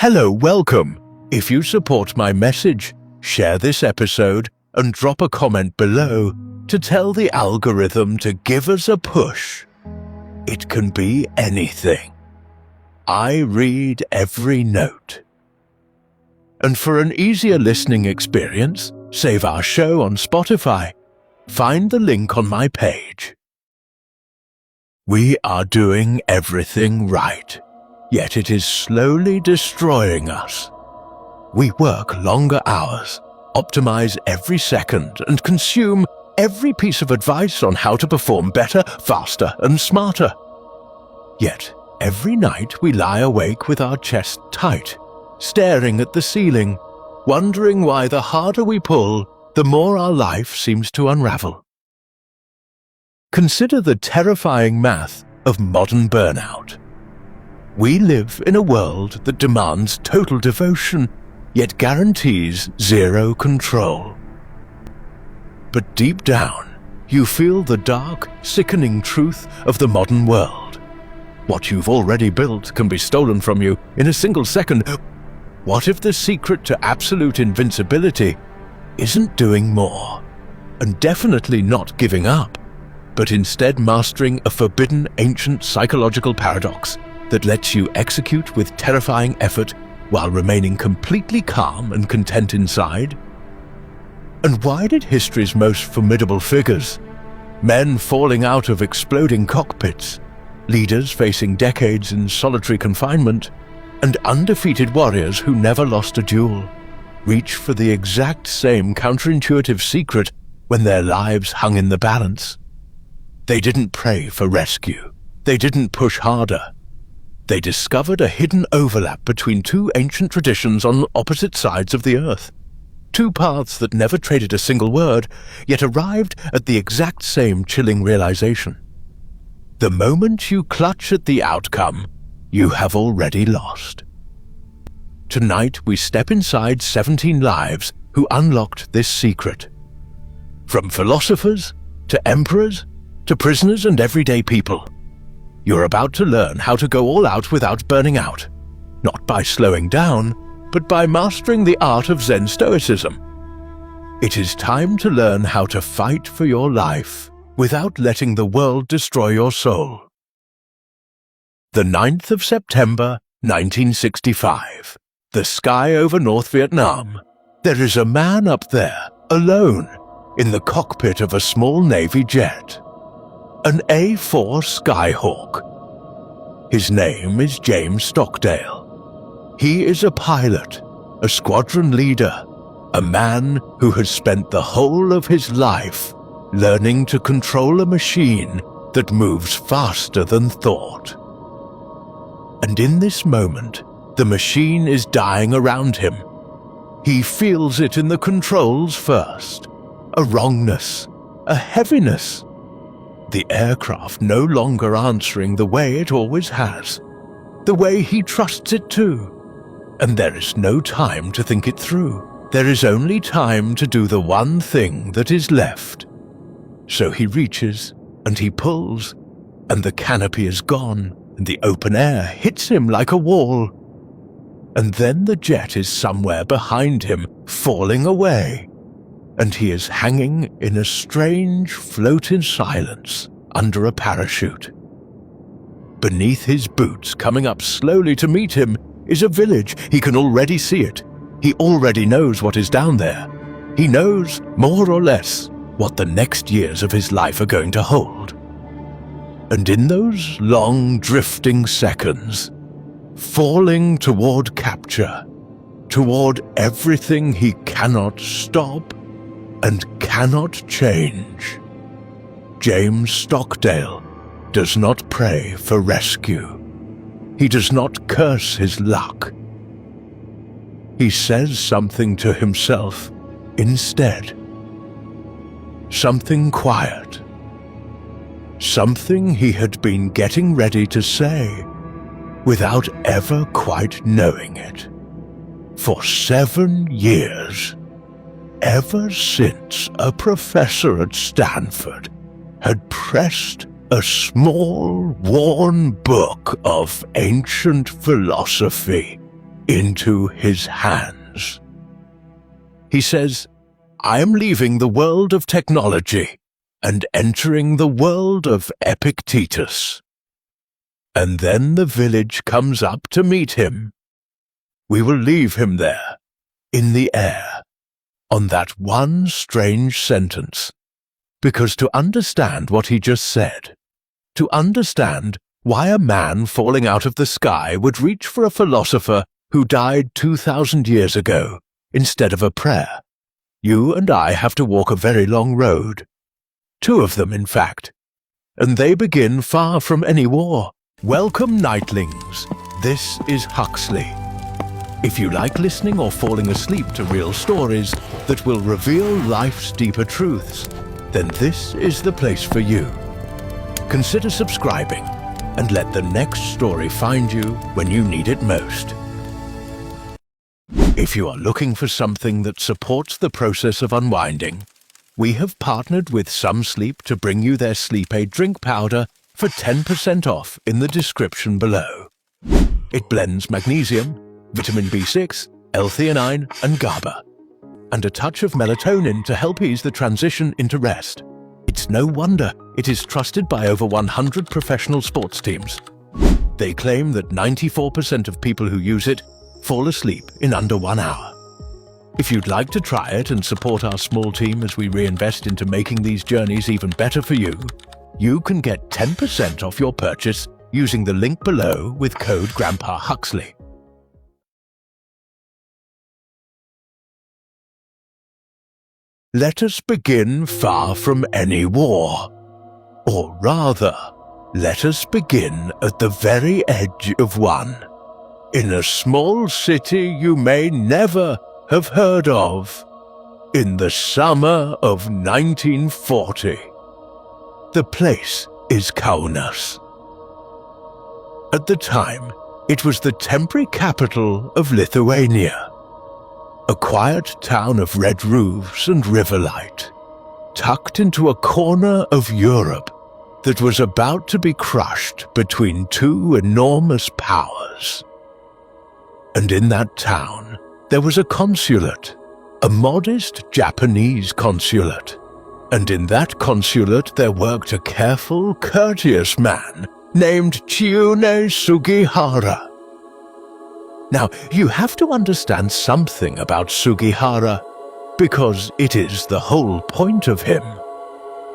Hello, welcome. If you support my message, share this episode and drop a comment below to tell the algorithm to give us a push. It can be anything. I read every note. And for an easier listening experience, save our show on Spotify. Find the link on my page. We are doing everything right, yet it is slowly destroying us. We work longer hours, optimize every second, and consume every piece of advice on how to perform better, faster, and smarter. Yet, every night we lie awake with our chest tight, staring at the ceiling, wondering why the harder we pull, the more our life seems to unravel. Consider the terrifying math of modern burnout. We live in a world that demands total devotion, yet guarantees zero control. But deep down, you feel the dark, sickening truth of the modern world. What you've already built can be stolen from you in a single second. What if the secret to absolute invincibility isn't doing more, and definitely not giving up, but instead mastering a forbidden ancient psychological paradox that lets you execute with terrifying effort while remaining completely calm and content inside? And why did history's most formidable figures, men falling out of exploding cockpits, leaders facing decades in solitary confinement, and undefeated warriors who never lost a duel, reach for the exact same counterintuitive secret when their lives hung in the balance? They didn't pray for rescue. They didn't push harder. They discovered a hidden overlap between two ancient traditions on opposite sides of the earth. Two paths that never traded a single word, yet arrived at the exact same chilling realization. The moment you clutch at the outcome, you have already lost. Tonight we step inside 17 lives who unlocked this secret. From philosophers, to emperors, to prisoners and everyday people. You're about to learn how to go all out without burning out, not by slowing down, but by mastering the art of Zen Stoicism. It is time to learn how to fight for your life without letting the world destroy your soul. The 9th of September, 1965. The sky over North Vietnam. There is a man up there, alone, in the cockpit of a small Navy jet. An A4 Skyhawk. His name is James Stockdale. He is a pilot, a squadron leader, a man who has spent the whole of his life learning to control a machine that moves faster than thought. And in this moment, the machine is dying around him. He feels it in the controls first, a wrongness, a heaviness. The aircraft no longer answering the way it always has, the way he trusts it to. And there is no time to think it through. There is only time to do the one thing that is left. So he reaches, and he pulls, and the canopy is gone, and the open air hits him like a wall. And then the jet is somewhere behind him, falling away, and he is hanging in a strange float in silence under a parachute. Beneath his boots, coming up slowly to meet him, is a village. He can already see it. He already knows what is down there. He knows, more or less, what the next years of his life are going to hold. And in those long drifting seconds, falling toward capture, toward everything he cannot stop and cannot change, James Stockdale does not pray for rescue. He does not curse his luck. He says something to himself instead. Something quiet. Something he had been getting ready to say without ever quite knowing it. For 7 years, ever since a professor at Stanford had pressed a small, worn book of ancient philosophy into his hands. He says, "I am leaving the world of technology and entering the world of Epictetus." And then the village comes up to meet him. We will leave him there, in the air, on that one strange sentence, because to understand what he just said, to understand why a man falling out of the sky would reach for a philosopher who died 2,000 years ago instead of a prayer, you and I have to walk a very long road. 2 of them, in fact. And they begin far from any war. Welcome, nightlings. This is Huxley. If you like listening or falling asleep to real stories that will reveal life's deeper truths, then this is the place for you. Consider subscribing and let the next story find you when you need it most. If you are looking for something that supports the process of unwinding, we have partnered with Some Sleep to bring you their sleep aid drink powder for 10% off in the description below. It blends magnesium, vitamin B6, L-theanine and GABA, and a touch of melatonin to help ease the transition into rest. It's no wonder it is trusted by over 100 professional sports teams. They claim that 94% of people who use it fall asleep in under 1 hour. If you'd like to try it and support our small team as we reinvest into making these journeys even better for you, you can get 10% off your purchase using the link below with code Grandpa Huxley. Let us begin far from any war. Or rather, let us begin at the very edge of one, in a small city you may never have heard of, in the summer of 1940. The place is Kaunas. At the time, it was the temporary capital of Lithuania, a quiet town of red roofs and river light, tucked into a corner of Europe that was about to be crushed between 2 enormous powers. And in that town, there was a consulate, a modest Japanese consulate. And in that consulate there worked a careful, courteous man named Chiune Sugihara. Now, you have to understand something about Sugihara, because it is the whole point of him.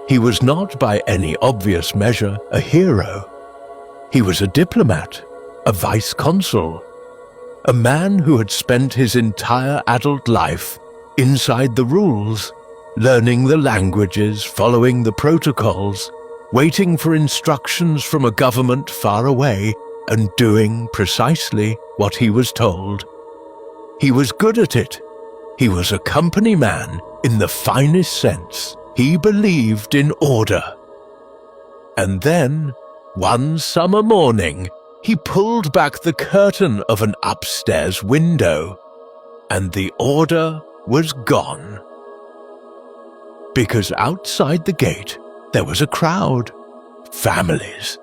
He was not by any obvious measure a hero. He was a diplomat, a vice-consul, a man who had spent his entire adult life inside the rules, learning the languages, following the protocols, waiting for instructions from a government far away, and doing precisely what he was told. He was good at it. He was a company man in the finest sense. He believed in order. And then, one summer morning, he pulled back the curtain of an upstairs window, and the order was gone. Because outside the gate, there was a crowd. Families.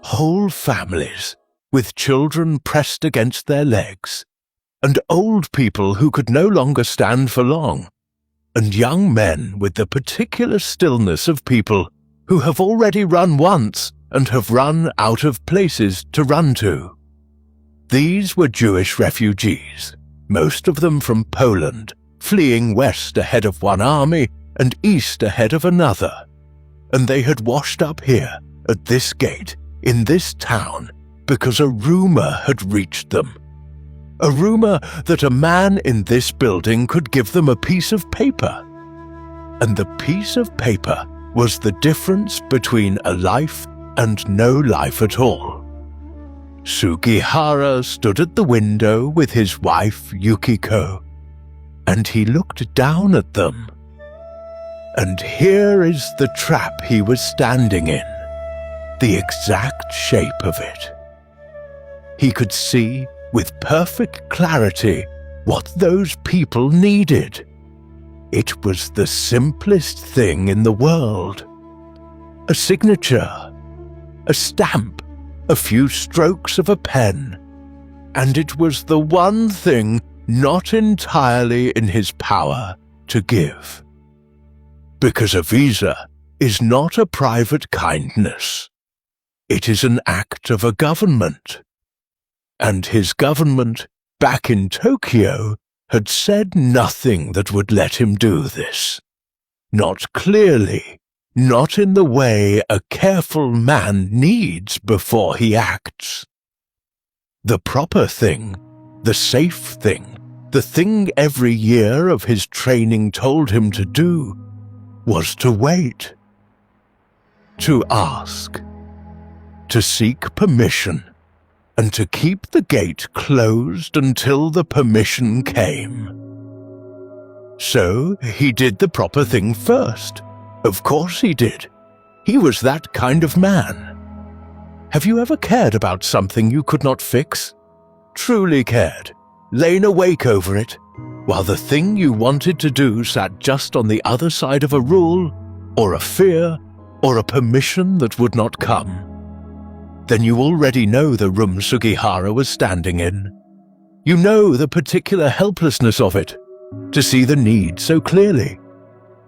Whole families, with children pressed against their legs, and old people who could no longer stand for long, and young men with the particular stillness of people who have already run once and have run out of places to run to. These were Jewish refugees, most of them from Poland, fleeing west ahead of one army and east ahead of another, and they had washed up here, at this gate, in this town, because a rumor had reached them. A rumor that a man in this building could give them a piece of paper. And the piece of paper was the difference between a life and no life at all. Sugihara stood at the window with his wife Yukiko, and he looked down at them. And here is the trap he was standing in, the exact shape of it. He could see with perfect clarity what those people needed. It was the simplest thing in the world. A signature, a stamp, a few strokes of a pen. and it was the one thing not entirely in his power to give. Because a visa is not a private kindness. It is an act of a government. And his government, back in Tokyo, had said nothing that would let him do this. Not clearly, not in the way a careful man needs before he acts. The proper thing, the safe thing, the thing every year of his training told him to do, was to wait, to ask, to seek permission, and to keep the gate closed until the permission came. So he did the proper thing first. Of course he did. He was that kind of man. Have you ever cared about something you could not fix? Truly cared, lain awake over it, while the thing you wanted to do sat just on the other side of a rule, or a fear, or a permission that would not come? Then you already know the room Sugihara was standing in. You know the particular helplessness of it, to see the need so clearly,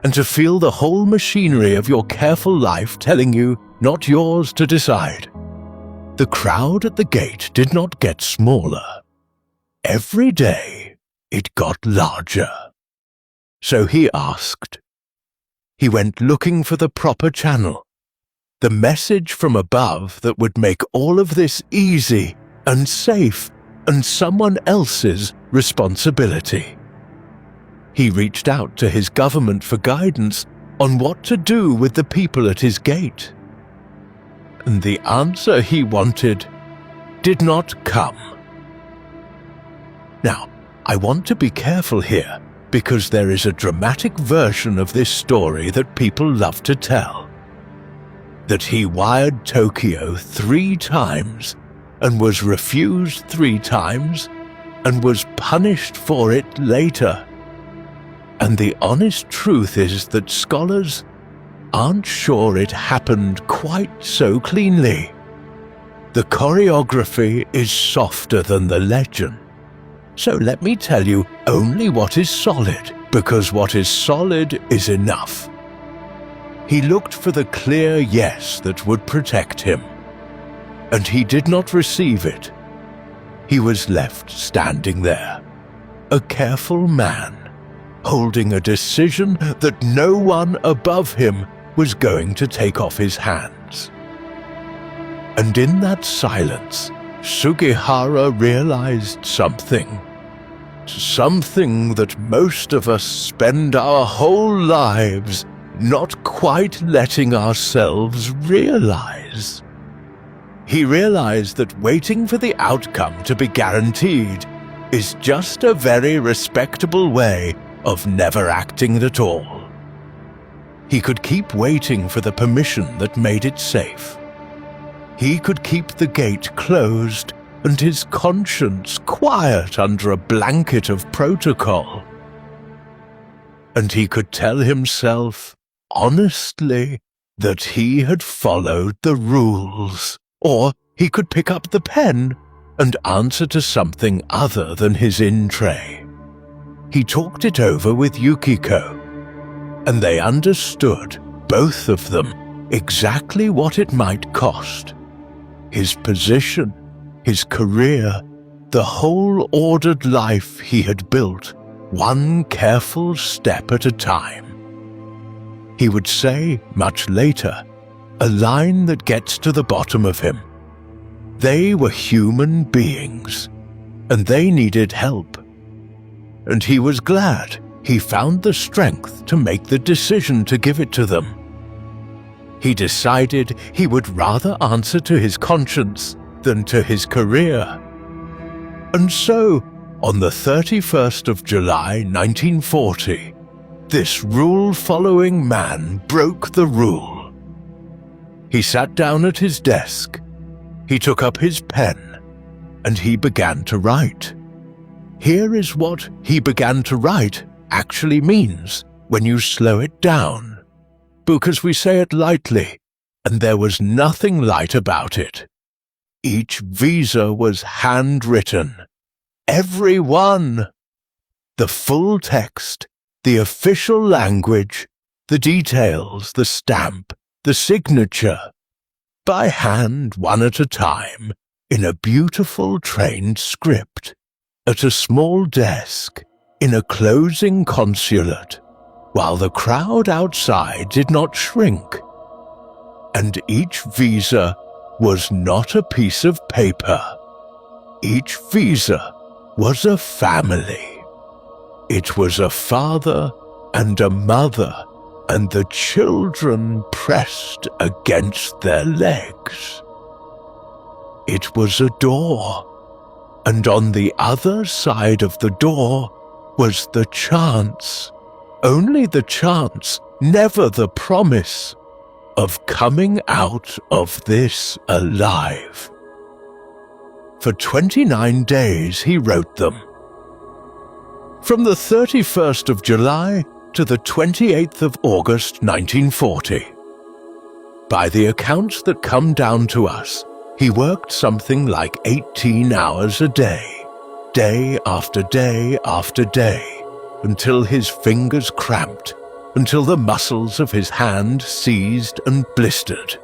and to feel the whole machinery of your careful life telling you not yours to decide. The crowd at the gate did not get smaller. Every day it got larger. So he asked. He went looking for the proper channel, the message from above that would make all of this easy and safe and someone else's responsibility. He reached out to his government for guidance on what to do with the people at his gate. And the answer he wanted did not come. Now, I want to be careful here, because there is a dramatic version of this story that people love to tell. That he wired Tokyo 3 times, and was refused 3 times, and was punished for it later. And the honest truth is that scholars aren't sure it happened quite so cleanly. The choreography is softer than the legend. So let me tell you only what is solid, because what is solid is enough. He looked for the clear yes that would protect him, and he did not receive it. He was left standing there, a careful man, holding a decision that no one above him was going to take off his hands. And in that silence, Sugihara realized something. Something that most of us spend our whole lives not quite letting ourselves realize. He realized that waiting for the outcome to be guaranteed is just a very respectable way of never acting at all. He could keep waiting for the permission that made it safe. He could keep the gate closed and his conscience quiet under a blanket of protocol. And he could tell himself, honestly, that he had followed the rules. Or he could pick up the pen and answer to something other than his in-tray. He talked it over with Yukiko, and they understood, both of them, exactly what it might cost. His position, his career, the whole ordered life he had built, one careful step at a time. He would say, much later, a line that gets to the bottom of him. They were human beings, and they needed help. And he was glad he found the strength to make the decision to give it to them. He decided he would rather answer to his conscience than to his career. And so, on the 31st of July 1940, this rule-following man broke the rule. He sat down at his desk, he took up his pen, and he began to write. Here is what he began to write actually means when you slow it down, because we say it lightly, and there was nothing light about it. Each visa was handwritten. Every one. The full text, the official language, the details, the stamp, the signature. By hand, one at a time, in a beautiful trained script, at a small desk, in a closing consulate, while the crowd outside did not shrink. And each visa was not a piece of paper. Each visa was a family. It was a father and a mother, and the children pressed against their legs. It was a door, and on the other side of the door was the chance, only the chance, never the promise, of coming out of this alive. For 29 days he wrote them. From the 31st of July to the 28th of August 1940. By the accounts that come down to us, he worked something like 18 hours a day, day after day after day, until his fingers cramped, until the muscles of his hand seized and blistered,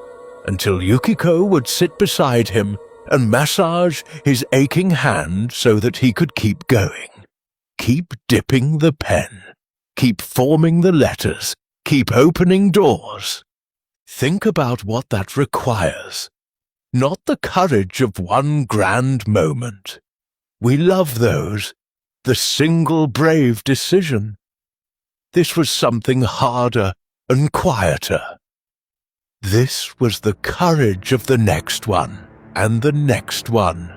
until Yukiko would sit beside him and massage his aching hand so that he could keep going, keep dipping the pen, keep forming the letters, keep opening doors. Think about what that requires. Not the courage of one grand moment. We love those, the single brave decision. This was something harder and quieter. This was the courage of the next one, and the next one,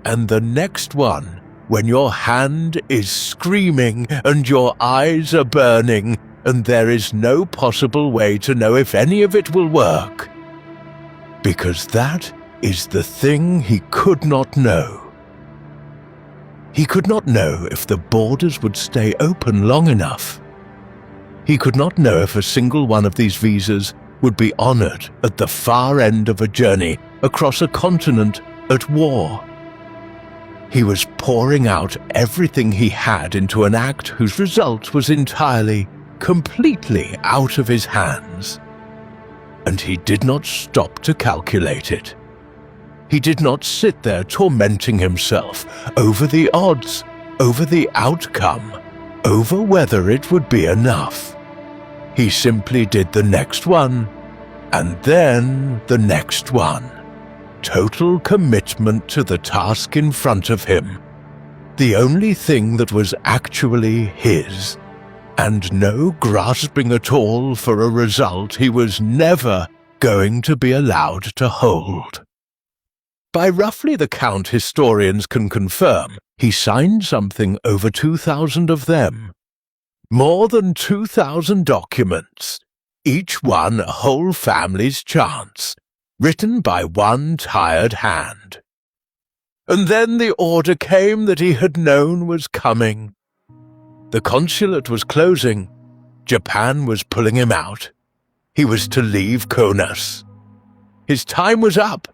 and the next one, when your hand is screaming and your eyes are burning, and there is no possible way to know if any of it will work. Because that is the thing he could not know. He could not know if the borders would stay open long enough. He could not know if a single one of these visas would be honored at the far end of a journey across a continent at war. He was pouring out everything he had into an act whose result was entirely, completely out of his hands. And he did not stop to calculate it. He did not sit there tormenting himself over the odds, over the outcome, over whether it would be enough. He simply did the next one, and then the next one. Total commitment to the task in front of him, the only thing that was actually his, and no grasping at all for a result he was never going to be allowed to hold. By roughly the count historians can confirm, he signed something over 2,000 of them. More than 2,000 documents, each one a whole family's chance, written by one tired hand. And then the order came that he had known was coming. The consulate was closing. Japan was pulling him out. He was to leave Kaunas. His time was up,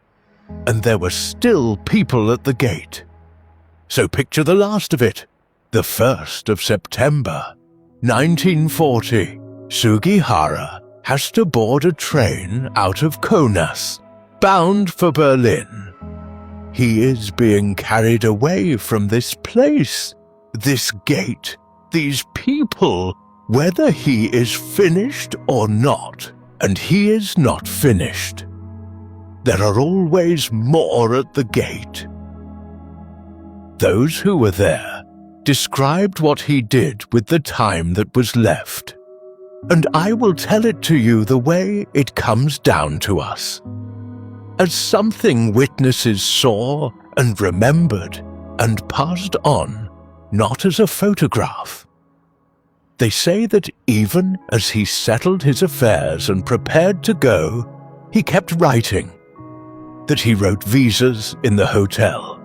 and there were still people at the gate. So picture the last of it, the 1st of September, 1940. Sugihara has to board a train out of Kaunas, bound for Berlin. He is being carried away from this place, this gate, these people, whether he is finished or not, and he is not finished. There are always more at the gate. Those who were there described what he did with the time that was left, and I will tell it to you the way it comes down to us, as something witnesses saw and remembered and passed on, not as a photograph. They say that even as he settled his affairs and prepared to go, he kept writing, that he wrote visas in the hotel,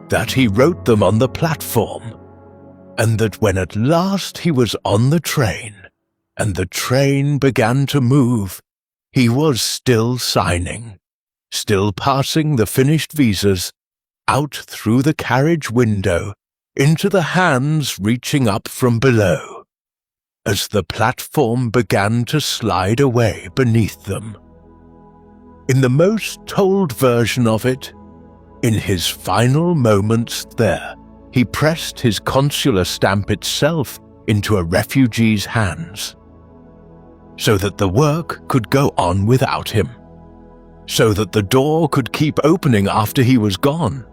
that he wrote them on the platform, and that when at last he was on the train, and the train began to move, he was still signing, still passing the finished visas, out through the carriage window, into the hands reaching up from below, as the platform began to slide away beneath them. In the most told version of it, in his final moments there, he pressed his consular stamp itself into a refugee's hands, so that the work could go on without him, so that the door could keep opening after he was gone.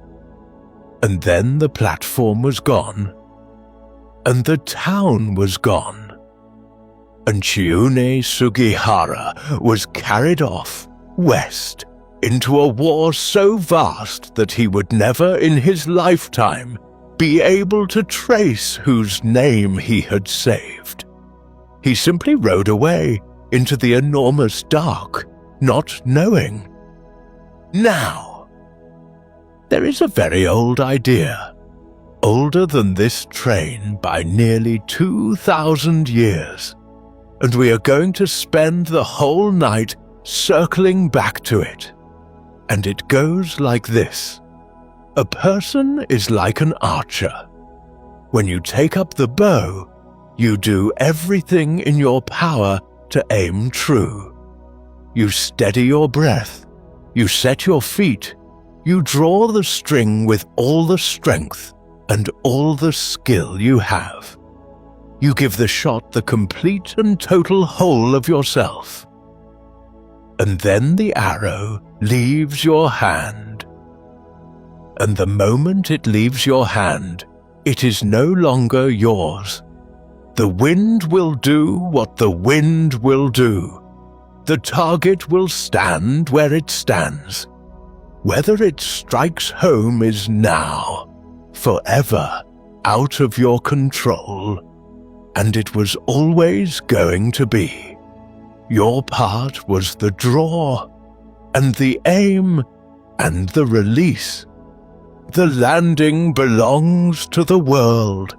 And then the platform was gone, and the town was gone, and Chiune Sugihara was carried off west into a war so vast that he would never in his lifetime be able to trace whose name he had saved. He simply rode away into the enormous dark, not knowing. Now, there is a very old idea, older than this train by nearly 2,000 years, and we are going to spend the whole night circling back to it. And it goes like this. A person is like an archer. When you take up the bow, you do everything in your power to aim true. You steady your breath, you set your feet, you draw the string with all the strength and all the skill you have. You give the shot the complete and total whole of yourself. And then the arrow leaves your hand. And the moment it leaves your hand, it is no longer yours. The wind will do what the wind will do. The target will stand where it stands. Whether it strikes home is now, forever, out of your control. And it was always going to be. Your part was the draw, and the aim, and the release. The landing belongs to the world.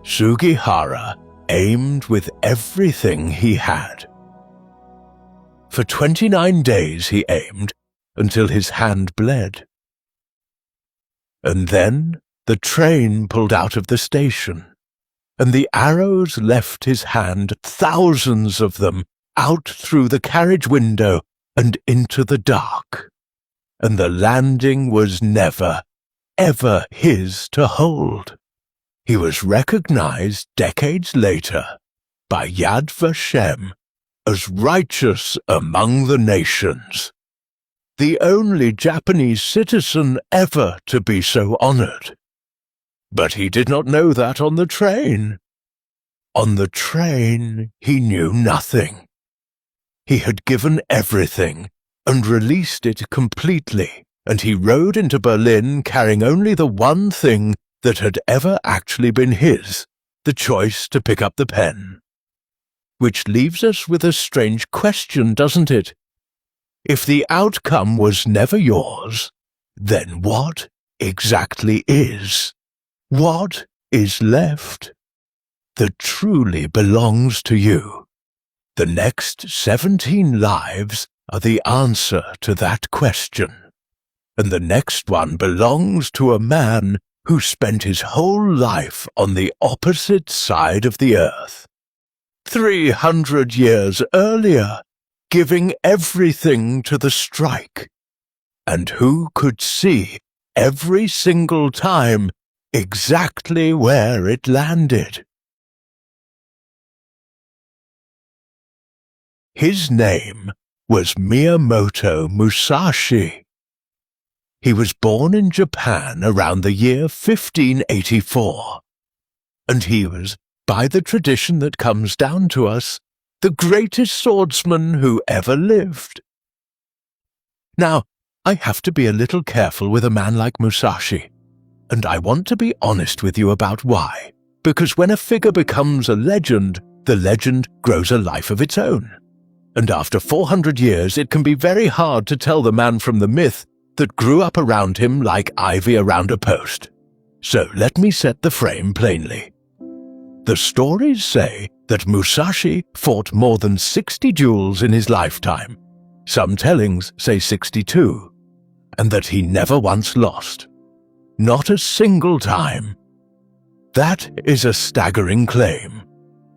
Sugihara aimed with everything he had. For 29 days he aimed, until his hand bled. And then the train pulled out of the station, and the arrows left his hand, thousands of them, out through the carriage window and into the dark. And the landing was never, ever his to hold. He was recognized decades later by Yad Vashem as righteous among the nations, the only Japanese citizen ever to be so honored. But he did not know that on the train. On the train, he knew nothing. He had given everything and released it completely, and he rode into Berlin carrying only the one thing that had ever actually been his, the choice to pick up the pen. Which leaves us with a strange question, doesn't it? If the outcome was never yours, then what exactly is? What is left that truly belongs to you? The next 17 lives are the answer to that question, and the next one belongs to a man who spent his whole life on the opposite side of the earth. 300 years earlier, giving everything to the strike, and who could see every single time exactly where it landed. His name was Miyamoto Musashi. He was born in Japan around the year 1584, and he was, by the tradition that comes down to us, the greatest swordsman who ever lived. Now, I have to be a little careful with a man like Musashi, and I want to be honest with you about why, because when a figure becomes a legend, the legend grows a life of its own. And after 400 years, it can be very hard to tell the man from the myth that grew up around him like ivy around a post. So let me set the frame plainly. The stories say that Musashi fought more than 60 duels in his lifetime, Some tellings say 62, and that he never once lost. Not a single time. That is a staggering claim,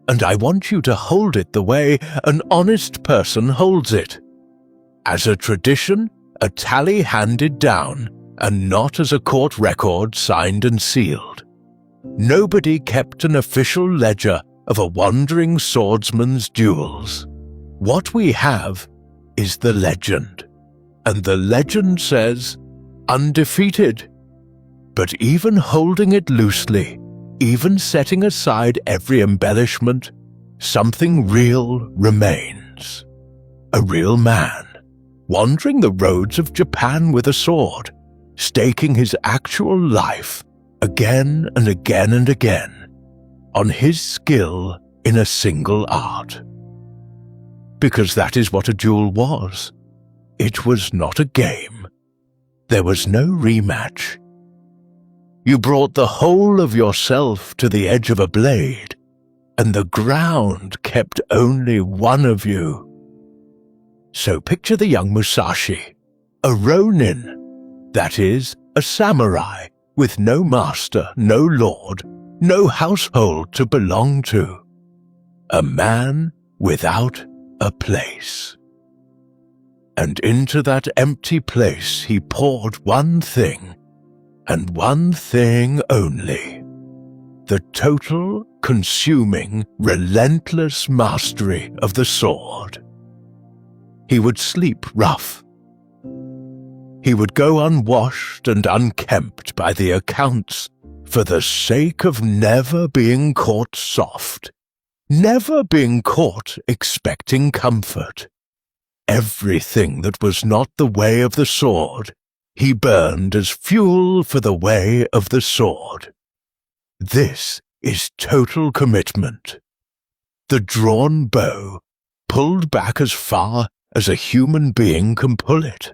and I want you to hold it the way an honest person holds it. As a tradition, a tally handed down, and not as a court record signed and sealed. Nobody kept an official ledger of a wandering swordsman's duels. What we have is the legend, and the legend says, undefeated. But even holding it loosely, even setting aside every embellishment, something real remains. A real man, wandering the roads of Japan with a sword, staking his actual life again and again and again on his skill in a single art. Because that is what a duel was. It was not a game. There was no rematch. You brought the whole of yourself to the edge of a blade, and the ground kept only one of you. So picture the young Musashi, a ronin, that is, a samurai with no master, no lord, no household to belong to. A man without a place. And into that empty place he poured one thing, and one thing only: the total, consuming, relentless mastery of the sword. He would sleep rough. He would go unwashed and unkempt by the accounts for the sake of never being caught soft, never being caught expecting comfort. Everything that was not the way of the sword, he burned as fuel for the way of the sword. This is total commitment. The drawn bow, pulled back as far as a human being can pull it.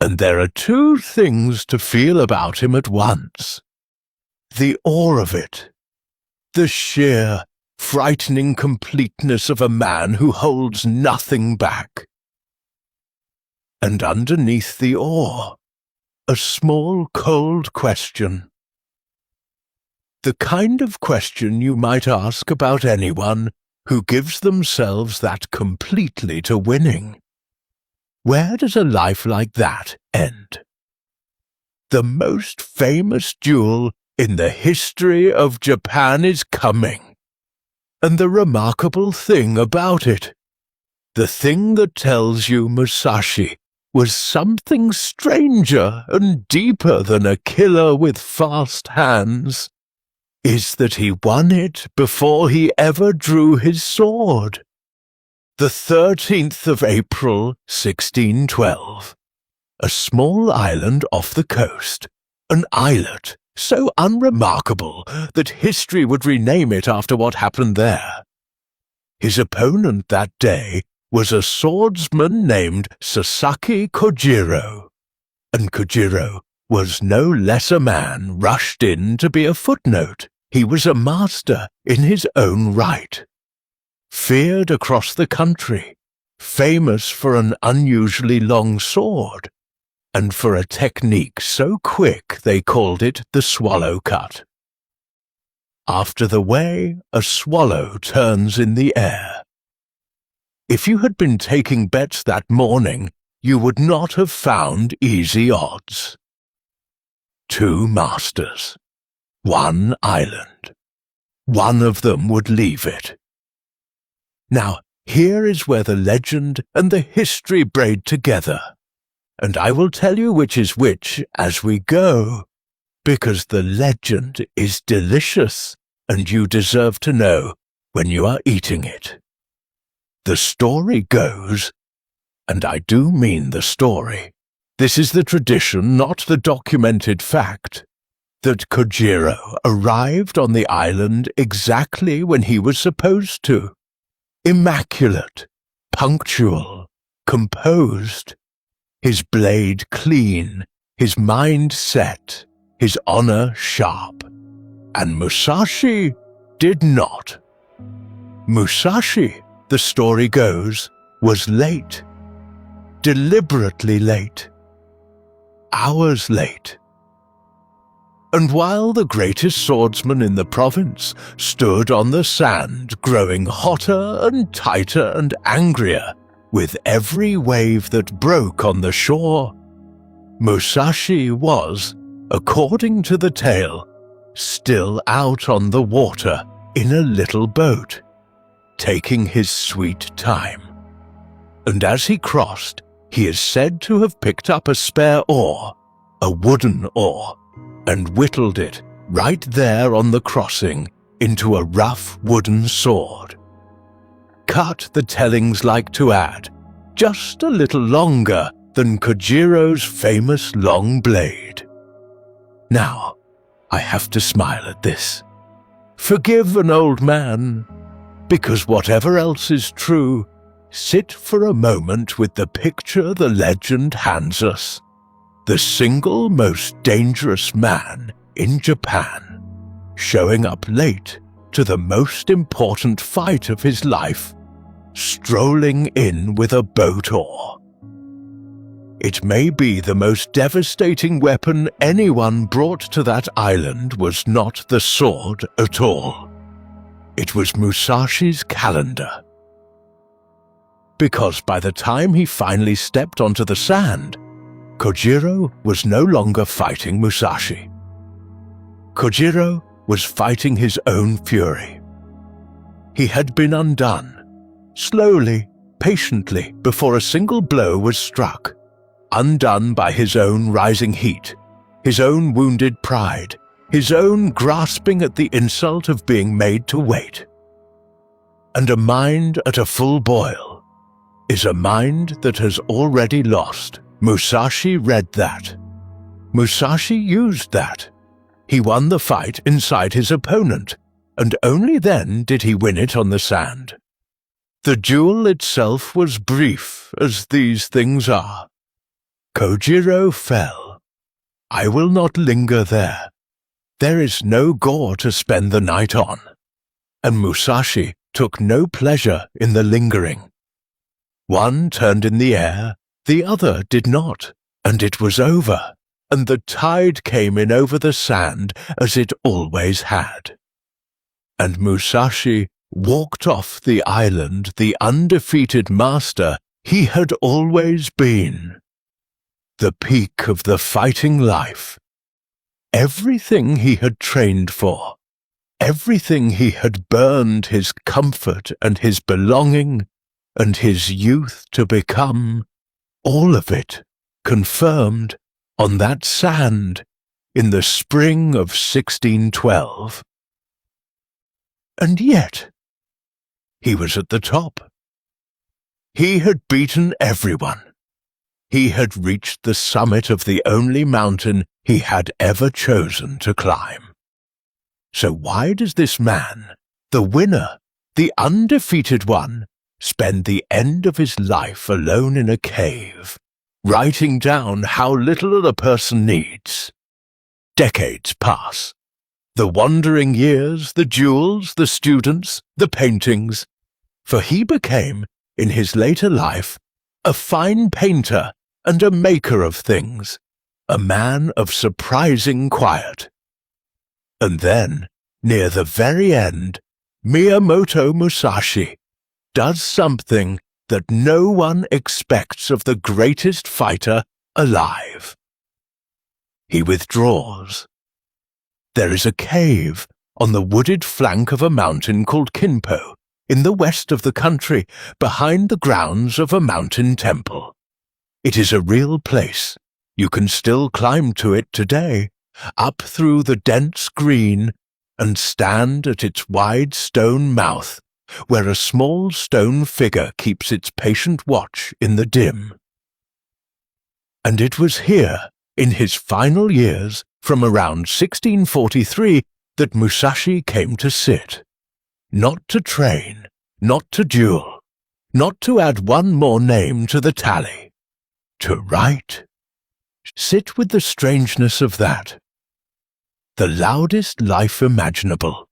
And there are two things to feel about him at once. The awe of it, the sheer, frightening completeness of a man who holds nothing back. And underneath the awe, a small, cold question. The kind of question you might ask about anyone who gives themselves that completely to winning. Where does a life like that end? The most famous duel in the history of Japan is coming. And the remarkable thing about it, the thing that tells you Musashi was something stranger and deeper than a killer with fast hands, is that he won it before he ever drew his sword. The 13th of April, 1612. A small island off the coast, an islet so unremarkable that history would rename it after what happened there. His opponent that day was a swordsman named Sasaki Kojiro, and Kojiro was no less a man rushed in to be a footnote. He was a master in his own right. Feared across the country, famous for an unusually long sword, and for a technique so quick they called it the swallow cut. After the way a swallow turns in the air. If you had been taking bets that morning, you would not have found easy odds. 2 masters, 1 island. One of them would leave it. Now, here is where the legend and the history braid together, and I will tell you which is which as we go, because the legend is delicious, and you deserve to know when you are eating it. The story goes, and I do mean the story, this is the tradition, not the documented fact, that Kojiro arrived on the island exactly when he was supposed to. Immaculate, punctual, composed, his blade clean, his mind set, his honor sharp. And Musashi did not. Musashi, the story goes, was late. deliberately late, hours late. And while the greatest swordsman in the province stood on the sand, growing hotter and tighter and angrier with every wave that broke on the shore, Musashi was, according to the tale, still out on the water in a little boat, taking his sweet time. And as he crossed, he is said to have picked up a spare oar, a wooden oar, and whittled it right there on the crossing into a rough wooden sword. Cut, the tellings like to add, just a little longer than Kojiro's famous long blade. Now, I have to smile at this. Forgive an old man, because whatever else is true, sit for a moment with the picture the legend hands us. The single most dangerous man in Japan, showing up late to the most important fight of his life, strolling in with a boat oar. It may be the most devastating weapon anyone brought to that island was not the sword at all. It was Musashi's calendar. Because by the time he finally stepped onto the sand, Kojiro was no longer fighting Musashi. Kojiro was fighting his own fury. He had been undone, slowly, patiently, before a single blow was struck, undone by his own rising heat, his own wounded pride, his own grasping at the insult of being made to wait. And a mind at a full boil is a mind that has already lost. Musashi read that. Musashi used that. He won the fight inside his opponent, and only then did he win it on the sand. The duel itself was brief, as these things are. Kojiro fell. I will not linger there. There is no gore to spend the night on. And Musashi took no pleasure in the lingering. One turned in the air, the other did not, and it was over, and the tide came in over the sand as it always had. And Musashi walked off the island the undefeated master he had always been. The peak of the fighting life. Everything he had trained for, everything he had burned his comfort and his belonging and his youth to become, all of it confirmed on that sand in the spring of 1612. And yet, he was at the top. He had beaten everyone. He had reached the summit of the only mountain he had ever chosen to climb. So why does this man, the winner, the undefeated one, spend the end of his life alone in a cave, writing down how little a person needs? Decades pass. The wandering years, the duels, the students, the paintings, for he became, in his later life, a fine painter and a maker of things, a man of surprising quiet. And then, near the very end, Miyamoto Musashi does something that no one expects of the greatest fighter alive. He withdraws. There is a cave on the wooded flank of a mountain called Kinpo, in the west of the country, behind the grounds of a mountain temple. It is a real place. You can still climb to it today, up through the dense green, and stand at its wide stone mouth, where a small stone figure keeps its patient watch in the dim. And it was here, in his final years, from around 1643, that Musashi came to sit. Not to train, not to duel, not to add one more name to the tally. To write. Sit with the strangeness of that. The loudest life imaginable.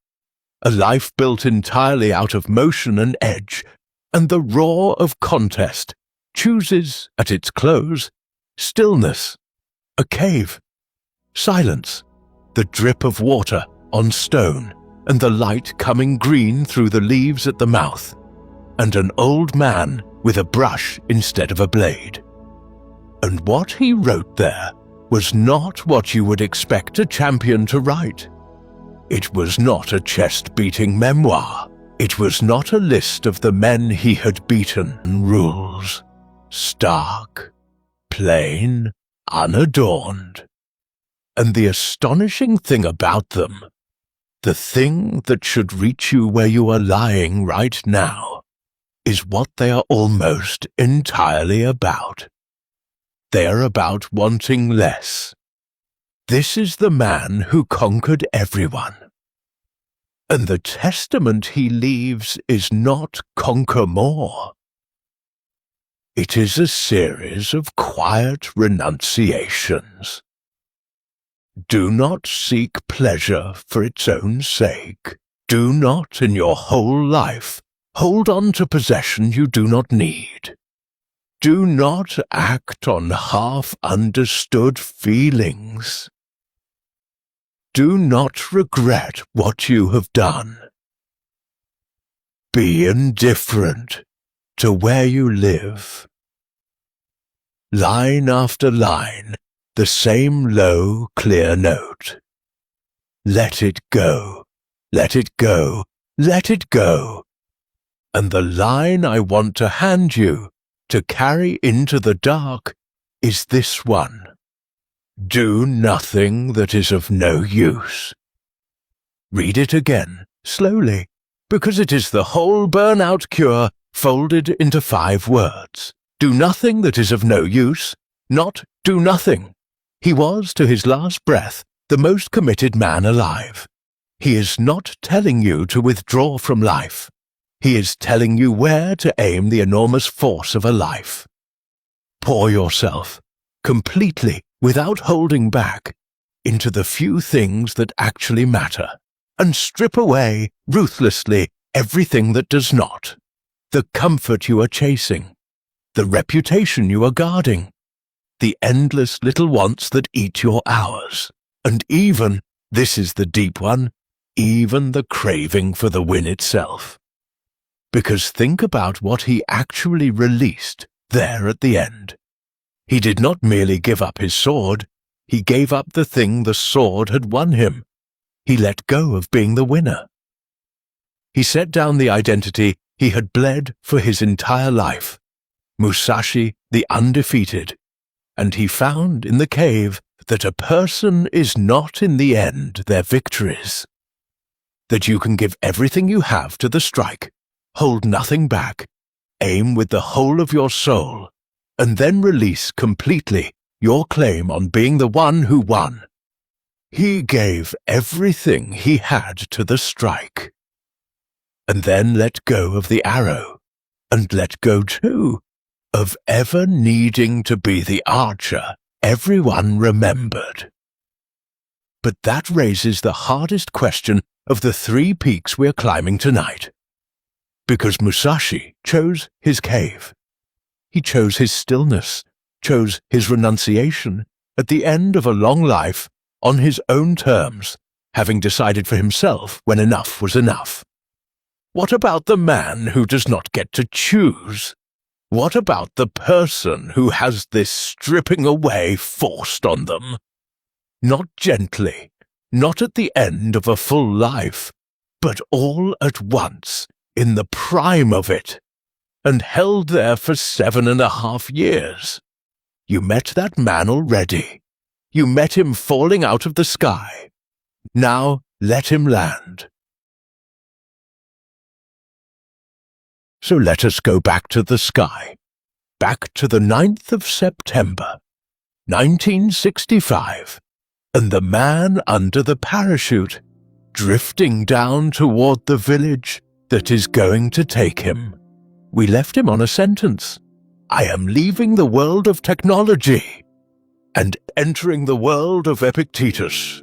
A life built entirely out of motion and edge, and the roar of contest, chooses, at its close, stillness, a cave, silence, the drip of water on stone, and the light coming green through the leaves at the mouth, and an old man with a brush instead of a blade. And what he wrote there was not what you would expect a champion to write. It was not a chest-beating memoir. It was not a list of the men he had beaten. Rules, stark, plain, unadorned. And the astonishing thing about them, the thing that should reach you where you are lying right now, is what they are almost entirely about. They are about wanting less. This is the man who conquered everyone. And the testament he leaves is not conquer more. It is a series of quiet renunciations. Do not seek pleasure for its own sake. Do not in your whole life hold on to possession you do not need. Do not act on half-understood feelings. Do not regret what you have done. Be indifferent to where you live. Line after line, the same low, clear note. Let it go, let it go, let it go. And the line I want to hand you, to carry into the dark, is this one. Do nothing that is of no use. Read it again, slowly, because it is the whole burnout cure folded into 5 words. Do nothing that is of no use, not do nothing. He was, to his last breath, the most committed man alive. He is not telling you to withdraw from life. He is telling you where to aim the enormous force of a life. Pour yourself, completely, without holding back, into the few things that actually matter, and strip away, ruthlessly, everything that does not. The comfort you are chasing, the reputation you are guarding, the endless little wants that eat your hours, and even, this is the deep one, even the craving for the win itself. Because think about what he actually released there at the end. He did not merely give up his sword, he gave up the thing the sword had won him. He let go of being the winner. He set down the identity he had bled for his entire life, Musashi the undefeated, and he found in the cave that a person is not in the end their victories. That you can give everything you have to the strike, hold nothing back, aim with the whole of your soul, and then release completely your claim on being the one who won. He gave everything he had to the strike, and then let go of the arrow, and let go too of ever needing to be the archer everyone remembered. But that raises the hardest question of the 3 peaks we're climbing tonight. Because Musashi chose his cave. He chose his stillness, chose his renunciation at the end of a long life on his own terms, having decided for himself when enough was enough. What about the man who does not get to choose? What about the person who has this stripping away forced on them? Not gently, not at the end of a full life, but all at once, in the prime of it, and held there for 7.5 years. You met that man already. You met him falling out of the sky. Now let him land. So let us go back to the sky, back to the 9th of September, 1965, and the man under the parachute, drifting down toward the village that is going to take him. We left him on a sentence. I am leaving the world of technology and entering the world of Epictetus.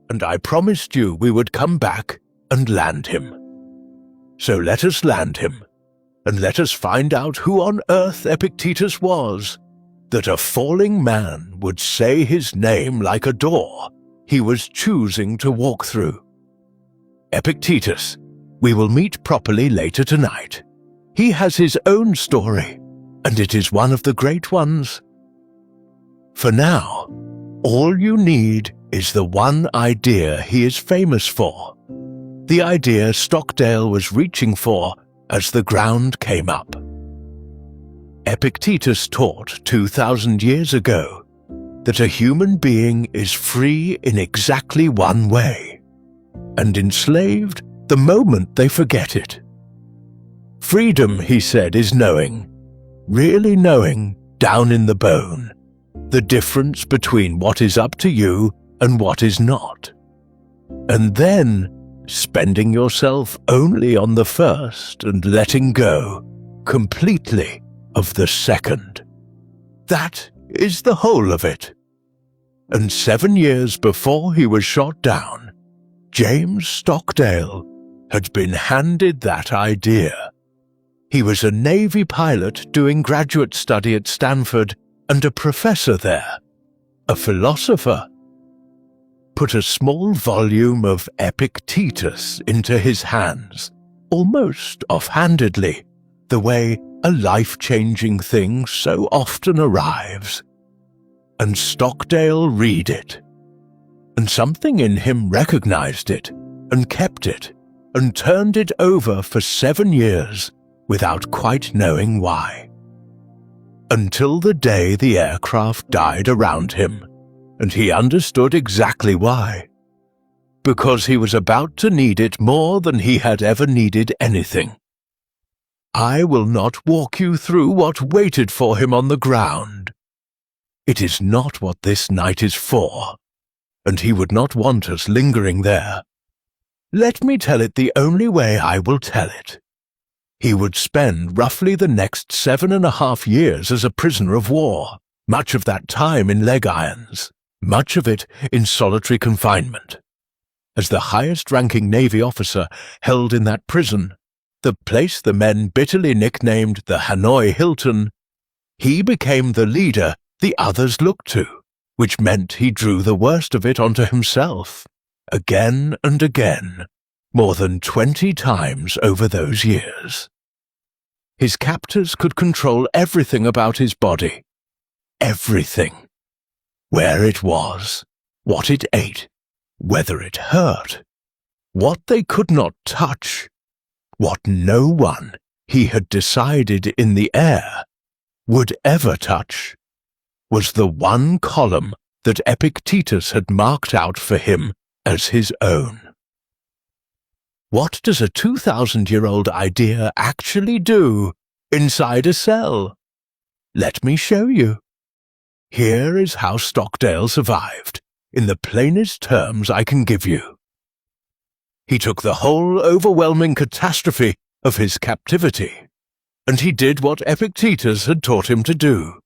And I promised you we would come back and land him. So let us land him, and let us find out who on earth Epictetus was, that a falling man would say his name like a door he was choosing to walk through. Epictetus, we will meet properly later tonight. He has his own story, and it is one of the great ones. For now, all you need is the one idea he is famous for, the idea Stockdale was reaching for as the ground came up. Epictetus taught 2,000 years ago that a human being is free in exactly one way, and enslaved the moment they forget it. Freedom, he said, is knowing, really knowing down in the bone, the difference between what is up to you and what is not, and then spending yourself only on the first and letting go completely of the second. That is the whole of it. And 7 years before he was shot down, James Stockdale had been handed that idea. He was a Navy pilot doing graduate study at Stanford and a professor there, a philosopher. Put a small volume of Epictetus into his hands, almost offhandedly, the way a life-changing thing so often arrives. And Stockdale read it, and something in him recognized it, and kept it, and turned it over for 7 years without quite knowing why. Until the day the aircraft died around him, and he understood exactly why. Because he was about to need it more than he had ever needed anything. I will not walk you through what waited for him on the ground. It is not what this night is for, and he would not want us lingering there. Let me tell it the only way I will tell it. He would spend roughly the next 7.5 years as a prisoner of war, much of that time in leg irons, much of it in solitary confinement. As the highest-ranking Navy officer held in that prison, the place the men bitterly nicknamed the Hanoi Hilton, he became the leader the others looked to, which meant he drew the worst of it onto himself, again and again, more than 20 times over those years. His captors could control everything about his body. Everything. Where it was, what it ate, whether it hurt, what they could not touch, what no one, he had decided in the air, would ever touch, was the one column that Epictetus had marked out for him as his own. What does a 2,000-year-old idea actually do inside a cell? Let me show you. Here is how Stockdale survived, in the plainest terms I can give you. He took the whole overwhelming catastrophe of his captivity, and he did what Epictetus had taught him to do.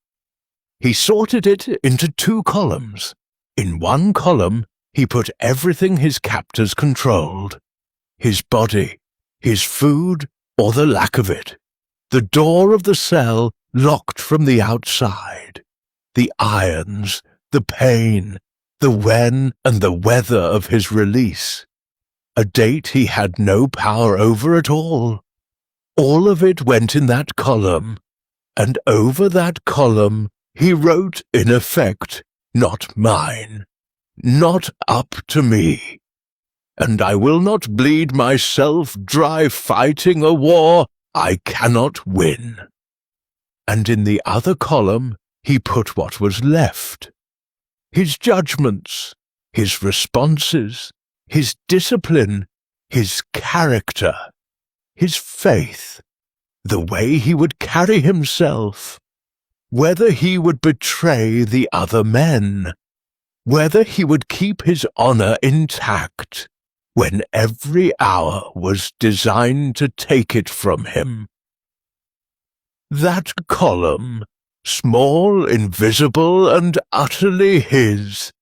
He sorted it into 2 columns. In one column, he put everything his captors controlled. His body, his food, or the lack of it. The door of the cell locked from the outside. The irons, the pain, the when and the whether of his release. A date he had no power over at all. All of it went in that column, and over that column he wrote, in effect, not mine, not up to me. And I will not bleed myself dry fighting a war I cannot win. And in the other column he put what was left. His judgments, his responses, his discipline, his character, his faith, the way he would carry himself, whether he would betray the other men, whether he would keep his honor intact when every hour was designed to take it from him. That column, small, invisible, and utterly his,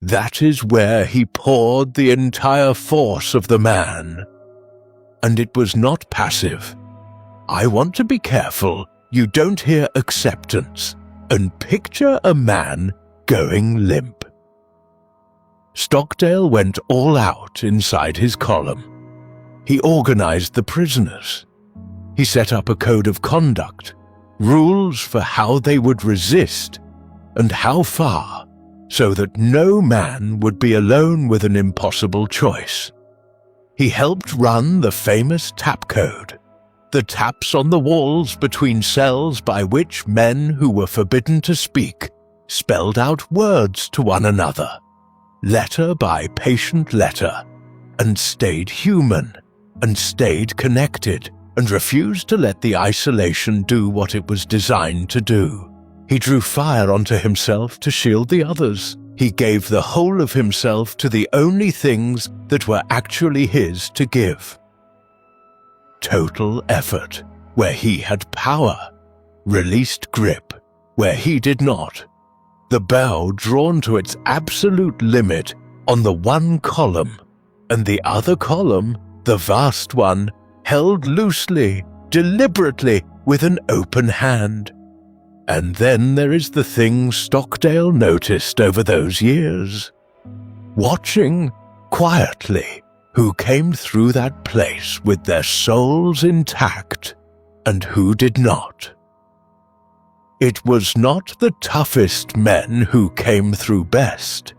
that is where he poured the entire force of the man. And it was not passive. I want to be careful you don't hear acceptance and picture a man going limp. Stockdale went all out inside his column. He organized the prisoners. He set up a code of conduct, rules for how they would resist and how far, so that no man would be alone with an impossible choice. He helped run the famous tap code, the taps on the walls between cells by which men who were forbidden to speak spelled out words to one another, letter by patient letter, and stayed human, and stayed connected, and refused to let the isolation do what it was designed to do. He drew fire onto himself to shield the others. He gave the whole of himself to the only things that were actually his to give. Total effort, where he had power. Released grip, where he did not. The bow drawn to its absolute limit on the one column, and the other column, the vast one, held loosely, deliberately, with an open hand. And then there is the thing Stockdale noticed over those years. Watching, quietly, who came through that place with their souls intact, and who did not. It was not the toughest men who came through best.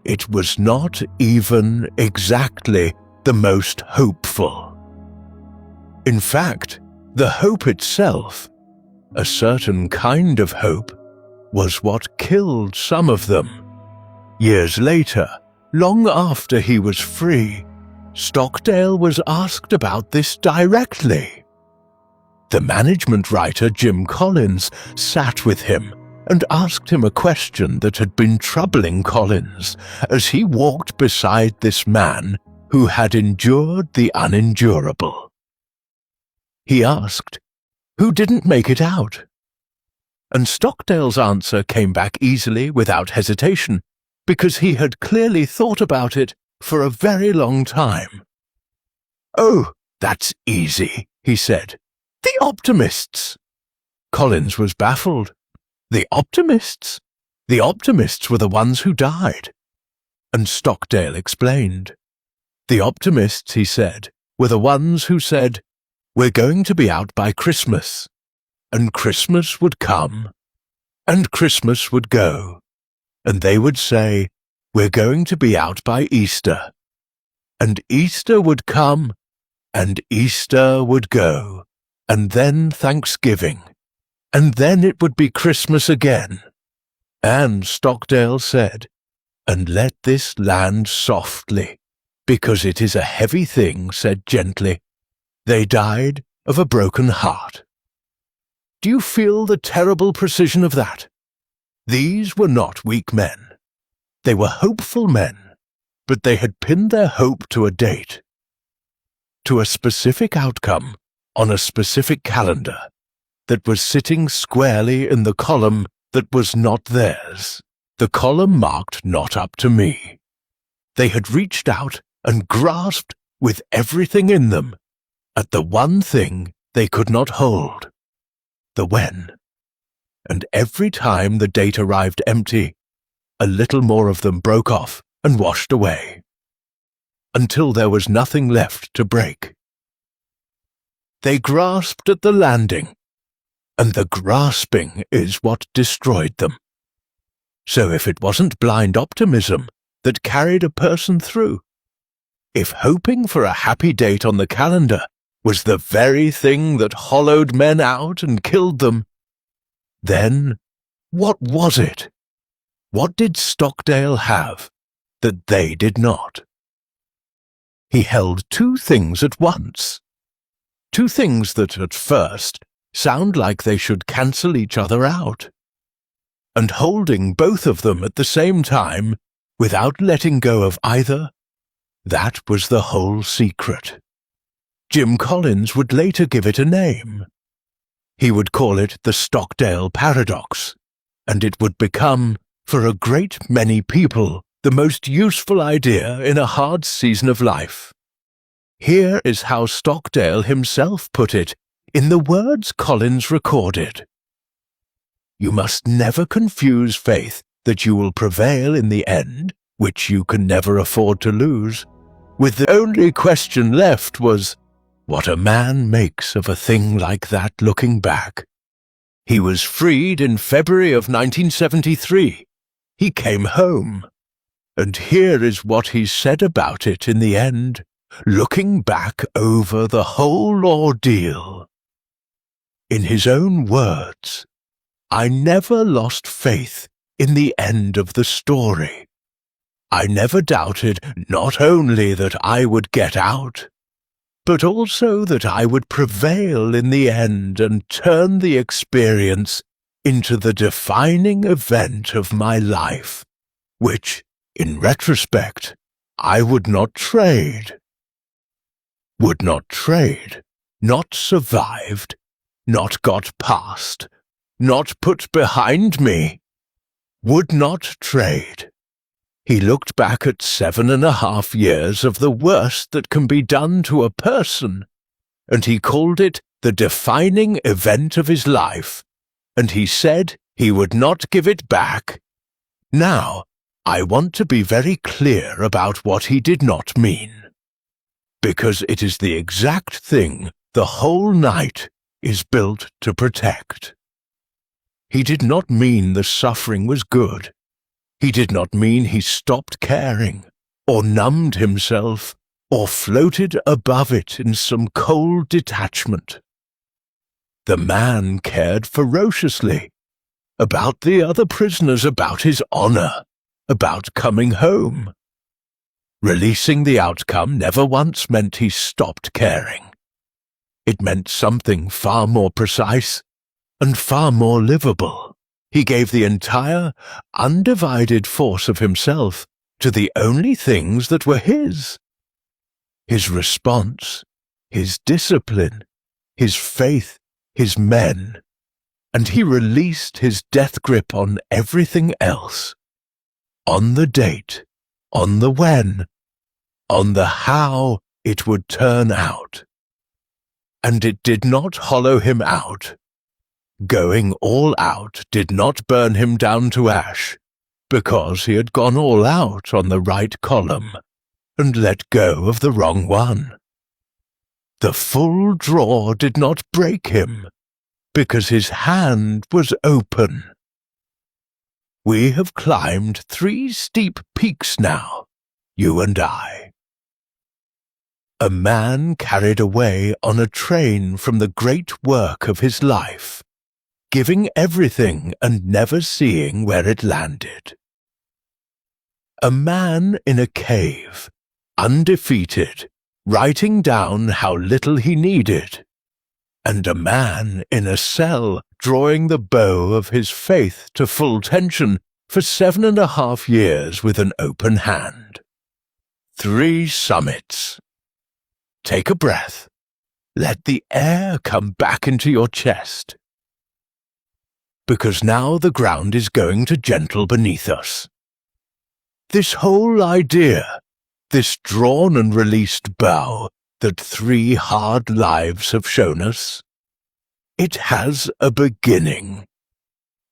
It was not even exactly the most hopeful. In fact, the hope itself, a certain kind of hope, was what killed some of them. Years later, long after he was free, Stockdale was asked about this directly. The management writer Jim Collins sat with him and asked him a question that had been troubling Collins as he walked beside this man who had endured the unendurable. He asked, "Who didn't make it out?" And Stockdale's answer came back easily without hesitation, because he had clearly thought about it for a very long time. "Oh, that's easy," he said. "The optimists." Collins was baffled. The optimists? The optimists were the ones who died. And Stockdale explained. The optimists, he said, were the ones who said, "We're going to be out by Christmas." And Christmas would come, and Christmas would go, and they would say, "We're going to be out by Easter." And Easter would come, and Easter would go, and then Thanksgiving, and then it would be Christmas again. And Stockdale said, "And let this land softly, because it is a heavy thing said gently. They died of a broken heart." Do you feel the terrible precision of that? These were not weak men. They were hopeful men, but they had pinned their hope to a date, to a specific outcome on a specific calendar that was sitting squarely in the column that was not theirs, the column marked "Not up to me." They had reached out and grasped with everything in them at the one thing they could not hold, the when. And every time the date arrived empty, a little more of them broke off and washed away, until there was nothing left to break. They grasped at the landing, and the grasping is what destroyed them. So if it wasn't blind optimism that carried a person through, if hoping for a happy date on the calendar was the very thing that hollowed men out and killed them, then what was it? What did Stockdale have that they did not? He held two things at once. Two things that at first sound like they should cancel each other out. And holding both of them at the same time, without letting go of either, that was the whole secret. Jim Collins would later give it a name. He would call it the Stockdale Paradox, and it would become, for a great many people, the most useful idea in a hard season of life. Here is how Stockdale himself put it in the words Collins recorded. You must never confuse faith that you will prevail in the end, which you can never afford to lose, with the only question left was, what a man makes of a thing like that looking back. He was freed in February of 1973. He came home. And here is what he said about it in the end, looking back over the whole ordeal. In his own words, I never lost faith in the end of the story. I never doubted not only that I would get out, but also that I would prevail in the end and turn the experience into the defining event of my life, which, in retrospect, I would not trade. Would not trade, not survived, not got past, not put behind me. Would not trade. He looked back at 7.5 years of the worst that can be done to a person, and he called it the defining event of his life, and he said he would not give it back. Now, I want to be very clear about what he did not mean, because it is the exact thing the whole night is built to protect. He did not mean the suffering was good. He did not mean he stopped caring, or numbed himself, or floated above it in some cold detachment. The man cared ferociously about the other prisoners, about his honor, about coming home. Releasing the outcome never once meant he stopped caring. It meant something far more precise and far more livable. He gave the entire, undivided force of himself to the only things that were his. His response, his discipline, his faith, his men, and he released his death grip on everything else. On the date, on the when, on the how it would turn out. And it did not hollow him out. Going all out did not burn him down to ash, because he had gone all out on the right column and let go of the wrong one. The full draw did not break him, because his hand was open. We have climbed 3 steep peaks now, you and I. A man carried away on a train from the great work of his life, giving everything and never seeing where it landed. A man in a cave, undefeated, writing down how little he needed, and a man in a cell drawing the bow of his faith to full tension for 7.5 years with an open hand. 3 summits. Take a breath. Let the air come back into your chest. Because now the ground is going to gentle beneath us. This whole idea, this drawn and released bow that 3 hard lives have shown us, it has a beginning.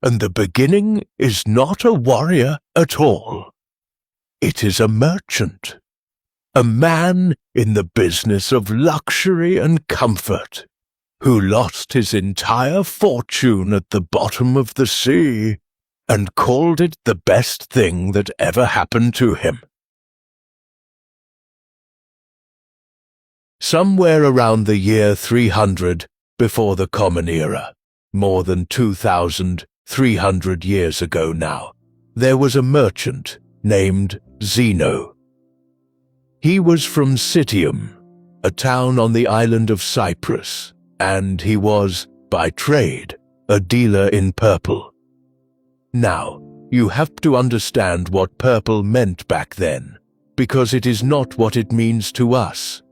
And the beginning is not a warrior at all. It is a merchant, a man in the business of luxury and comfort, who lost his entire fortune at the bottom of the sea and called it the best thing that ever happened to him. Somewhere around the year 300 before the Common Era, more than 2,300 years ago now, there was a merchant named Zeno. He was from Citium, a town on the island of Cyprus, and he was, by trade, a dealer in purple. Now, you have to understand what purple meant back then, because it is not what it means to us.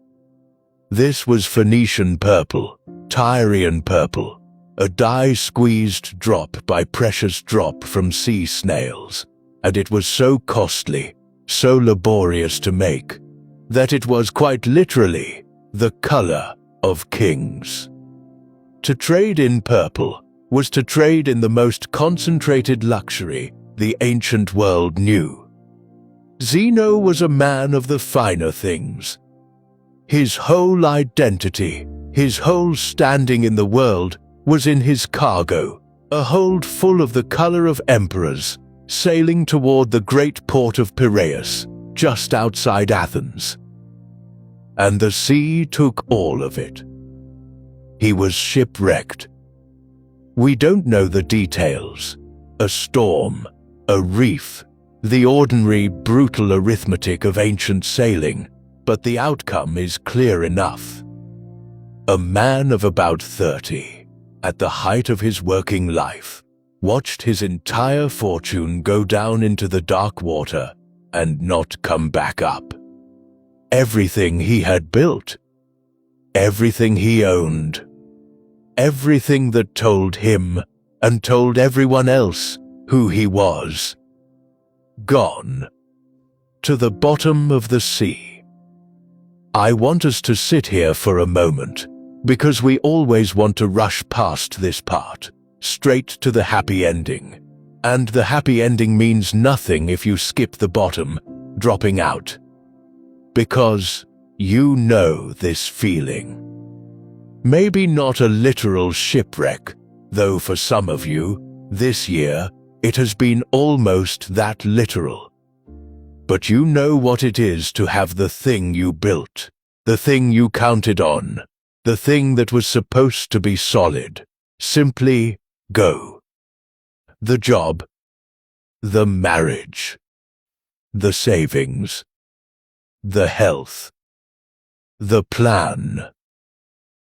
This was Phoenician purple, Tyrian purple, a dye-squeezed drop by precious drop from sea snails, and it was so costly, so laborious to make, that it was quite literally the color of kings. To trade in purple was to trade in the most concentrated luxury the ancient world knew. Zeno was a man of the finer things. His whole identity, his whole standing in the world, was in his cargo, a hold full of the color of emperors, sailing toward the great port of Piraeus, just outside Athens. And the sea took all of it. He was shipwrecked. We don't know the details. A storm, a reef, the ordinary, brutal arithmetic of ancient sailing, but the outcome is clear enough. A man of about 30, at the height of his working life, watched his entire fortune go down into the dark water and not come back up. Everything he had built, everything he owned, everything that told him and told everyone else who he was, gone to the bottom of the sea. I want us to sit here for a moment, because we always want to rush past this part, straight to the happy ending. And the happy ending means nothing if you skip the bottom, dropping out. Because you know this feeling. Maybe not a literal shipwreck, though for some of you, this year, it has been almost that literal. But you know what it is to have the thing you built, the thing you counted on, the thing that was supposed to be solid, simply go. The job, the marriage, the savings, the health, the plan.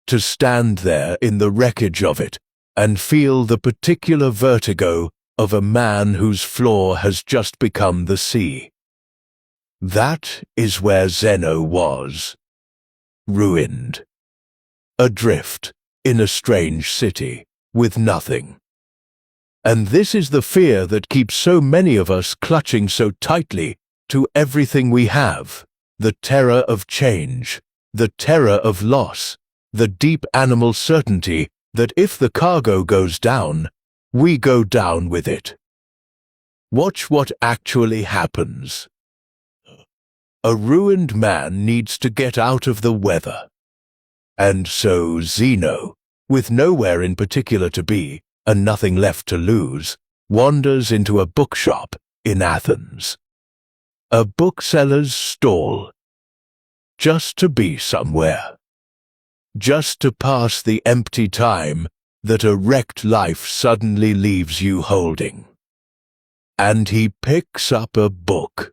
To stand there in the wreckage of it and feel the particular vertigo of a man whose floor has just become the sea. That is where Zeno was. Ruined. Adrift in a strange city with nothing. And this is the fear that keeps so many of us clutching so tightly to everything we have. The terror of change, the terror of loss, the deep animal certainty that if the cargo goes down, we go down with it. Watch what actually happens. A ruined man needs to get out of the weather. And so Zeno, with nowhere in particular to be and nothing left to lose, wanders into a bookshop in Athens. A bookseller's stall. Just to be somewhere. Just to pass the empty time that a wrecked life suddenly leaves you holding. And he picks up a book.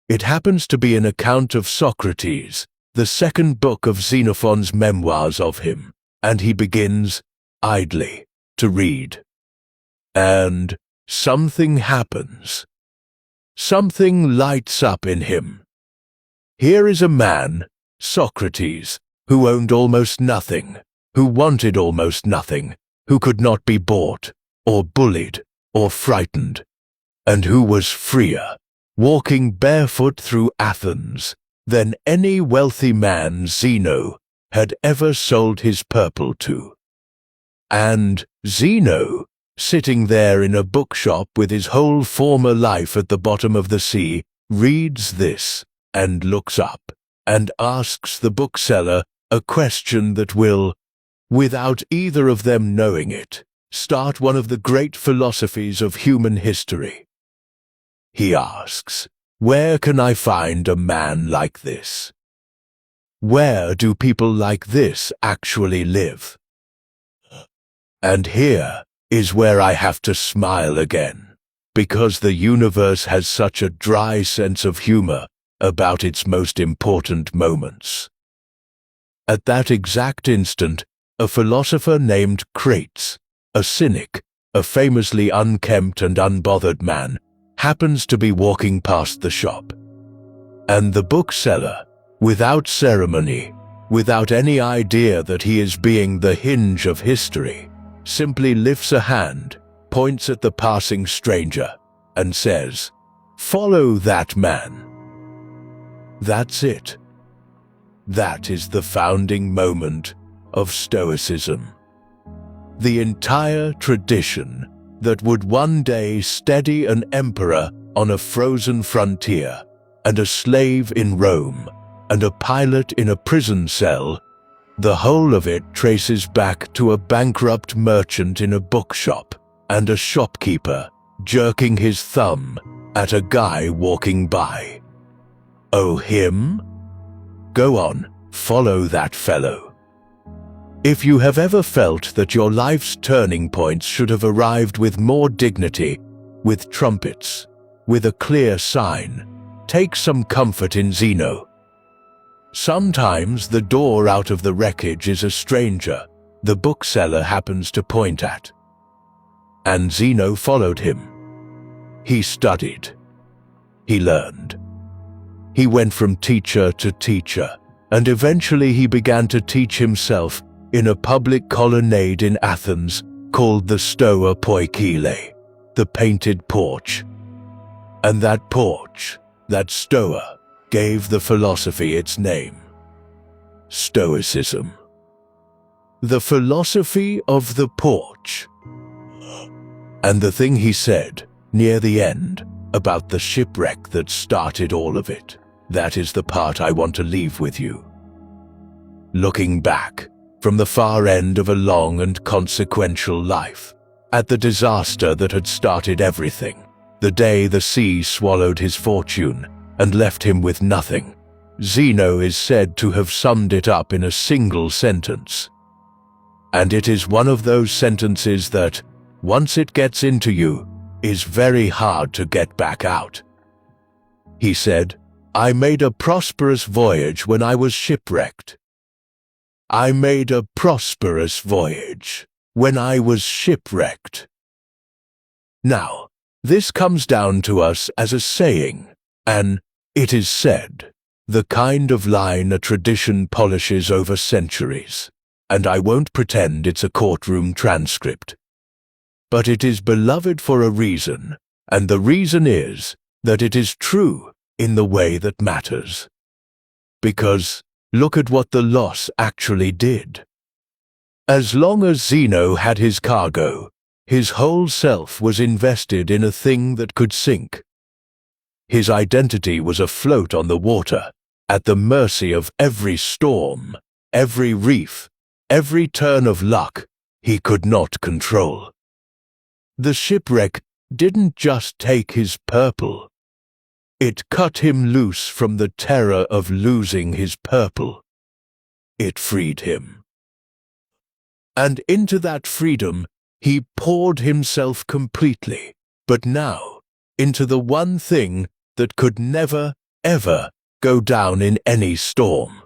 It happens to be an account of Socrates, the second book of Xenophon's memoirs of him, and he begins, idly, to read. And something happens. Something lights up in him. Here is a man, Socrates, who owned almost nothing, who wanted almost nothing, who could not be bought, or bullied, or frightened, and who was freer, walking barefoot through Athens, than any wealthy man Zeno had ever sold his purple to. And Zeno, sitting there in a bookshop with his whole former life at the bottom of the sea, reads this, and looks up, and asks the bookseller a question that will, without either of them knowing it, start one of the great philosophies of human history. He asks, where can I find a man like this? Where do people like this actually live? And here is where I have to smile again, because the universe has such a dry sense of humor about its most important moments. At that exact instant, a philosopher named Crates, a cynic, a famously unkempt and unbothered man, happens to be walking past the shop. And the bookseller, without ceremony, without any idea that he is being the hinge of history, simply lifts a hand, points at the passing stranger, and says, "Follow that man." That's it. That is the founding moment of Stoicism. the entire tradition that would one day steady an emperor on a frozen frontier, and a slave in Rome, and a pilot in a prison cell, the whole of it traces back to a bankrupt merchant in a bookshop and a shopkeeper jerking his thumb at a guy walking by. Oh, him? Go on, follow that fellow. If you have ever felt that your life's turning points should have arrived with more dignity, with trumpets, with a clear sign, take some comfort in Zeno. Sometimes the door out of the wreckage is a stranger the bookseller happens to point at. And Zeno followed him. He studied. He learned. He went from teacher to teacher, and eventually he began to teach himself in a public colonnade in Athens called the Stoa Poikile, the painted porch. And that porch, that Stoa, gave the philosophy its name: Stoicism. The philosophy of the porch. And the thing he said, near the end, about the shipwreck that started all of it, that is the part I want to leave with you. Looking back, from the far end of a long and consequential life, at the disaster that had started everything, the day the sea swallowed his fortune and left him with nothing, Zeno is said to have summed it up in a single sentence. And it is one of those sentences that, once it gets into you, is very hard to get back out. He said, "I made a prosperous voyage when I was shipwrecked. I made a prosperous voyage when I was shipwrecked." Now, this comes down to us as a saying, an "it is said," the kind of line a tradition polishes over centuries, and I won't pretend it's a courtroom transcript. But it is beloved for a reason, and the reason is that it is true in the way that matters. Because look at what the loss actually did. As long as Zeno had his cargo, his whole self was invested in a thing that could sink. His identity was afloat on the water, at the mercy of every storm, every reef, every turn of luck he could not control. The shipwreck didn't just take his purple. It cut him loose from the terror of losing his purple. It freed him. And into that freedom he poured himself completely, but now into the one thing that could never, ever go down in any storm.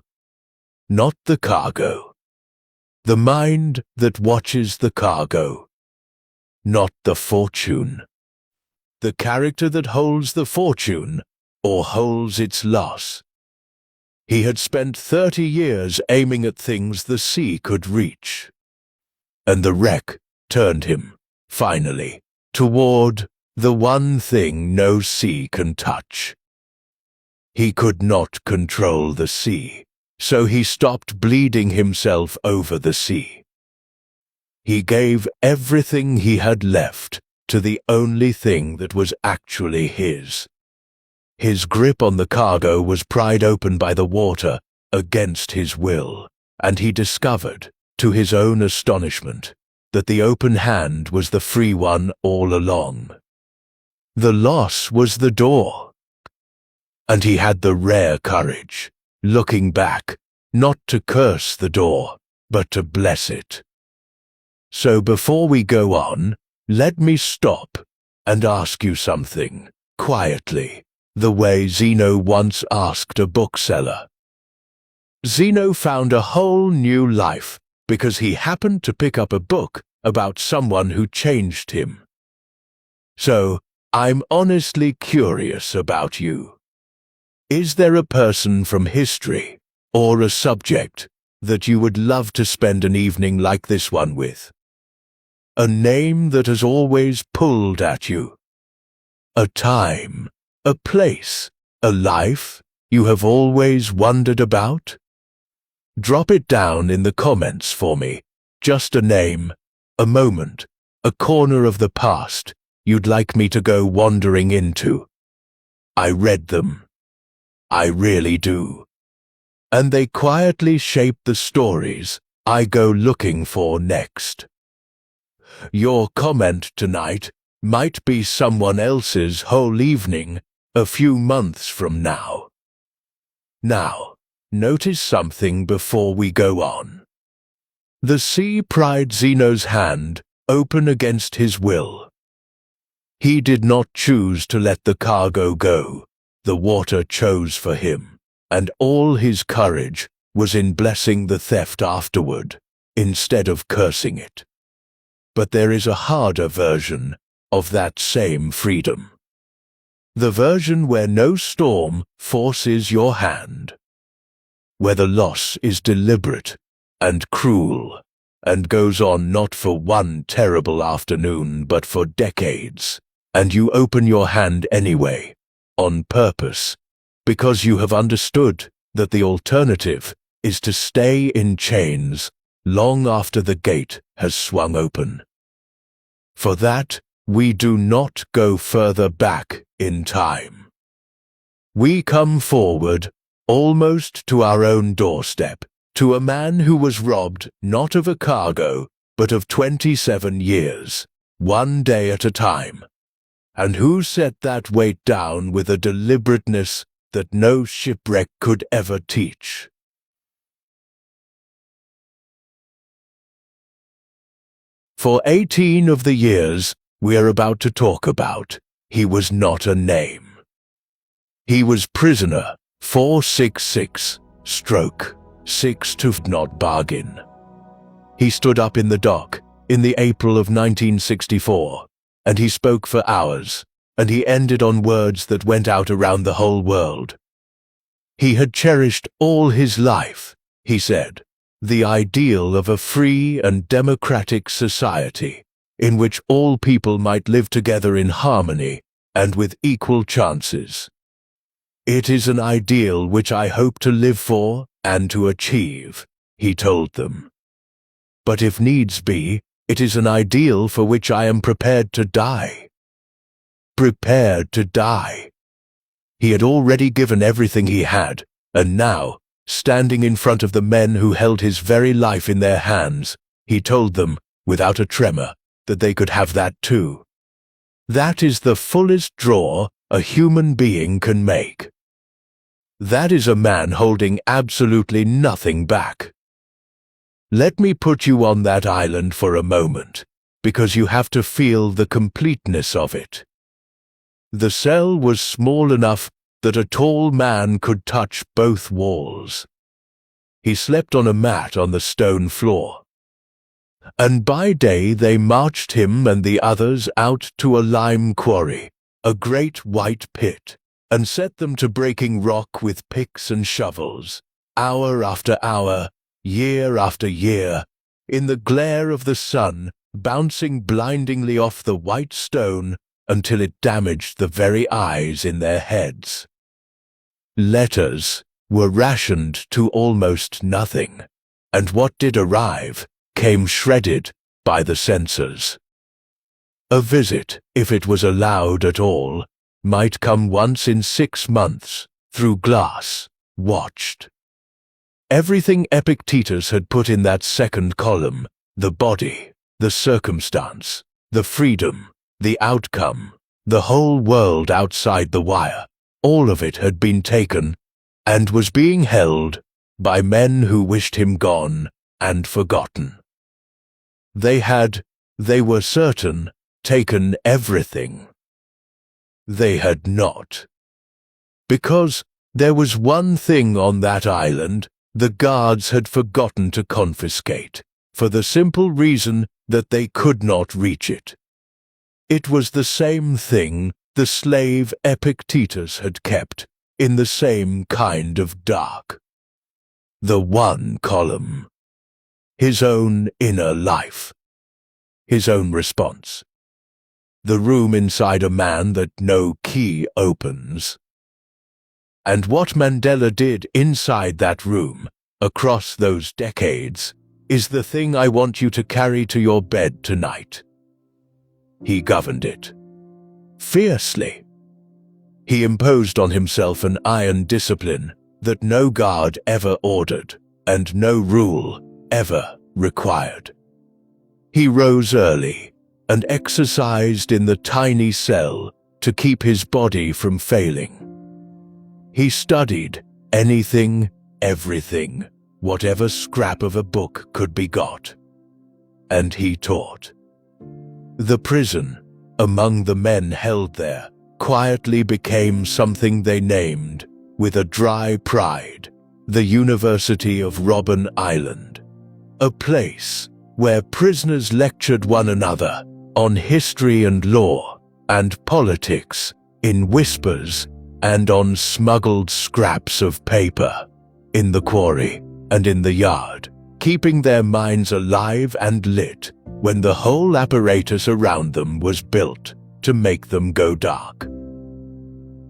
Not the cargo. The mind that watches the cargo. Not the fortune. The character that holds the fortune, or holds its loss. He had spent 30 years aiming at things the sea could reach. And the wreck turned him, finally, toward the one thing no sea can touch. He could not control the sea, so he stopped bleeding himself over the sea. He gave everything he had left to the only thing that was actually his. His grip on the cargo was pried open by the water against his will, and he discovered, to his own astonishment, that the open hand was the free one all along. The loss was the door. And he had the rare courage, looking back, not to curse the door, but to bless it. So before we go on, let me stop and ask you something, quietly, the way Zeno once asked a bookseller. Zeno found a whole new life because he happened to pick up a book about someone who changed him. So, I'm honestly curious about you. Is there a person from history, or a subject, that you would love to spend an evening like this one with? A name that has always pulled at you? A time, a place, a life you have always wondered about? Drop it down in the comments for me, just a name, a moment, a corner of the past you'd like me to go wandering into. I read them. I really do. And they quietly shape the stories I go looking for next. Your comment tonight might be someone else's whole evening a few months from now. Now, notice something before we go on. The sea pried Zeno's hand open against his will. He did not choose to let the cargo go. The water chose for him, and all his courage was in blessing the theft afterward, instead of cursing it. But there is a harder version of that same freedom. The version where no storm forces your hand, where the loss is deliberate and cruel, and goes on not for one terrible afternoon but for decades, and you open your hand anyway, on purpose, because you have understood that the alternative is to stay in chains long after the gate has swung open. For that, we do not go further back in time. We come forward, almost to our own doorstep, to a man who was robbed not of a cargo, but of 27 years, one day at a time, and who set that weight down with a deliberateness that no shipwreck could ever teach. For 18 of the years we are about to talk about, he was not a name. He was prisoner 466/6 to not bargain. He stood up in the dock in the April of 1964, and he spoke for hours, and he ended on words that went out around the whole world. He had cherished all his life, he said, the ideal of a free and democratic society in which all people might live together in harmony and with equal chances. It is an ideal which I hope to live for and to achieve, he told them. But if needs be, it is an ideal for which I am prepared to die. Prepared to die. He had already given everything he had, and now, standing in front of the men who held his very life in their hands, he told them, without a tremor, that they could have that too. That is the fullest draw a human being can make. That is a man holding absolutely nothing back. Let me put you on that island for a moment, because you have to feel the completeness of it. The cell was small enough that a tall man could touch both walls. He slept on a mat on the stone floor. And by day they marched him and the others out to a lime quarry, a great white pit, and set them to breaking rock with picks and shovels, hour after hour, year after year, in the glare of the sun, bouncing blindingly off the white stone until it damaged the very eyes in their heads. Letters were rationed to almost nothing, and what did arrive came shredded by the censors. A visit, if it was allowed at all, might come once in 6 months, through glass, watched. Everything Epictetus had put in that second column, the body, the circumstance, the freedom, the outcome, the whole world outside the wire, all of it had been taken and was being held by men who wished him gone and forgotten. They were certain, taken everything. They had not. Because there was one thing on that island the guards had forgotten to confiscate, for the simple reason that they could not reach it. It was the same thing the slave Epictetus had kept in the same kind of dark. The one column. His own inner life. His own response. The room inside a man that no key opens. And what Mandela did inside that room, across those decades, is the thing I want you to carry to your bed tonight." He governed it fiercely. He imposed on himself an iron discipline that no guard ever ordered and no rule ever required. He rose early and exercised in the tiny cell to keep his body from failing. He studied anything, everything, whatever scrap of a book could be got. And he taught. The prison, among the men held there, quietly became something they named, with a dry pride, the University of Robben Island, a place where prisoners lectured one another on history and law and politics in whispers and on smuggled scraps of paper, in the quarry and in the yard, keeping their minds alive and lit when the whole apparatus around them was built to make them go dark.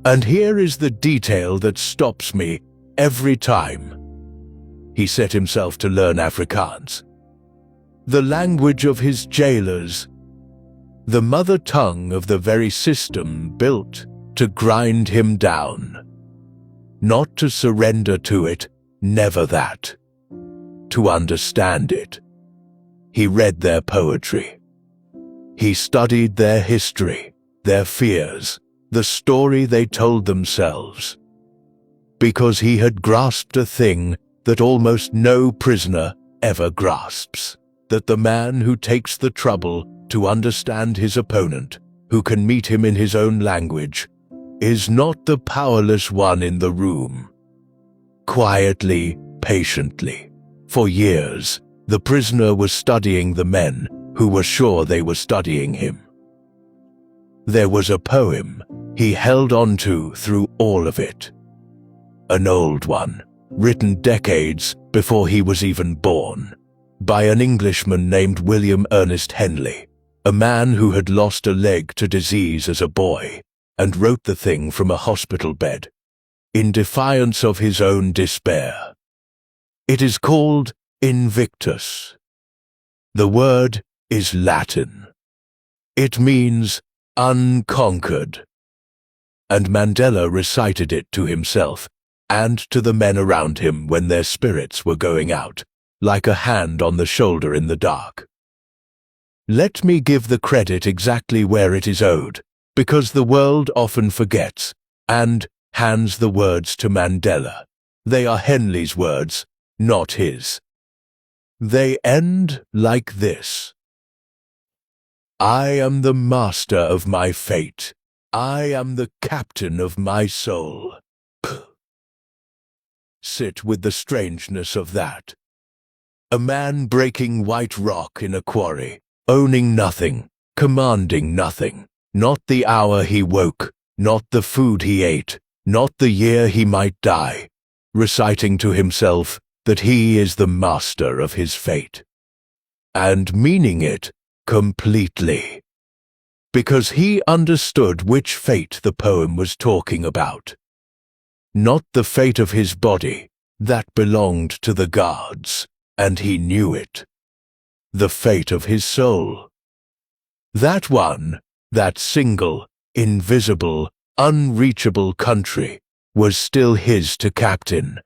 And here is the detail that stops me every time. He set himself to learn Afrikaans, the language of his jailers, the mother tongue of the very system built to grind him down. Not to surrender to it, never that. To understand it. He read their poetry. He studied their history, their fears, the story they told themselves. Because he had grasped a thing that almost no prisoner ever grasps, that the man who takes the trouble to understand his opponent, who can meet him in his own language, is not the powerless one in the room. Quietly, patiently, for years, the prisoner was studying the men who were sure they were studying him. There was a poem he held on to through all of it. An old one, written decades before he was even born, by an Englishman named William Ernest Henley, a man who had lost a leg to disease as a boy, and wrote the thing from a hospital bed, in defiance of his own despair. It is called Invictus. The word is Latin. It means unconquered. And Mandela recited it to himself and to the men around him when their spirits were going out, like a hand on the shoulder in the dark. Let me give the credit exactly where it is owed, because the world often forgets and hands the words to Mandela. They are Henley's words, not his. They end like this. I am the master of my fate. I am the captain of my soul. Sit with the strangeness of that. A man breaking white rock in a quarry, owning nothing, commanding nothing, not the hour he woke, not the food he ate, not the year he might die, reciting to himself that he is the master of his fate, and meaning it completely, because he understood which fate the poem was talking about. Not the fate of his body, that belonged to the gods, and he knew it. The fate of his soul. That one, that single, invisible, unreachable country, was still his to captain.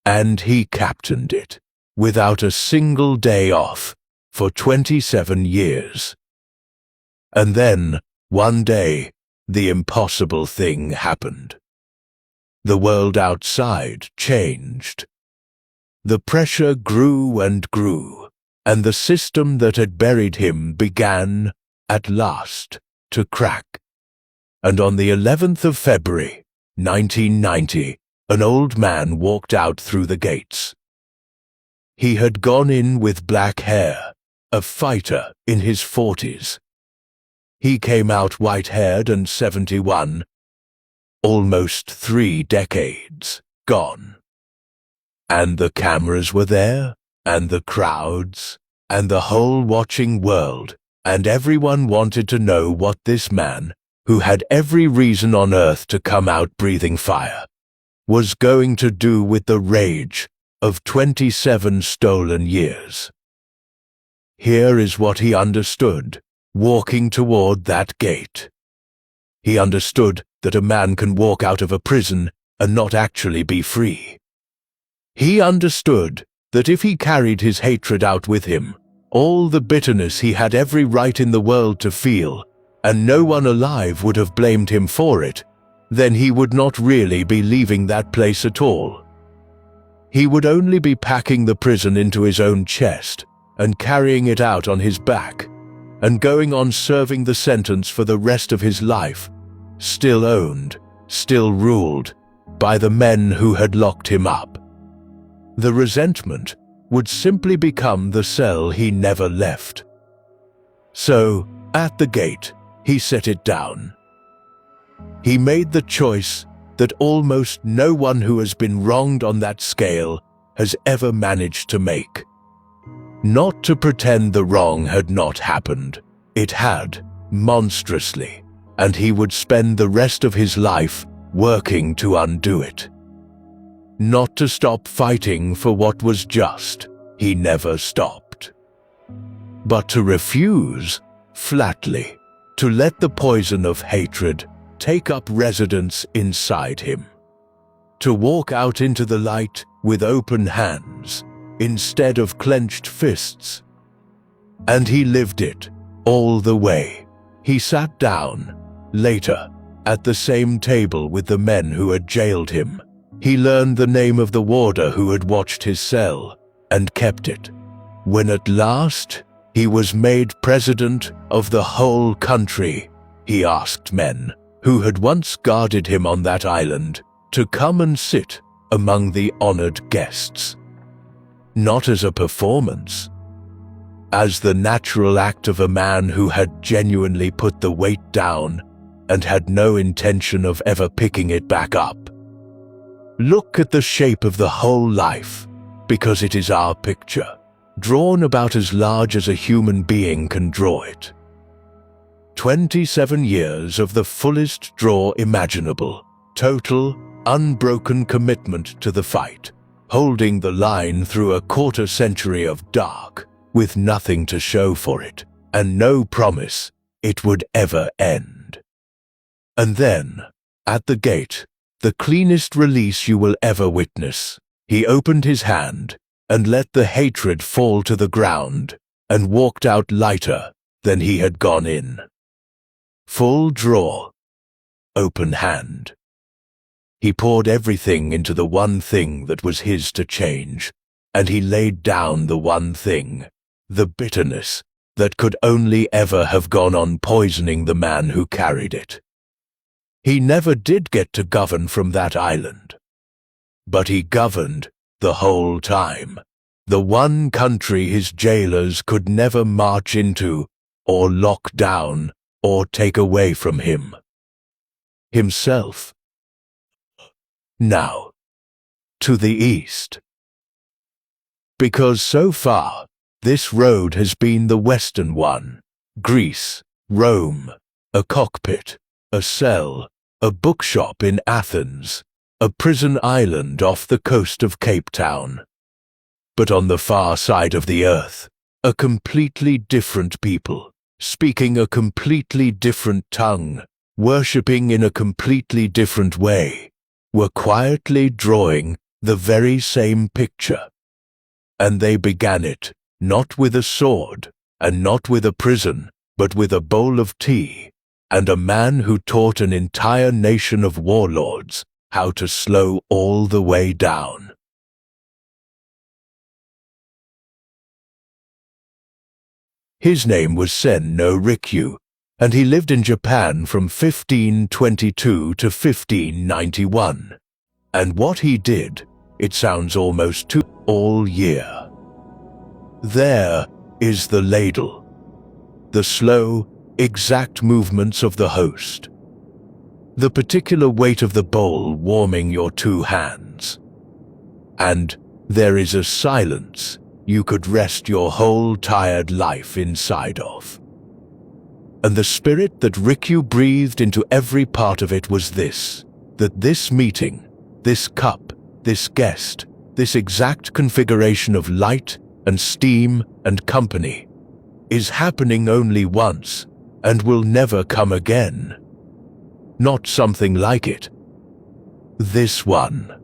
And he captained it, without a single day off, for 27 years. And then, one day, the impossible thing happened. The world outside changed. The pressure grew and grew, and the system that had buried him began, at last, to crack. And on the 11th of February, 1990, an old man walked out through the gates. He had gone in with black hair, a fighter in his 40s. He came out white-haired and 71, almost 3 decades gone. And the cameras were there, and the crowds, and the whole watching world, and everyone wanted to know what this man, who had every reason on earth to come out breathing fire, was going to do with the rage of 27 stolen years. Here is what he understood, walking toward that gate. He understood that a man can walk out of a prison and not actually be free. He understood that if he carried his hatred out with him, all the bitterness he had every right in the world to feel, and no one alive would have blamed him for it, then he would not really be leaving that place at all. He would only be packing the prison into his own chest and carrying it out on his back, and going on serving the sentence for the rest of his life, still owned, still ruled, by the men who had locked him up. The resentment would simply become the cell he never left. So, at the gate, he set it down. He made the choice that almost no one who has been wronged on that scale has ever managed to make. Not to pretend the wrong had not happened. It had, monstrously, and he would spend the rest of his life working to undo it. Not to stop fighting for what was just. He never stopped. But to refuse, flatly, to let the poison of hatred take up residence inside him. To walk out into the light with open hands, instead of clenched fists. And he lived it, all the way. He sat down, later, at the same table with the men who had jailed him. He learned the name of the warder who had watched his cell, and kept it. When at last he was made president of the whole country, he asked men who had once guarded him on that island to come and sit among the honored guests. Not as a performance, as the natural act of a man who had genuinely put the weight down and had no intention of ever picking it back up. Look at the shape of the whole life, because it is our picture, drawn about as large as a human being can draw it. 27 years of the fullest draw imaginable, total, unbroken commitment to the fight, holding the line through a quarter-century of dark, with nothing to show for it, and no promise it would ever end. And then, at the gate, the cleanest release you will ever witness, he opened his hand and let the hatred fall to the ground and walked out lighter than he had gone in. Full draw, open hand. He poured everything into the one thing that was his to change, and he laid down the one thing, the bitterness that could only ever have gone on poisoning the man who carried it. He never did get to govern from that island. But he governed the whole time, the one country his jailers could never march into, or lock down, or take away from him. Himself. Now, to the east. Because so far, this road has been the western one, Greece, Rome, a cockpit, a cell, a bookshop in Athens, a prison island off the coast of Cape Town. But on the far side of the earth, a completely different people, speaking a completely different tongue, worshipping in a completely different way, were quietly drawing the very same picture. And they began it, not with a sword, and not with a prison, but with a bowl of tea, and a man who taught an entire nation of warlords how to slow all the way down. His name was Sen no Rikyu, and he lived in Japan from 1522 to 1591. And what he did, it sounds almost too all year. There is the ladle, the slow, exact movements of the host, the particular weight of the bowl warming your two hands. And there is a silence you could rest your whole tired life inside of. And the spirit that Rikyu breathed into every part of it was this, that this meeting, this cup, this guest, this exact configuration of light and steam and company is happening only once and will never come again. Not something like it. This one.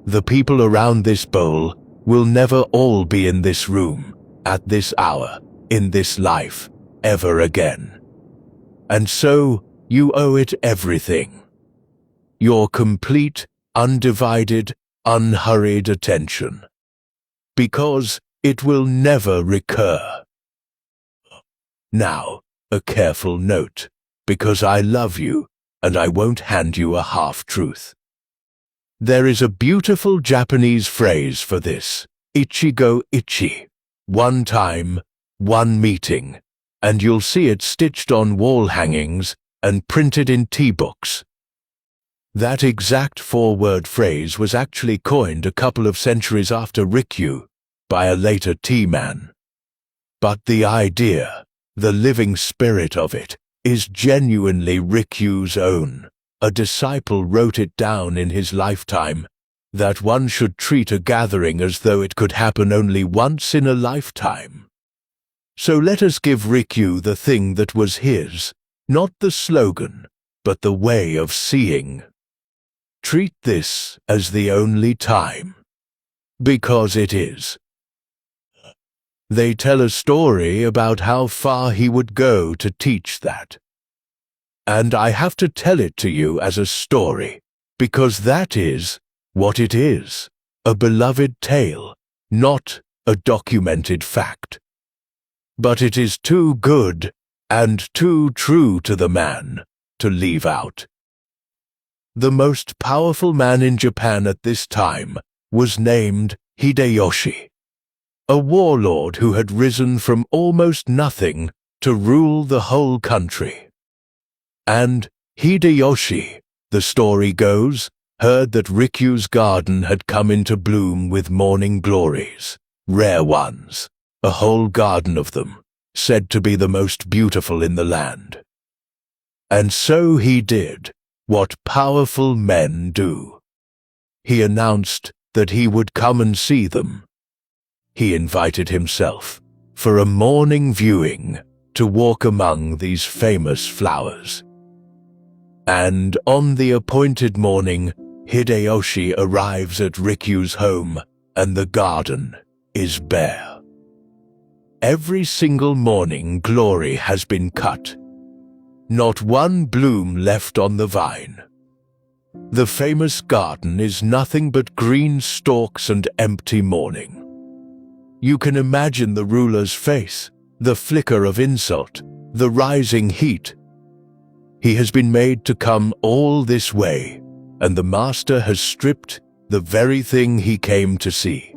The people around this bowl will never all be in this room, at this hour, in this life, ever again. And so, you owe it everything. Your complete, undivided, unhurried attention. Because it will never recur. Now, a careful note, because I love you, and I won't hand you a half-truth. There is a beautiful Japanese phrase for this, ichigo ichi, one time, one meeting, and you'll see it stitched on wall hangings and printed in tea books. That exact four-word phrase was actually coined a couple of centuries after Rikyu by a later tea man. But the idea, the living spirit of it, is genuinely Rikyu's own. A disciple wrote it down in his lifetime, that one should treat a gathering as though it could happen only once in a lifetime. So let us give Rikyu the thing that was his, not the slogan, but the way of seeing. Treat this as the only time. Because it is. They tell a story about how far he would go to teach that. And I have to tell it to you as a story, because that is what it is, a beloved tale, not a documented fact. But it is too good and too true to the man to leave out. The most powerful man in Japan at this time was named Hideyoshi, a warlord who had risen from almost nothing to rule the whole country. And Hideyoshi, the story goes, heard that Rikyu's garden had come into bloom with morning glories, rare ones, a whole garden of them, said to be the most beautiful in the land. And so he did what powerful men do. He announced that he would come and see them. He invited himself for a morning viewing to walk among these famous flowers. And on the appointed morning, Hideyoshi arrives at Rikyu's home, and the garden is bare. Every single morning glory has been cut. Not one bloom left on the vine. The famous garden is nothing but green stalks and empty morning. You can imagine the ruler's face, the flicker of insult, the rising heat. He has been made to come all this way, and the master has stripped the very thing he came to see.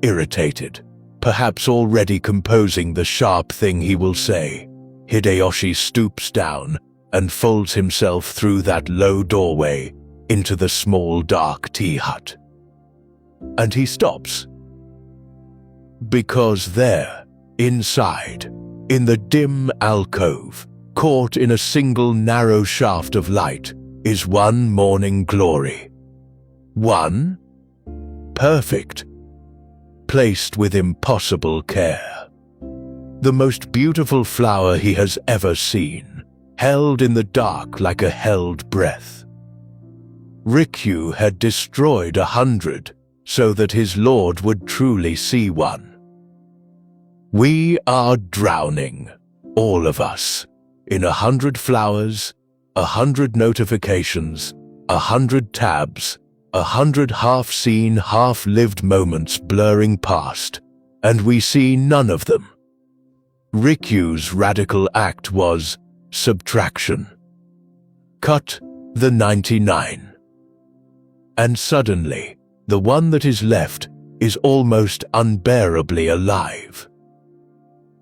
Irritated, perhaps already composing the sharp thing he will say, Hideyoshi stoops down and folds himself through that low doorway into the small dark tea hut. And he stops. Because there, inside, in the dim alcove, caught in a single narrow shaft of light, is one morning glory. One? Perfect. Placed with impossible care. The most beautiful flower he has ever seen, held in the dark like a held breath. Rikyu had destroyed 100, so that his lord would truly see one. We are drowning, all of us, in 100 flowers, 100 notifications, 100 tabs, 100 half-seen, half-lived moments blurring past, and we see none of them. Rikyu's radical act was subtraction. Cut the 99. And suddenly, the one that is left is almost unbearably alive.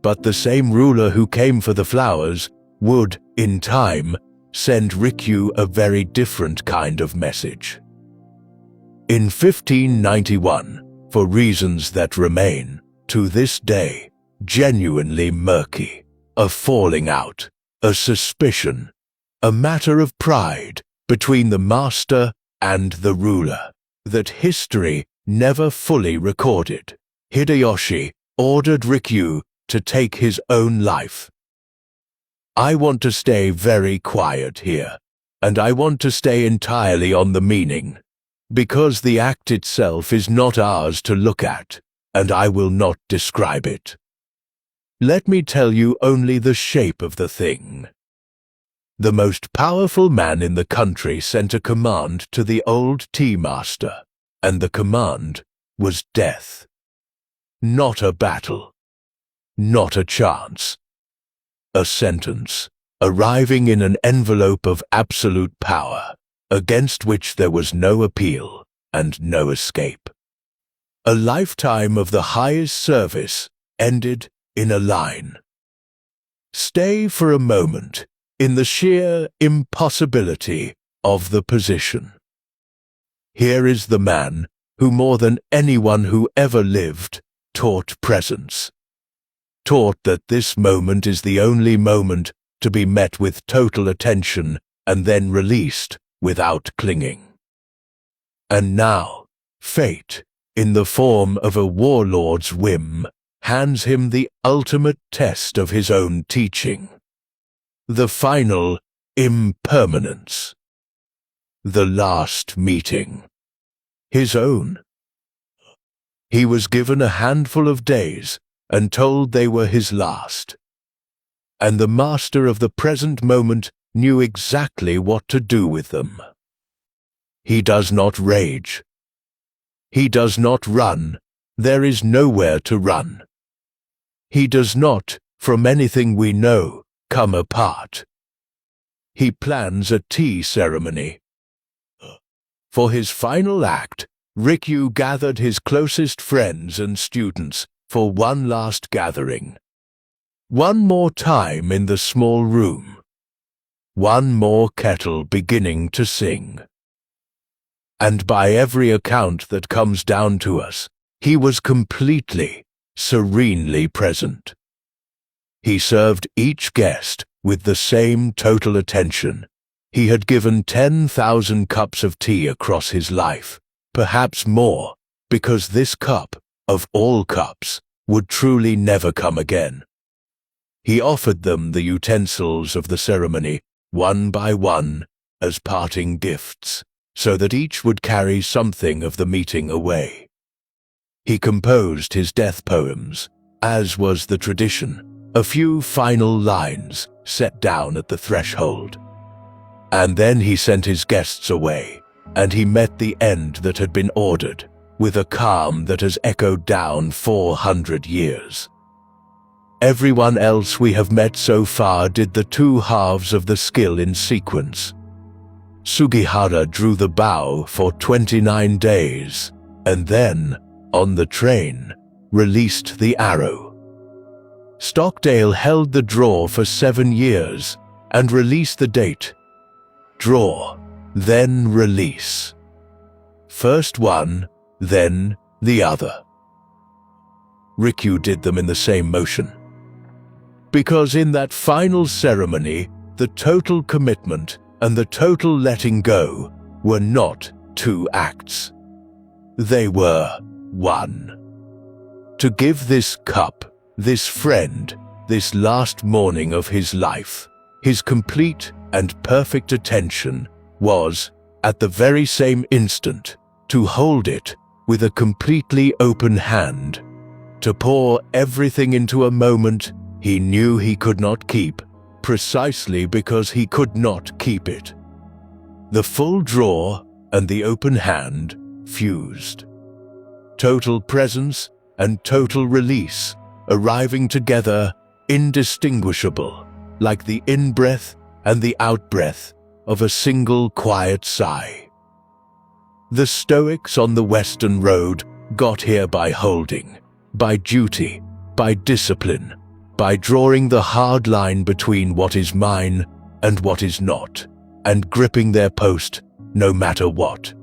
But the same ruler who came for the flowers would, in time, send Rikyu a very different kind of message. In 1591, for reasons that remain, to this day, genuinely murky, a falling out, a suspicion, a matter of pride between the master and the ruler, that history never fully recorded, Hideyoshi ordered Rikyu to take his own life. I want to stay very quiet here, and I want to stay entirely on the meaning, because the act itself is not ours to look at, and I will not describe it. Let me tell you only the shape of the thing. The most powerful man in the country sent a command to the old tea master, and the command was death. Not a battle. Not a chance. A sentence, arriving in an envelope of absolute power, against which there was no appeal and no escape. A lifetime of the highest service ended in a line. Stay for a moment in the sheer impossibility of the position. Here is the man who more than anyone who ever lived taught presence. Taught that this moment is the only moment to be met with total attention and then released without clinging. And now, fate, in the form of a warlord's whim, hands him the ultimate test of his own teaching. The final impermanence. The last meeting. His own. He was given a handful of days and told they were his last. And the master of the present moment knew exactly what to do with them. He does not rage. He does not run. There is nowhere to run. He does not, from anything we know, come apart. He plans a tea ceremony. For his final act, Rikyu gathered his closest friends and students for one last gathering. One more time in the small room. One more kettle beginning to sing. And by every account that comes down to us, he was completely, serenely present. He served each guest with the same total attention. He had given 10,000 cups of tea across his life, perhaps more, because this cup, of all cups, would truly never come again. He offered them the utensils of the ceremony, one by one, as parting gifts, so that each would carry something of the meeting away. He composed his death poems, as was the tradition, a few final lines set down at the threshold. And then he sent his guests away, and he met the end that had been ordered, with a calm that has echoed down 400 years. Everyone else we have met so far did the two halves of the skill in sequence. Sugihara drew the bow for 29 days, and then, on the train, released the arrow. Stockdale held the draw for 7 years, and released the date. Draw, then release. First one, then the other. Rikyu did them in the same motion. Because in that final ceremony, the total commitment and the total letting go were not 2 acts. They were 1. To give this cup, this friend, this last morning of his life, his complete and perfect attention was, at the very same instant, to hold it with a completely open hand, to pour everything into a moment he knew he could not keep, precisely because he could not keep it. The full draw and the open hand fused. Total presence and total release, arriving together, indistinguishable, like the in-breath and the out-breath of a single quiet sigh. The Stoics on the Western Road got here by holding, by duty, by discipline, by drawing the hard line between what is mine and what is not, and gripping their post no matter what.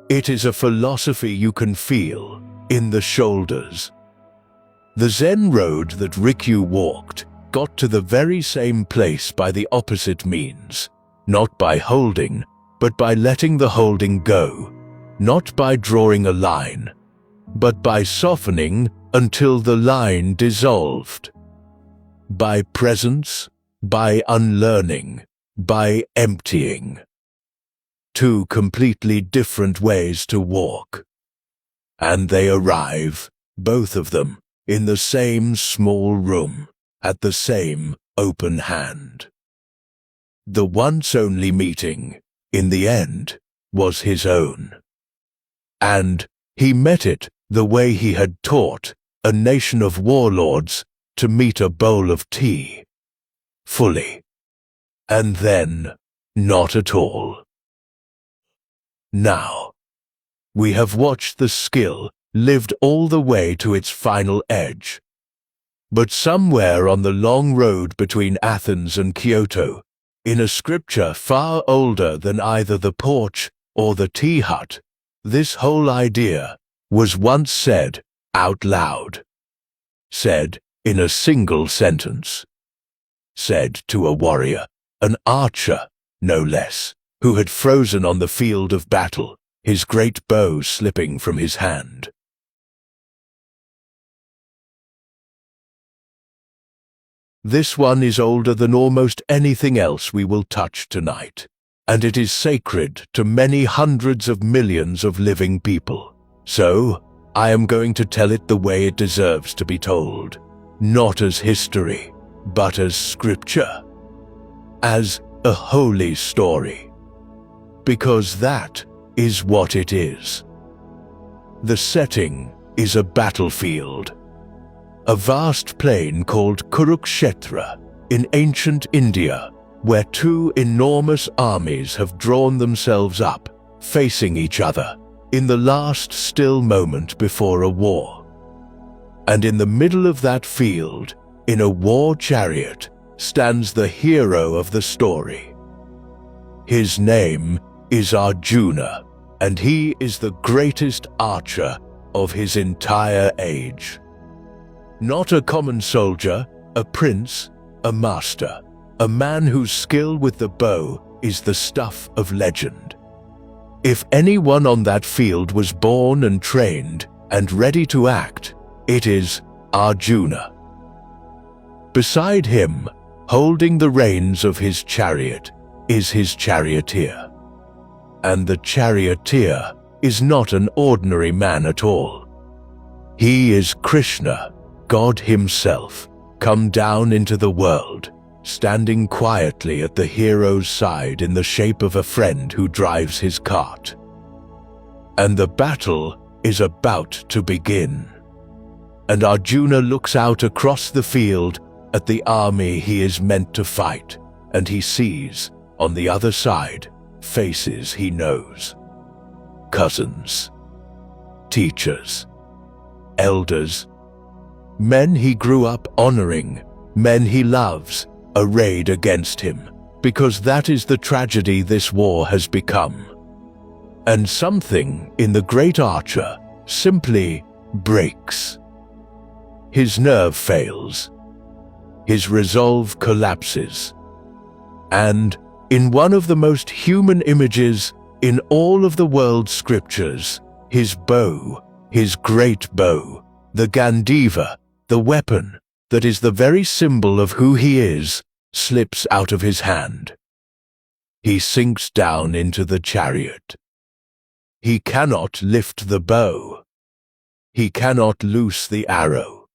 It is a philosophy you can feel in the shoulders. The Zen road that Rikyu walked got to the very same place by the opposite means, not by holding, but by letting the holding go, not by drawing a line, but by softening until the line dissolved. By presence, by unlearning, by emptying. Two completely different ways to walk. And they arrive, both of them, in the same small room, at the same open hand. The once only meeting, in the end, was his own. And he met it the way he had taught a nation of warlords to meet a bowl of tea, fully, and then not at all. Now, we have watched the skill lived all the way to its final edge. But somewhere on the long road between Athens and Kyoto, in a scripture far older than either the porch or the tea hut, this whole idea was once said out loud. Said in a single sentence. Said to a warrior, an archer, no less, who had frozen on the field of battle, his great bow slipping from his hand. This one is older than almost anything else we will touch tonight, and it is sacred to many hundreds of millions of living people. So, I am going to tell it the way it deserves to be told, not as history, but as scripture, as a holy story, because that is what it is. The setting is a battlefield, a vast plain called Kurukshetra in ancient India, where two enormous armies have drawn themselves up, facing each other, in the last still moment before a war. And in the middle of that field, in a war chariot, stands the hero of the story. His name is Arjuna, and he is the greatest archer of his entire age. Not a common soldier, a prince, a master, a man whose skill with the bow is the stuff of legend. If anyone on that field was born and trained and ready to act, it is Arjuna. Beside him, holding the reins of his chariot, is his charioteer. And the charioteer is not an ordinary man at all. He is Krishna, God himself, come down into the world, standing quietly at the hero's side in the shape of a friend who drives his cart. And the battle is about to begin. And Arjuna looks out across the field at the army he is meant to fight, and he sees, on the other side, faces he knows. Cousins, teachers, elders, men he grew up honoring, men he loves, arrayed against him, because that is the tragedy this war has become. And something in the great archer simply breaks. His nerve fails. His resolve collapses. And in one of the most human images in all of the world's scriptures, his bow, his great bow, the Gandiva, the weapon that is the very symbol of who he is, slips out of his hand. He sinks down into the chariot. He cannot lift the bow. He cannot loose the arrow.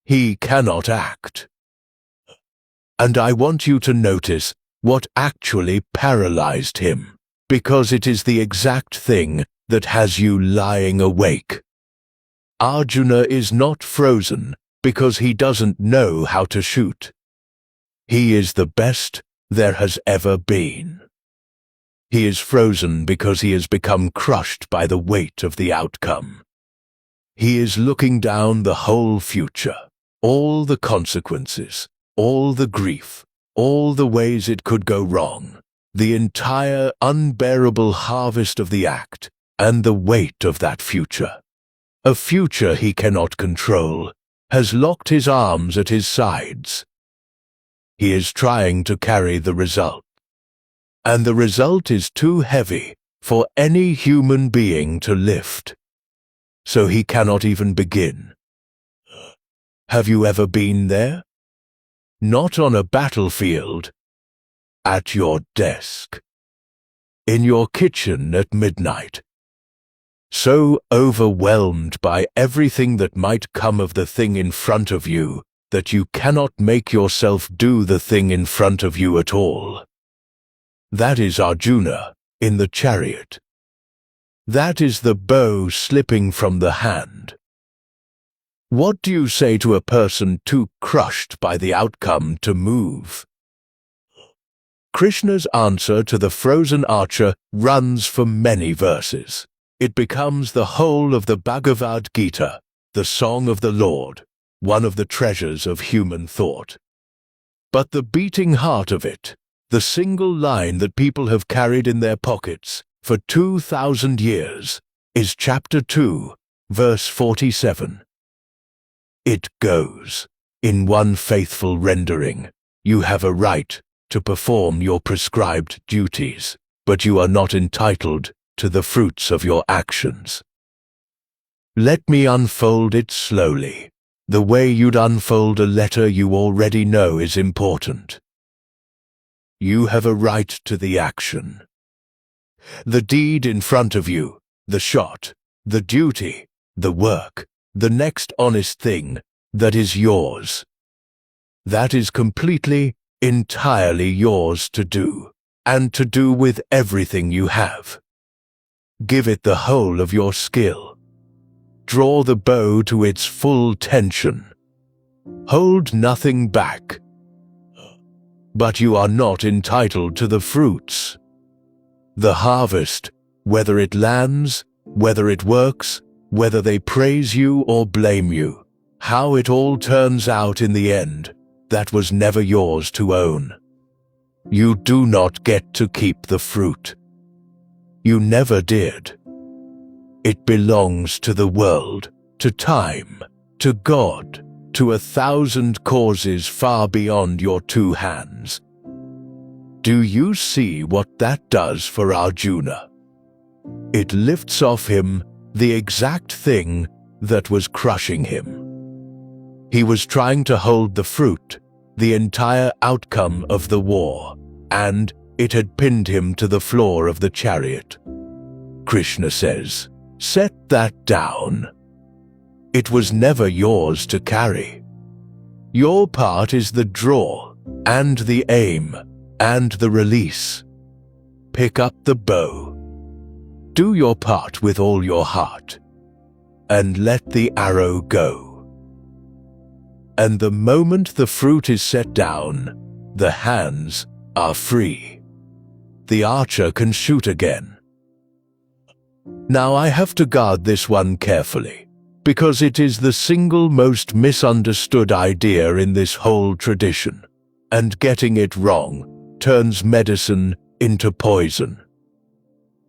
He cannot act. And I want you to notice what actually paralyzed him, because it is the exact thing that has you lying awake. Arjuna is not frozen because he doesn't know how to shoot. He is the best there has ever been. He is frozen because he has become crushed by the weight of the outcome. He is looking down the whole future, all the consequences, all the grief, all the ways it could go wrong, the entire unbearable harvest of the act, and the weight of that future. A future he cannot control, has locked his arms at his sides. He is trying to carry the result. And the result is too heavy, for any human being to lift, so he cannot even begin. Have you ever been there? Not on a battlefield, at your desk, in your kitchen at midnight, so overwhelmed by everything that might come of the thing in front of you that you cannot make yourself do the thing in front of you at all. That is Arjuna in the chariot. That is the bow slipping from the hand. What do you say to a person too crushed by the outcome to move? Krishna's answer to the frozen archer runs for many verses. It becomes the whole of the Bhagavad Gita, the song of the Lord, one of the treasures of human thought. But the beating heart of it, the single line that people have carried in their pockets for 2,000 years, is chapter 2, verse 47. It goes, in one faithful rendering, you have a right to perform your prescribed duties, but you are not entitled to the fruits of your actions. Let me unfold it slowly, the way you'd unfold a letter you already know is important. You have a right to the action. The deed in front of you, the shot, the duty, the work, the next honest thing that is yours. That is completely, entirely yours to do, and to do with everything you have. Give it the whole of your skill. Draw the bow to its full tension. Hold nothing back. But you are not entitled to the fruits. The harvest, whether it lands, whether it works, whether they praise you or blame you, how it all turns out in the end, that was never yours to own. You do not get to keep the fruit. You never did. It belongs to the world, to time, to God, to 1,000 causes far beyond your two hands. Do you see what that does for Arjuna? It lifts off him the exact thing that was crushing him. He was trying to hold the fruit, the entire outcome of the war, and it had pinned him to the floor of the chariot. Krishna says, "Set that down. It was never yours to carry. Your part is the draw, and the aim, and the release. Pick up the bow. Do your part with all your heart, and let the arrow go." And the moment the fruit is set down, the hands are free. The archer can shoot again. Now I have to guard this one carefully, because it is the single most misunderstood idea in this whole tradition, and getting it wrong turns medicine into poison.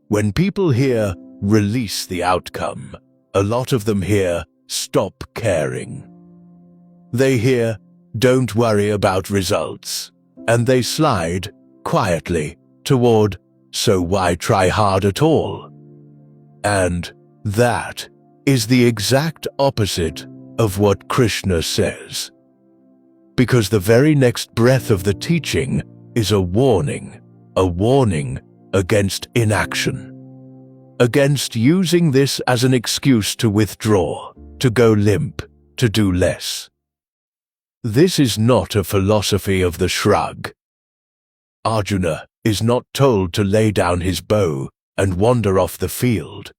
When people hear "release the outcome," a lot of them hear "stop caring." They hear "don't worry about results," and they slide, quietly, toward "so why try hard at all?" And that is the exact opposite of what Krishna says. Because the very next breath of the teaching is a warning against inaction, against using this as an excuse to withdraw, to go limp, to do less. This is not a philosophy of the shrug. Arjuna is not told to lay down his bow and wander off the field.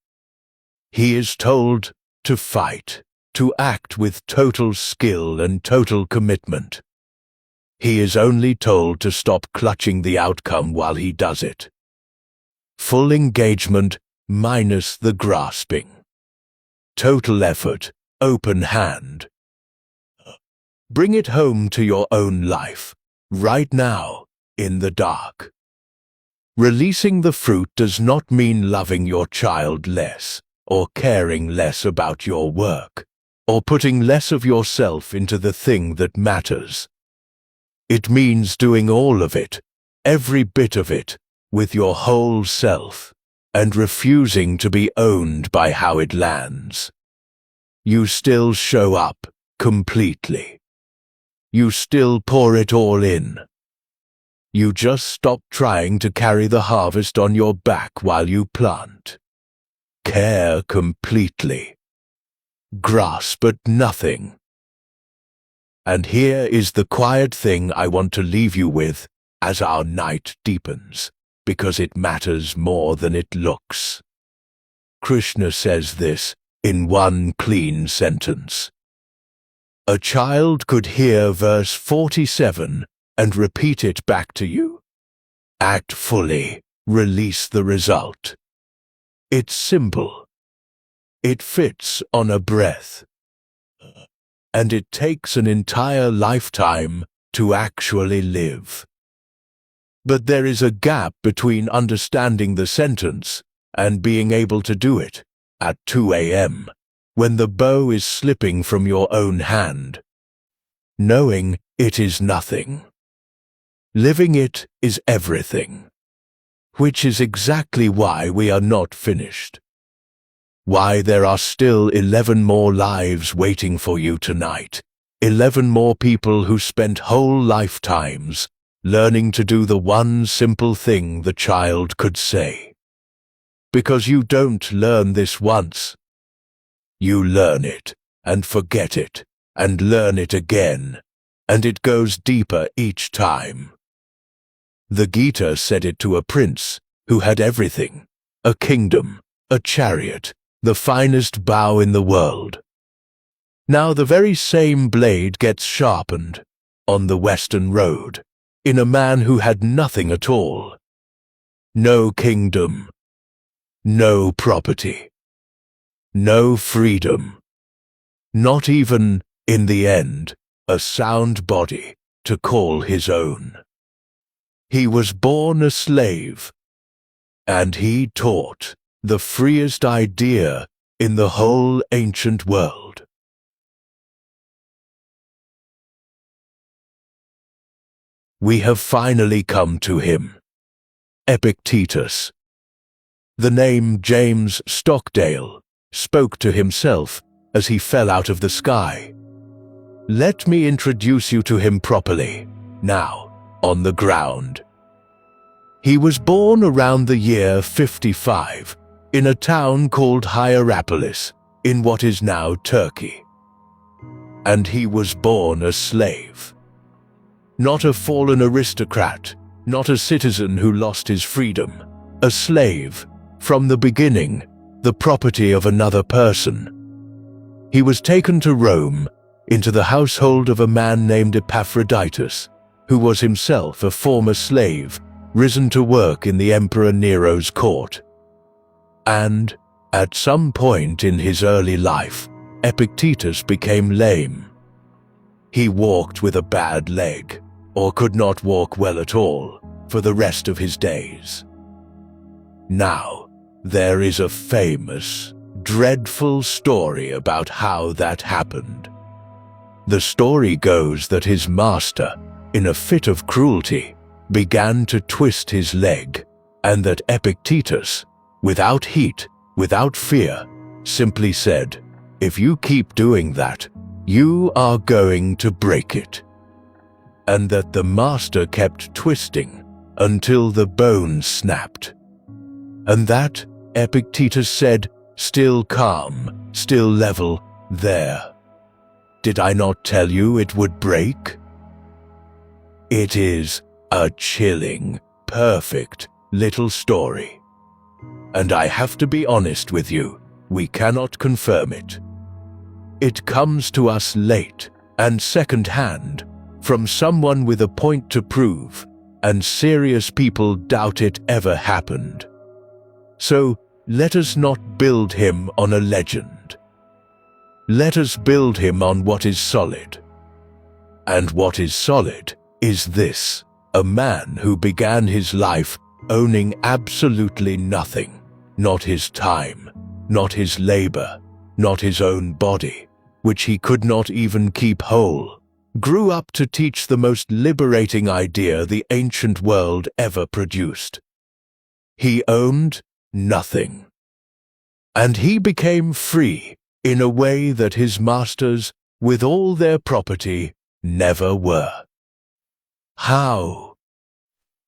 He is told to fight, to act with total skill and total commitment. He is only told to stop clutching the outcome while he does it. Full engagement minus the grasping. Total effort, open hand. Bring it home to your own life, right now, in the dark. Releasing the fruit does not mean loving your child less, or caring less about your work, or putting less of yourself into the thing that matters. It means doing all of it, every bit of it, with your whole self, and refusing to be owned by how it lands. You still show up completely. You still pour it all in. You just stop trying to carry the harvest on your back while you plant. Care completely. Grasp at nothing. And here is the quiet thing I want to leave you with as our night deepens, because it matters more than it looks. Krishna says this in one clean sentence. A child could hear verse 47 and repeat it back to you. Act fully, release the result. It's simple. It fits on a breath. And it takes an entire lifetime to actually live. But there is a gap between understanding the sentence and being able to do it at 2 a.m. when the bow is slipping from your own hand. Knowing it is nothing. Living it is everything. Which is exactly why we are not finished. Why there are still 11 more lives waiting for you tonight. 11 more people who spent whole lifetimes learning to do the one simple thing the child could say. Because you don't learn this once. You learn it, and forget it, and learn it again, and it goes deeper each time. The Gita said it to a prince who had everything, a kingdom, a chariot, the finest bow in the world. Now the very same blade gets sharpened on the Western Road in a man who had nothing at all. No kingdom, no property, no freedom, not even, in the end, a sound body to call his own. He was born a slave, and he taught the freest idea in the whole ancient world. We have finally come to him. Epictetus. The name James Stockdale spoke to himself as he fell out of the sky. Let me introduce you to him properly, now, on the ground. He was born around the year 55 in a town called Hierapolis in what is now Turkey. And he was born a slave. Not a fallen aristocrat, not a citizen who lost his freedom, a slave, from the beginning, the property of another person. He was taken to Rome, into the household of a man named Epictetus, who was himself a former slave, risen to work in the Emperor Nero's court. And, at some point in his early life, Epictetus became lame. He walked with a bad leg, or could not walk well at all, for the rest of his days. Now, there is a famous, dreadful story about how that happened. The story goes that his master, in a fit of cruelty, began to twist his leg, and that Epictetus, without heat, without fear, simply said, "If you keep doing that, you are going to break it." And that the master kept twisting until the bone snapped. And that, Epictetus said, still calm, still level, there. Did I not tell you it would break? It is a chilling, perfect little story. And I have to be honest with you, we cannot confirm it. It comes to us late and second-hand from someone with a point to prove, and serious people doubt it ever happened. So let us not build him on a legend. Let us build him on what is solid. And what is solid is this: a man who began his life owning absolutely nothing, not his time, not his labor, not his own body, which he could not even keep whole, grew up to teach the most liberating idea the ancient world ever produced. He owned nothing. And he became free in a way that his masters, with all their property, never were. How?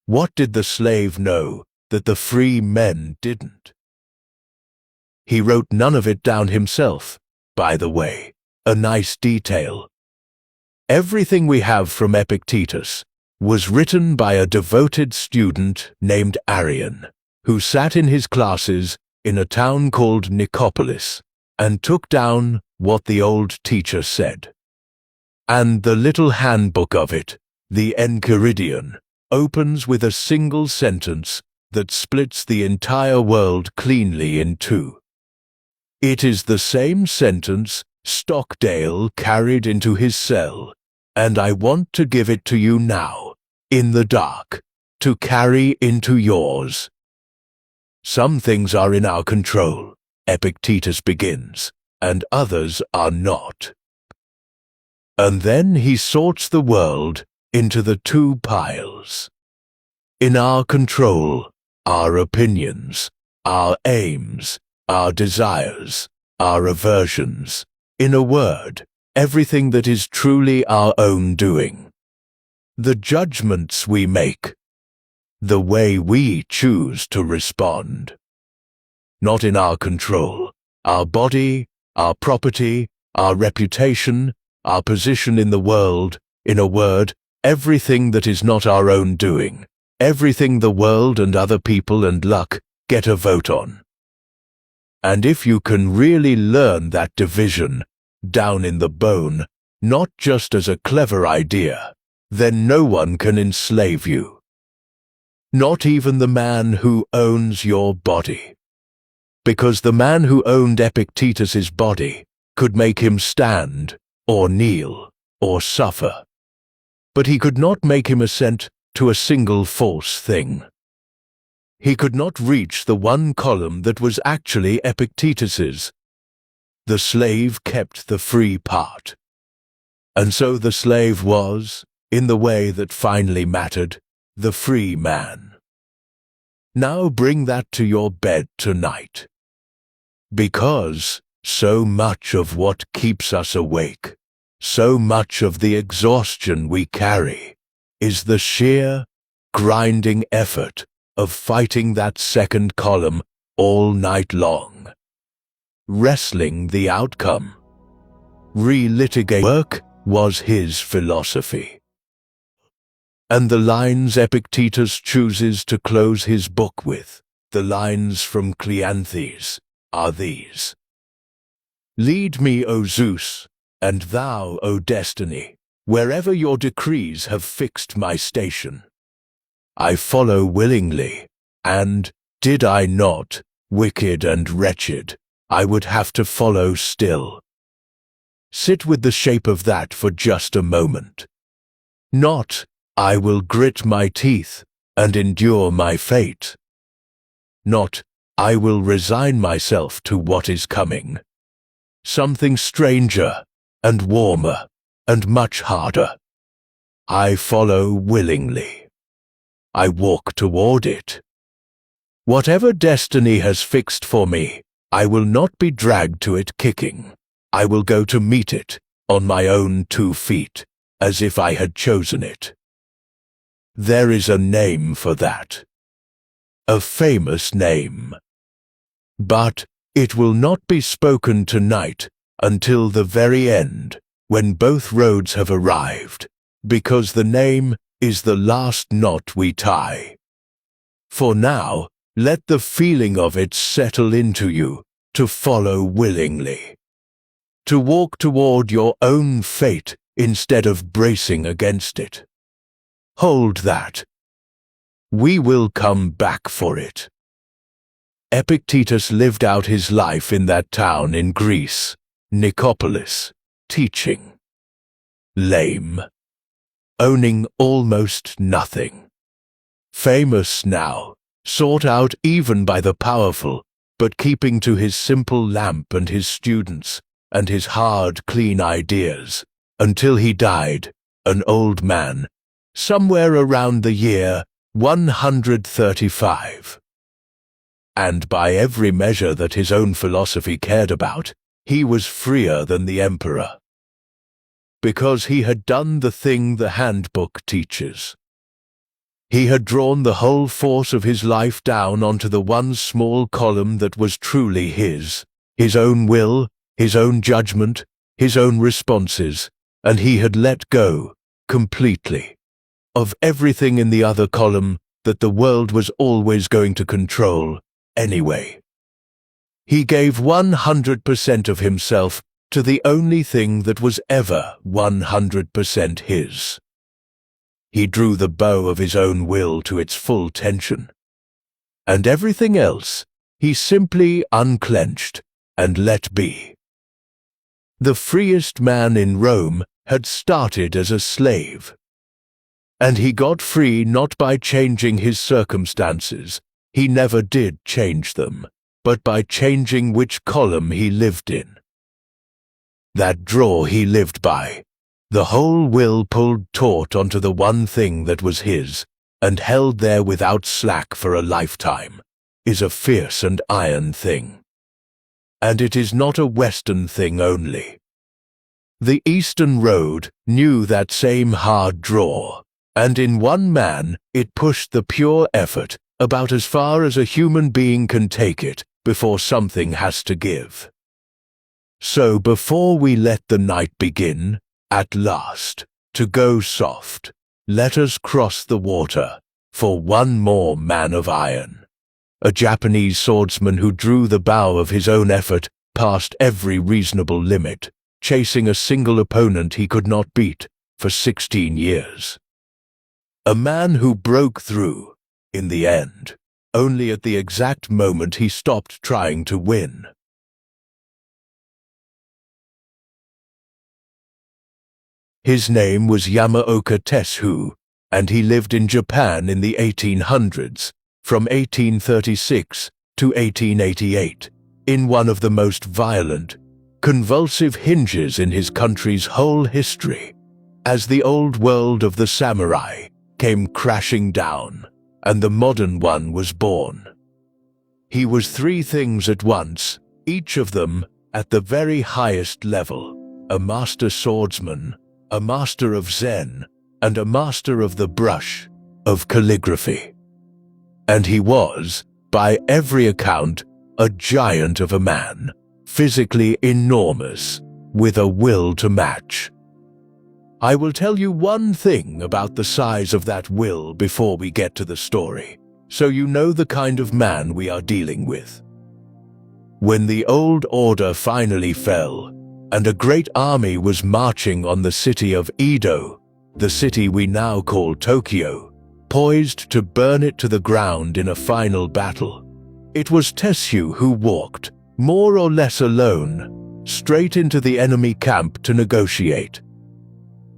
What did the slave know that the free men didn't? He wrote none of it down himself, by the way, a nice detail. Everything we have from Epictetus was written by a devoted student named Arian, who sat in his classes in a town called Nicopolis and took down what the old teacher said. And the little handbook of it, the Enchiridion, opens with a single sentence that splits the entire world cleanly in two. It is the same sentence Stockdale carried into his cell, and I want to give it to you now, in the dark, to carry into yours. Some things are in our control, Epictetus begins, and others are not. And then he sorts the world into the two piles. In our control, our opinions, our aims, our desires, our aversions, in a word, everything that is truly our own doing. The judgments we make, the way we choose to respond. Not in our control, our body, our property, our reputation, our position in the world, in a word, everything that is not our own doing, everything the world and other people and luck get a vote on. And if you can really learn that division, down in the bone, not just as a clever idea, then no one can enslave you. Not even the man who owns your body. Because the man who owned Epictetus's body could make him stand, or kneel, or suffer. But he could not make him assent to a single false thing. He could not reach the one column that was actually Epictetus's. The slave kept the free part. And so the slave was, in the way that finally mattered, the free man. Now bring that to your bed tonight. Because so much of what keeps us awake, so much of the exhaustion we carry, is the sheer, grinding effort of fighting that second column all night long. Wrestling the outcome. Relitigate work was his philosophy. And the lines Epictetus chooses to close his book with, the lines from Cleanthes, are these. Lead me, O Zeus, and thou, O Destiny, wherever your decrees have fixed my station. I follow willingly, and, did I not, wicked and wretched, I would have to follow still. Sit with the shape of that for just a moment. Not, I will grit my teeth and endure my fate. Not, I will resign myself to what is coming. Something stranger and warmer and much harder. I follow willingly. I walk toward it. Whatever destiny has fixed for me, I will not be dragged to it kicking. I will go to meet it on my own 2 feet, as if I had chosen it. There is a name for that. A famous name. But it will not be spoken tonight until the very end, when both roads have arrived, because the name is the last knot we tie. For now, let the feeling of it settle into you, to follow willingly. To walk toward your own fate instead of bracing against it. Hold that. We will come back for it. Epictetus lived out his life in that town in Greece, Nicopolis, teaching. Lame. Owning almost nothing. Famous now, sought out even by the powerful, but keeping to his simple lamp and his students, and his hard, clean ideas, until he died, an old man, somewhere around the year 135. and by every measure that his own philosophy cared about, he was freer than the emperor. Because he had done the thing the handbook teaches. He had drawn the whole force of his life down onto the one small column that was truly his own will, his own judgment, his own responses, and he had let go, completely, of everything in the other column that the world was always going to control, anyway. He gave 100% of himself to the only thing that was ever 100% his. He drew the bow of his own will to its full tension. And everything else he simply unclenched and let be. The freest man in Rome had started as a slave. And he got free not by changing his circumstances, he never did change them, but by changing which column he lived in. That draw he lived by, the whole will pulled taut onto the one thing that was his, and held there without slack for a lifetime, is a fierce and iron thing. And it is not a Western thing only. The Eastern road knew that same hard draw, and in one man it pushed the pure effort about as far as a human being can take it before something has to give. So before we let the night begin, at last, to go soft, let us cross the water for one more man of iron, a Japanese swordsman who drew the bow of his own effort past every reasonable limit, chasing a single opponent he could not beat for 16 years. A man who broke through, in the end, only at the exact moment he stopped trying to win. His name was Yamaoka Teshu, and he lived in Japan in the 1800s, from 1836 to 1888, in one of the most violent, convulsive hinges in his country's whole history, as the old world of the samurai came crashing down, and the modern one was born. He was three things at once, each of them at the very highest level: a master swordsman, a master of Zen, and a master of the brush, of calligraphy. And he was, by every account, a giant of a man, physically enormous, with a will to match. I will tell you one thing about the size of that will before we get to the story, so you know the kind of man we are dealing with. When the old order finally fell, and a great army was marching on the city of Edo, the city we now call Tokyo, poised to burn it to the ground in a final battle, it was Teshu who walked, more or less alone, straight into the enemy camp to negotiate.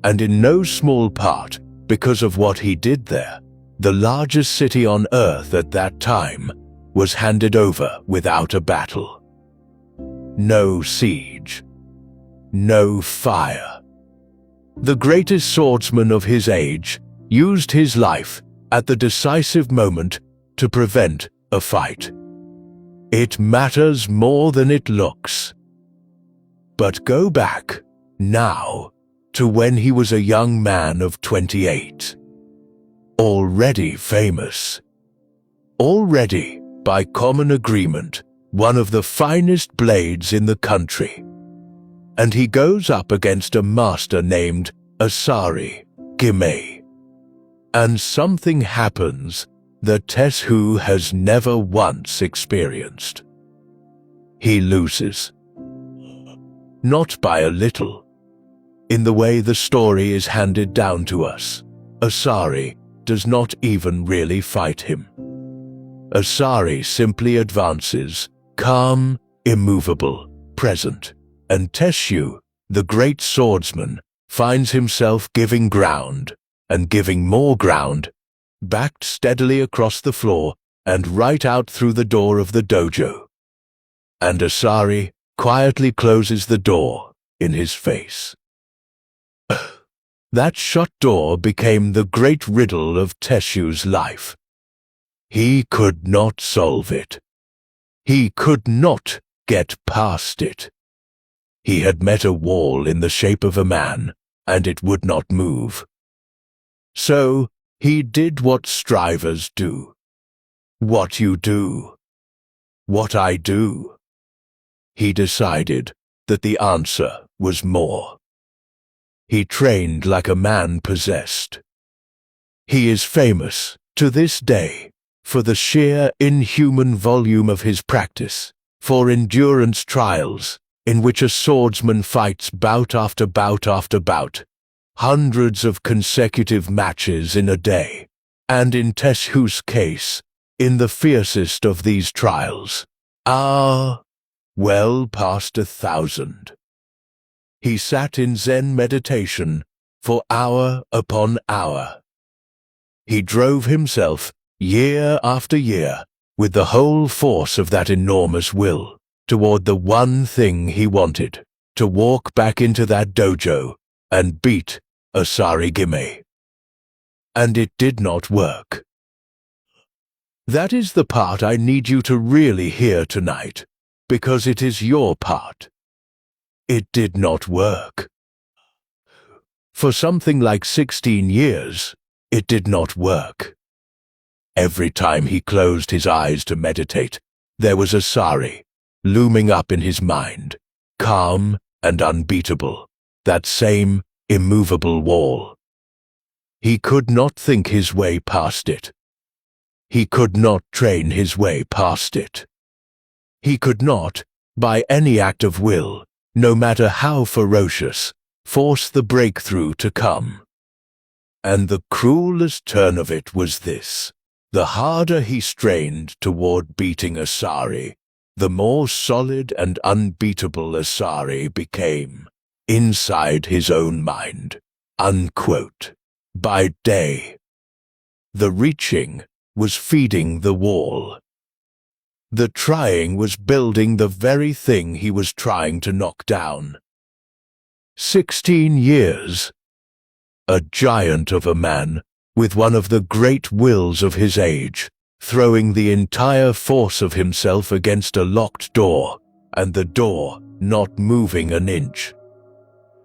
And in no small part, because of what he did there, the largest city on earth at that time was handed over without a battle. No siege. No fire. The greatest swordsman of his age used his life at the decisive moment to prevent a fight. It matters more than it looks. But go back, now, to when he was a young man of 28. Already famous. Already, by common agreement, one of the finest blades in the country. And he goes up against a master named Asari Gimei. And something happens that Teshu has never once experienced. He loses. Not by a little. In the way the story is handed down to us, Asari does not even really fight him. Asari simply advances, calm, immovable, present, and Teshu, the great swordsman, finds himself giving ground, and giving more ground, backed steadily across the floor and right out through the door of the dojo. And Asari quietly closes the door in his face. That shut door became the great riddle of Teshu's life. He could not solve it, He could not get past it. He had met a wall in the shape of a man, and it would not move. So he did what strivers do. What you do. What I do. He decided that the answer was more. He trained like a man possessed. He is famous, to this day, for the sheer inhuman volume of his practice, for endurance trials, in which a swordsman fights bout after bout after bout, hundreds of consecutive matches in a day, and in Teshu's case, in the fiercest of these trials, well past 1,000. He sat in Zen meditation for hour upon hour. He drove himself, year after year, with the whole force of that enormous will, toward the one thing he wanted, to walk back into that dojo and beat Asari Gime. And it did not work. That is the part I need you to really hear tonight, because it is your part. It did not work. For something like 16 years, it did not work. Every time he closed his eyes to meditate, there was Asari, looming up in his mind, calm and unbeatable, that same immovable wall. He could not think his way past it. He could not train his way past it. He could not, by any act of will, no matter how ferocious, force the breakthrough to come. And the cruelest turn of it was this: the harder he strained toward beating Asari, the more solid and unbeatable Asari became, inside his own mind, unquote, by day. The reaching was feeding the wall. The trying was building the very thing he was trying to knock down. 16 years. A giant of a man, with one of the great wills of his age, throwing the entire force of himself against a locked door, and the door not moving an inch.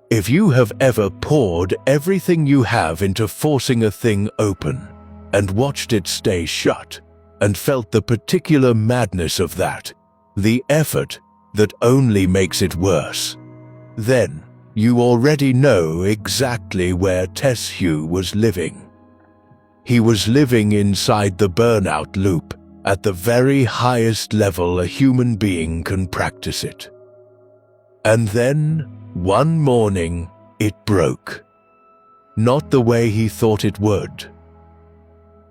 If you have ever poured everything you have into forcing a thing open, and watched it stay shut, and felt the particular madness of that, the effort that only makes it worse, then you already know exactly where Teshu was living. He was living inside the burnout loop at the very highest level a human being can practice it. And then, one morning, it broke. Not the way he thought it would.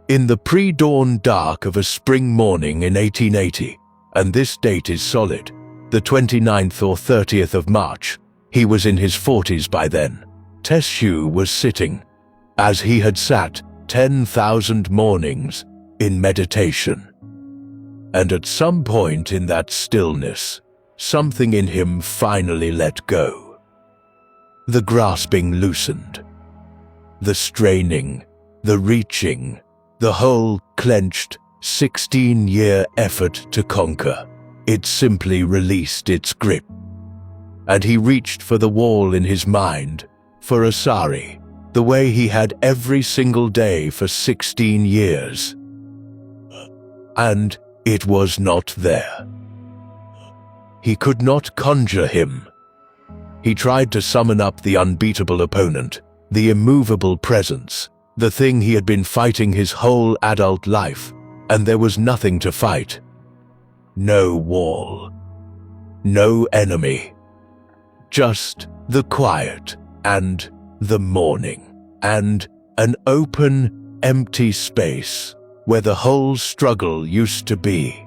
In the pre-dawn dark of a spring morning in 1880, and this date is solid, the 29th or 30th of March, he was in his 40s by then, Teshu was sitting, as he had sat 10,000 mornings, in meditation. And at some point in that stillness, something in him finally let go. The grasping loosened. The straining, the reaching, the whole clenched 16-year effort to conquer, it simply released its grip. And he reached for the wall in his mind, for Asari, the way he had every single day for 16 years. And it was not there. He could not conjure him. He tried to summon up the unbeatable opponent, the immovable presence, the thing he had been fighting his whole adult life, and there was nothing to fight. No wall. No enemy. Just the quiet, and the morning, and an open, empty space where the whole struggle used to be.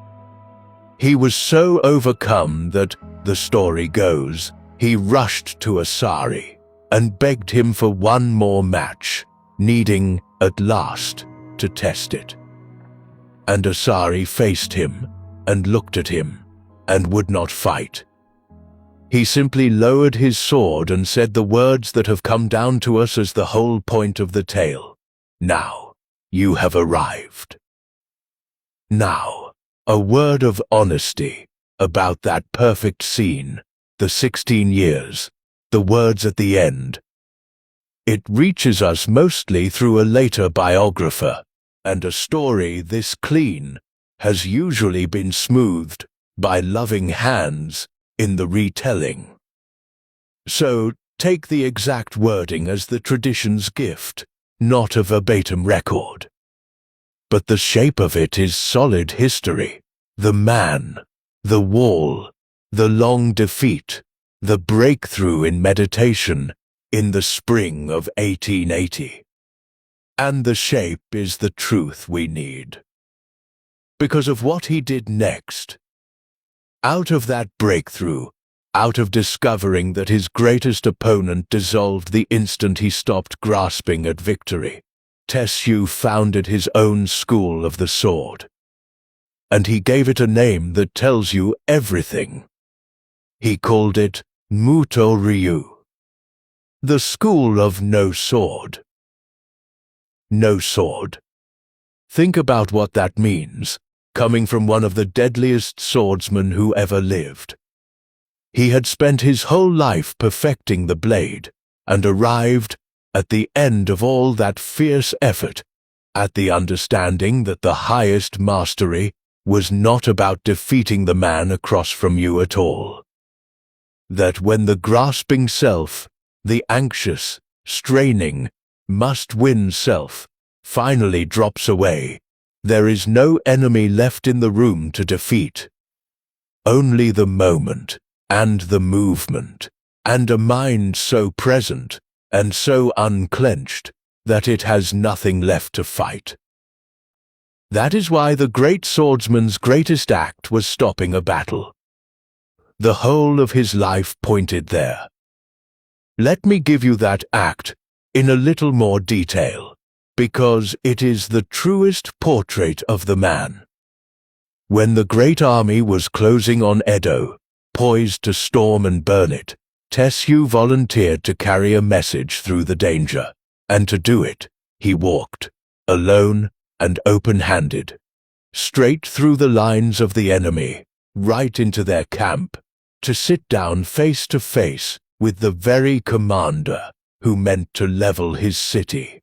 He was so overcome that, the story goes, he rushed to Asari and begged him for one more match, needing, at last, to test it. And Asari faced him, and looked at him, and would not fight. He simply lowered his sword and said the words that have come down to us as the whole point of the tale. Now, you have arrived. Now, A word of honesty about that perfect scene, the 16 years, the words at the end. It reaches us mostly through a later biographer, and a story this clean has usually been smoothed by loving hands in the retelling. So take the exact wording as the tradition's gift, not a verbatim record. But the shape of it is solid history. The man, the wall, the long defeat, the breakthrough in meditation in the spring of 1880. And the shape is the truth we need. Because of what he did next. Out of that breakthrough, out of discovering that his greatest opponent dissolved the instant he stopped grasping at victory, Tessue founded his own school of the sword. And he gave it a name that tells you everything. He called it Muto Ryu, the school of no sword. No sword. Think about what that means, coming from one of the deadliest swordsmen who ever lived. He had spent his whole life perfecting the blade, and arrived, at the end of all that fierce effort, at the understanding that the highest mastery was not about defeating the man across from you at all. That when the grasping self, the anxious, straining, must-win self, finally drops away, there is no enemy left in the room to defeat. Only the moment, and the movement, and a mind so present, and so unclenched, that it has nothing left to fight. That is why the great swordsman's greatest act was stopping a battle. The whole of his life pointed there. Let me give you that act in a little more detail, because it is the truest portrait of the man. When the great army was closing on Edo, poised to storm and burn it, Tessue volunteered to carry a message through the danger, and to do it, he walked, alone and open-handed, straight through the lines of the enemy, right into their camp, to sit down face to face with the very commander who meant to level his city.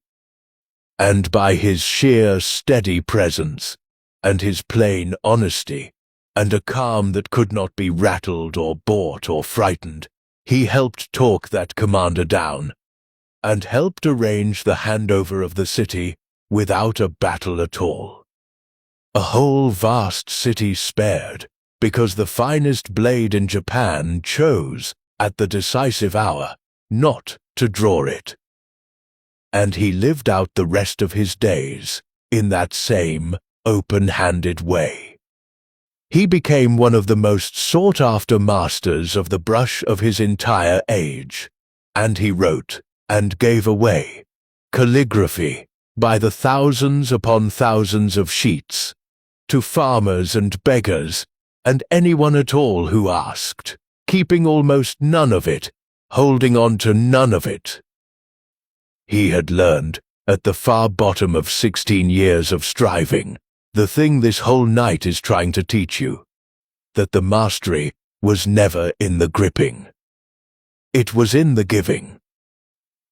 And by his sheer steady presence, and his plain honesty, and a calm that could not be rattled or bought or frightened, he helped talk that commander down, and helped arrange the handover of the city without a battle at all. A whole vast city spared, because the finest blade in Japan chose, at the decisive hour, not to draw it. And he lived out the rest of his days in that same open-handed way. He became one of the most sought-after masters of the brush of his entire age, and he wrote and gave away calligraphy by the thousands upon thousands of sheets to farmers and beggars and anyone at all who asked, keeping almost none of it, holding on to none of it. He had learned, at the far bottom of 16 years of striving, the thing this whole night is trying to teach you, that the mastery was never in the gripping. It was in the giving.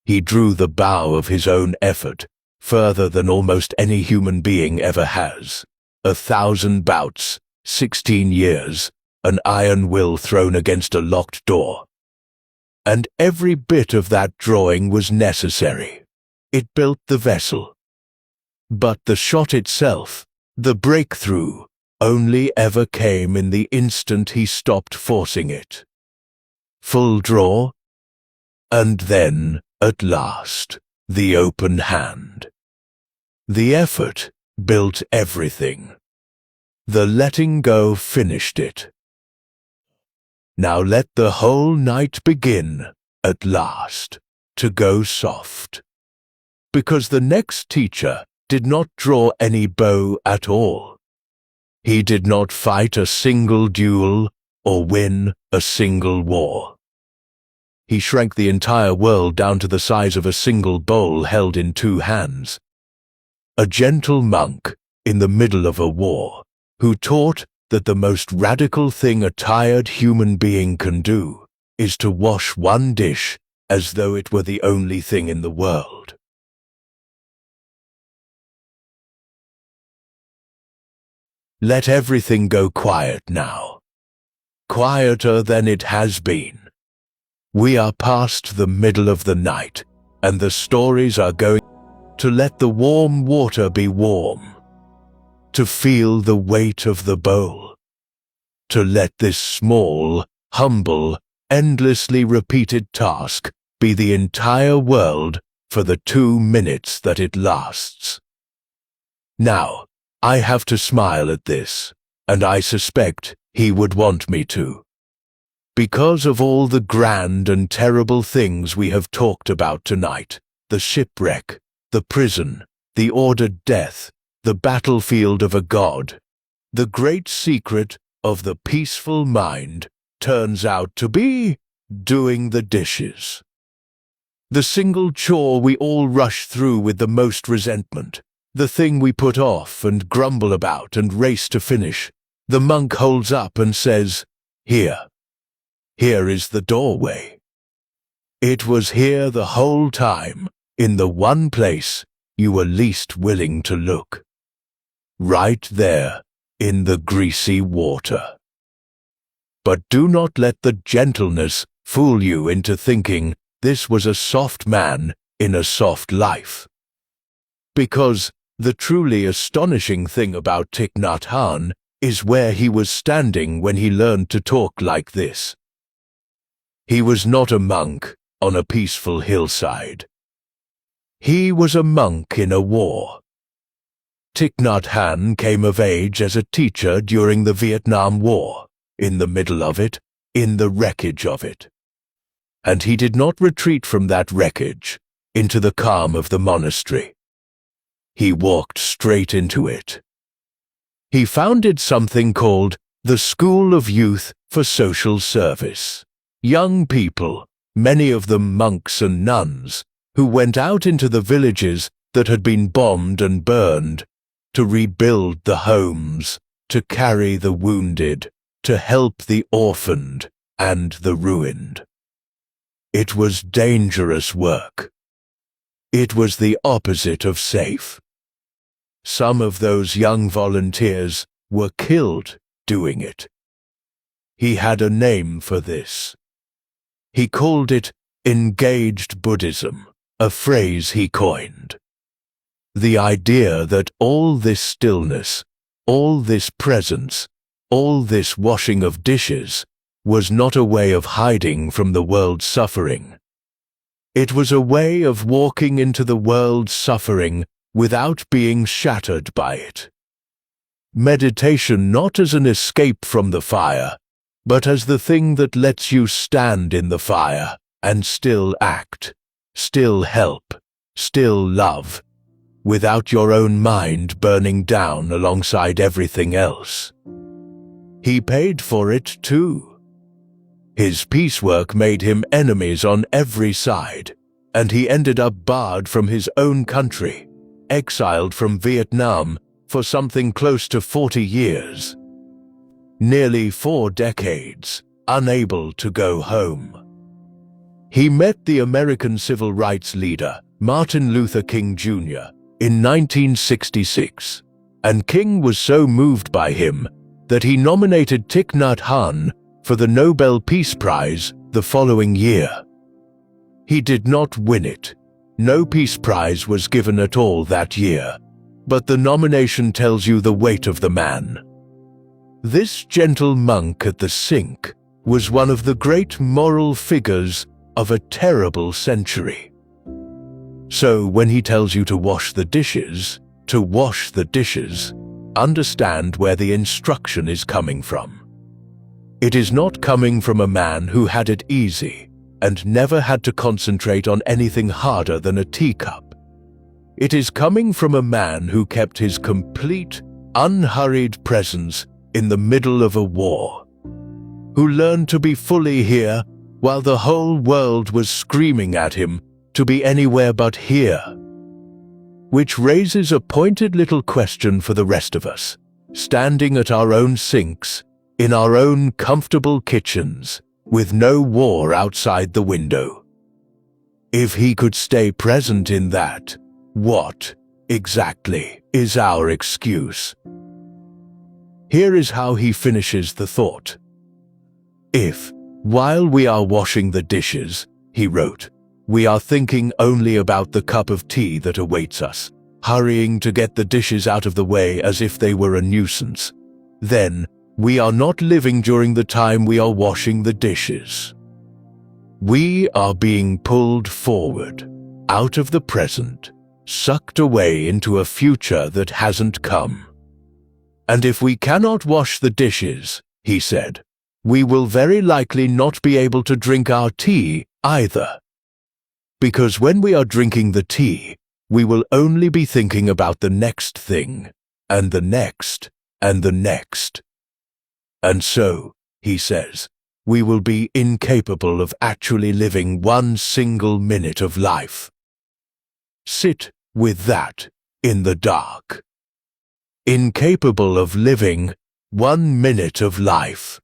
He drew the bow of his own effort further than almost any human being ever has. 1,000 bouts, 16 years, an iron will thrown against a locked door. And every bit of that drawing was necessary. It built the vessel. But the shot itself, the breakthrough, only ever came in the instant he stopped forcing it. Full draw, and then, at last, the open hand. The effort built everything. The letting go finished it. Now let the whole night begin, at last, to go soft. Because the next teacher did not draw any bow at all. He did not fight a single duel or win a single war. He shrank the entire world down to the size of a single bowl held in 2 hands. A gentle monk, in the middle of a war, who taught that the most radical thing a tired human being can do is to wash one dish as though it were the only thing in the world. Let everything go quiet now, quieter than it has been. We are past the middle of the night, and the stories are going to let the warm water be warm, to feel the weight of the bowl, to let this small, humble, endlessly repeated task be the entire world for the 2 minutes that it lasts. Now, I have to smile at this, and I suspect he would want me to. Because of all the grand and terrible things we have talked about tonight, the shipwreck, the prison, the ordered death, the battlefield of a god, the great secret of the peaceful mind turns out to be doing the dishes. The single chore we all rush through with the most resentment, the thing we put off and grumble about and race to finish, the monk holds up and says, "Here. Here is the doorway. It was here the whole time, in the one place you were least willing to look. Right there, in the greasy water." But do not let the gentleness fool you into thinking this was a soft man in a soft life. Because the truly astonishing thing about Thich Nhat Hanh is where he was standing when he learned to talk like this. He was not a monk on a peaceful hillside. He was a monk in a war. Thich Nhat Hanh came of age as a teacher during the Vietnam War, in the middle of it, in the wreckage of it. And he did not retreat from that wreckage into the calm of the monastery. He walked straight into it. He founded something called the School of Youth for Social Service. Young people, many of them monks and nuns, who went out into the villages that had been bombed and burned, to rebuild the homes, to carry the wounded, to help the orphaned and the ruined. It was dangerous work. It was the opposite of safe. Some of those young volunteers were killed doing it. He had a name for this. He called it engaged Buddhism, a phrase he coined. The idea that all this stillness, all this presence, all this washing of dishes was not a way of hiding from the world's suffering. It was a way of walking into the world's suffering without being shattered by it. Meditation not as an escape from the fire, but as the thing that lets you stand in the fire and still act, still help, still love, without your own mind burning down alongside everything else. He paid for it too. His piecework made him enemies on every side, and he ended up barred from his own country, exiled from Vietnam for something close to 40 years. Nearly 4 decades, unable to go home. He met the American civil rights leader, Martin Luther King Jr., in 1966, and King was so moved by him that he nominated Thich Nhat Hanh for the Nobel Peace Prize the following year. He did not win it. No Peace Prize was given at all that year, but the nomination tells you the weight of the man. This gentle monk at the sink was one of the great moral figures of a terrible century. So when he tells you to wash the dishes, understand where the instruction is coming from. It is not coming from a man who had it easy and never had to concentrate on anything harder than a teacup. It is coming from a man who kept his complete, unhurried presence in the middle of a war, who learned to be fully here while the whole world was screaming at him to be anywhere but here. Which raises a pointed little question for the rest of us. standing at our own sinks, in our own comfortable kitchens, with no war outside the window. If he could stay present in that, what, exactly, is our excuse? Here is how he finishes the thought. If, while we are washing the dishes, he wrote, we are thinking only about the cup of tea that awaits us, hurrying to get the dishes out of the way as if they were a nuisance, then we are not living during the time we are washing the dishes. We are being pulled forward, out of the present, sucked away into a future that hasn't come. And if we cannot wash the dishes, he said, we will very likely not be able to drink our tea either. Because when we are drinking the tea, we will only be thinking about the next thing, and the next, and the next. And so, he says, we will be incapable of actually living one single minute of life. Sit with that in the dark. Incapable of living 1 minute of life.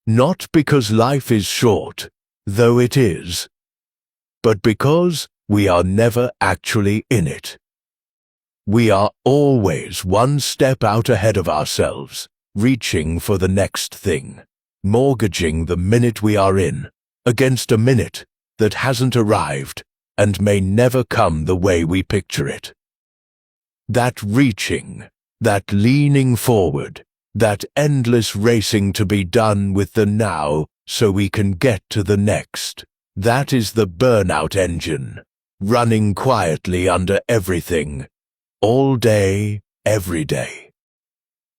Not because life is short, though it is, but because we are never actually in it. We are always one step out ahead of ourselves, reaching for the next thing, mortgaging the minute we are in, against a minute that hasn't arrived and may never come the way we picture it. That reaching, that leaning forward, that endless racing to be done with the now so we can get to the next, that is the burnout engine, running quietly under everything, all day, every day.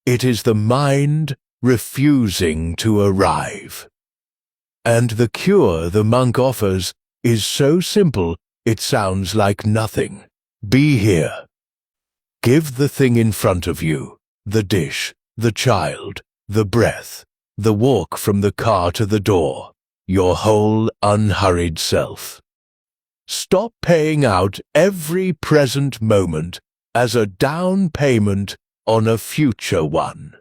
It is the mind refusing to arrive. And the cure the monk offers is so simple it sounds like nothing. Be here. Give the thing in front of you, the dish, the child, the breath, the walk from the car to the door, your whole unhurried self. Stop paying out every present moment as a down payment on a future one.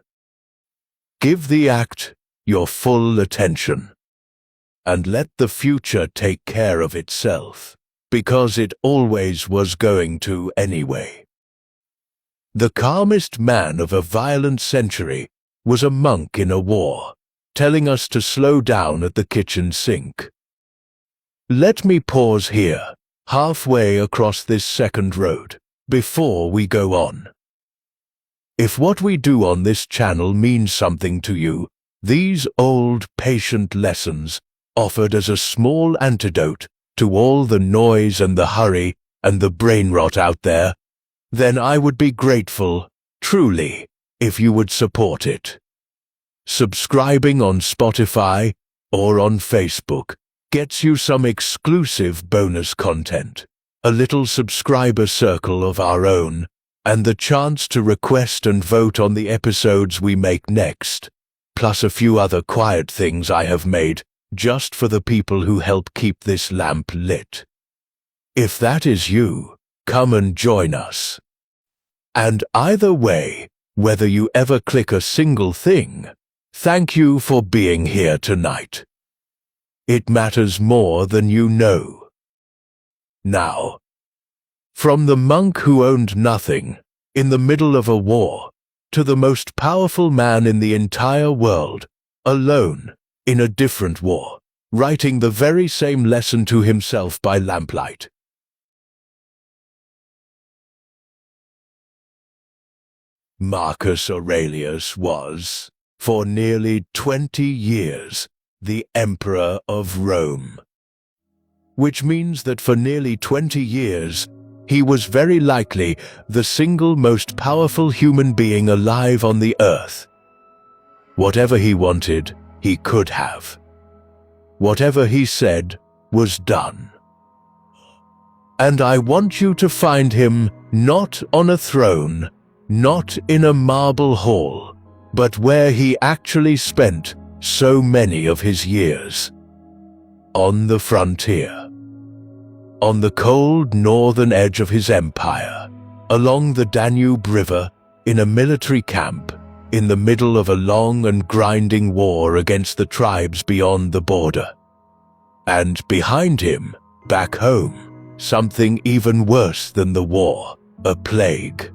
Give the act your full attention, and let the future take care of itself, because it always was going to anyway. The calmest man of a violent century was a monk in a war, telling us to slow down at the kitchen sink. Let me pause here, halfway across this second road, before we go on. If what we do on this channel means something to you, these old, patient lessons, offered as a small antidote to all the noise and the hurry and the brain rot out there, then I would be grateful, truly, if you would support it. Subscribing on Spotify or on Facebook gets you some exclusive bonus content, a little subscriber circle of our own, and the chance to request and vote on the episodes we make next, plus a few other quiet things I have made just for the people who help keep this lamp lit. If that is you, come and join us. And either way, whether you ever click a single thing, thank you for being here tonight. It matters more than you know. Now, from the monk who owned nothing, in the middle of a war, to the most powerful man in the entire world, alone, in a different war, writing the very same lesson to himself by lamplight. Marcus Aurelius was, for nearly 20 years, the Emperor of Rome. Which means that for nearly 20 years, he was very likely the single most powerful human being alive on the earth. Whatever he wanted, he could have. Whatever he said was done. And I want you to find him not on a throne, not in a marble hall, but where he actually spent so many of his years. On the frontier. On the cold northern edge of his empire, along the Danube River, in a military camp in the middle of a long and grinding war against the tribes beyond the border. And behind him, back home, something even worse than the war, a plague.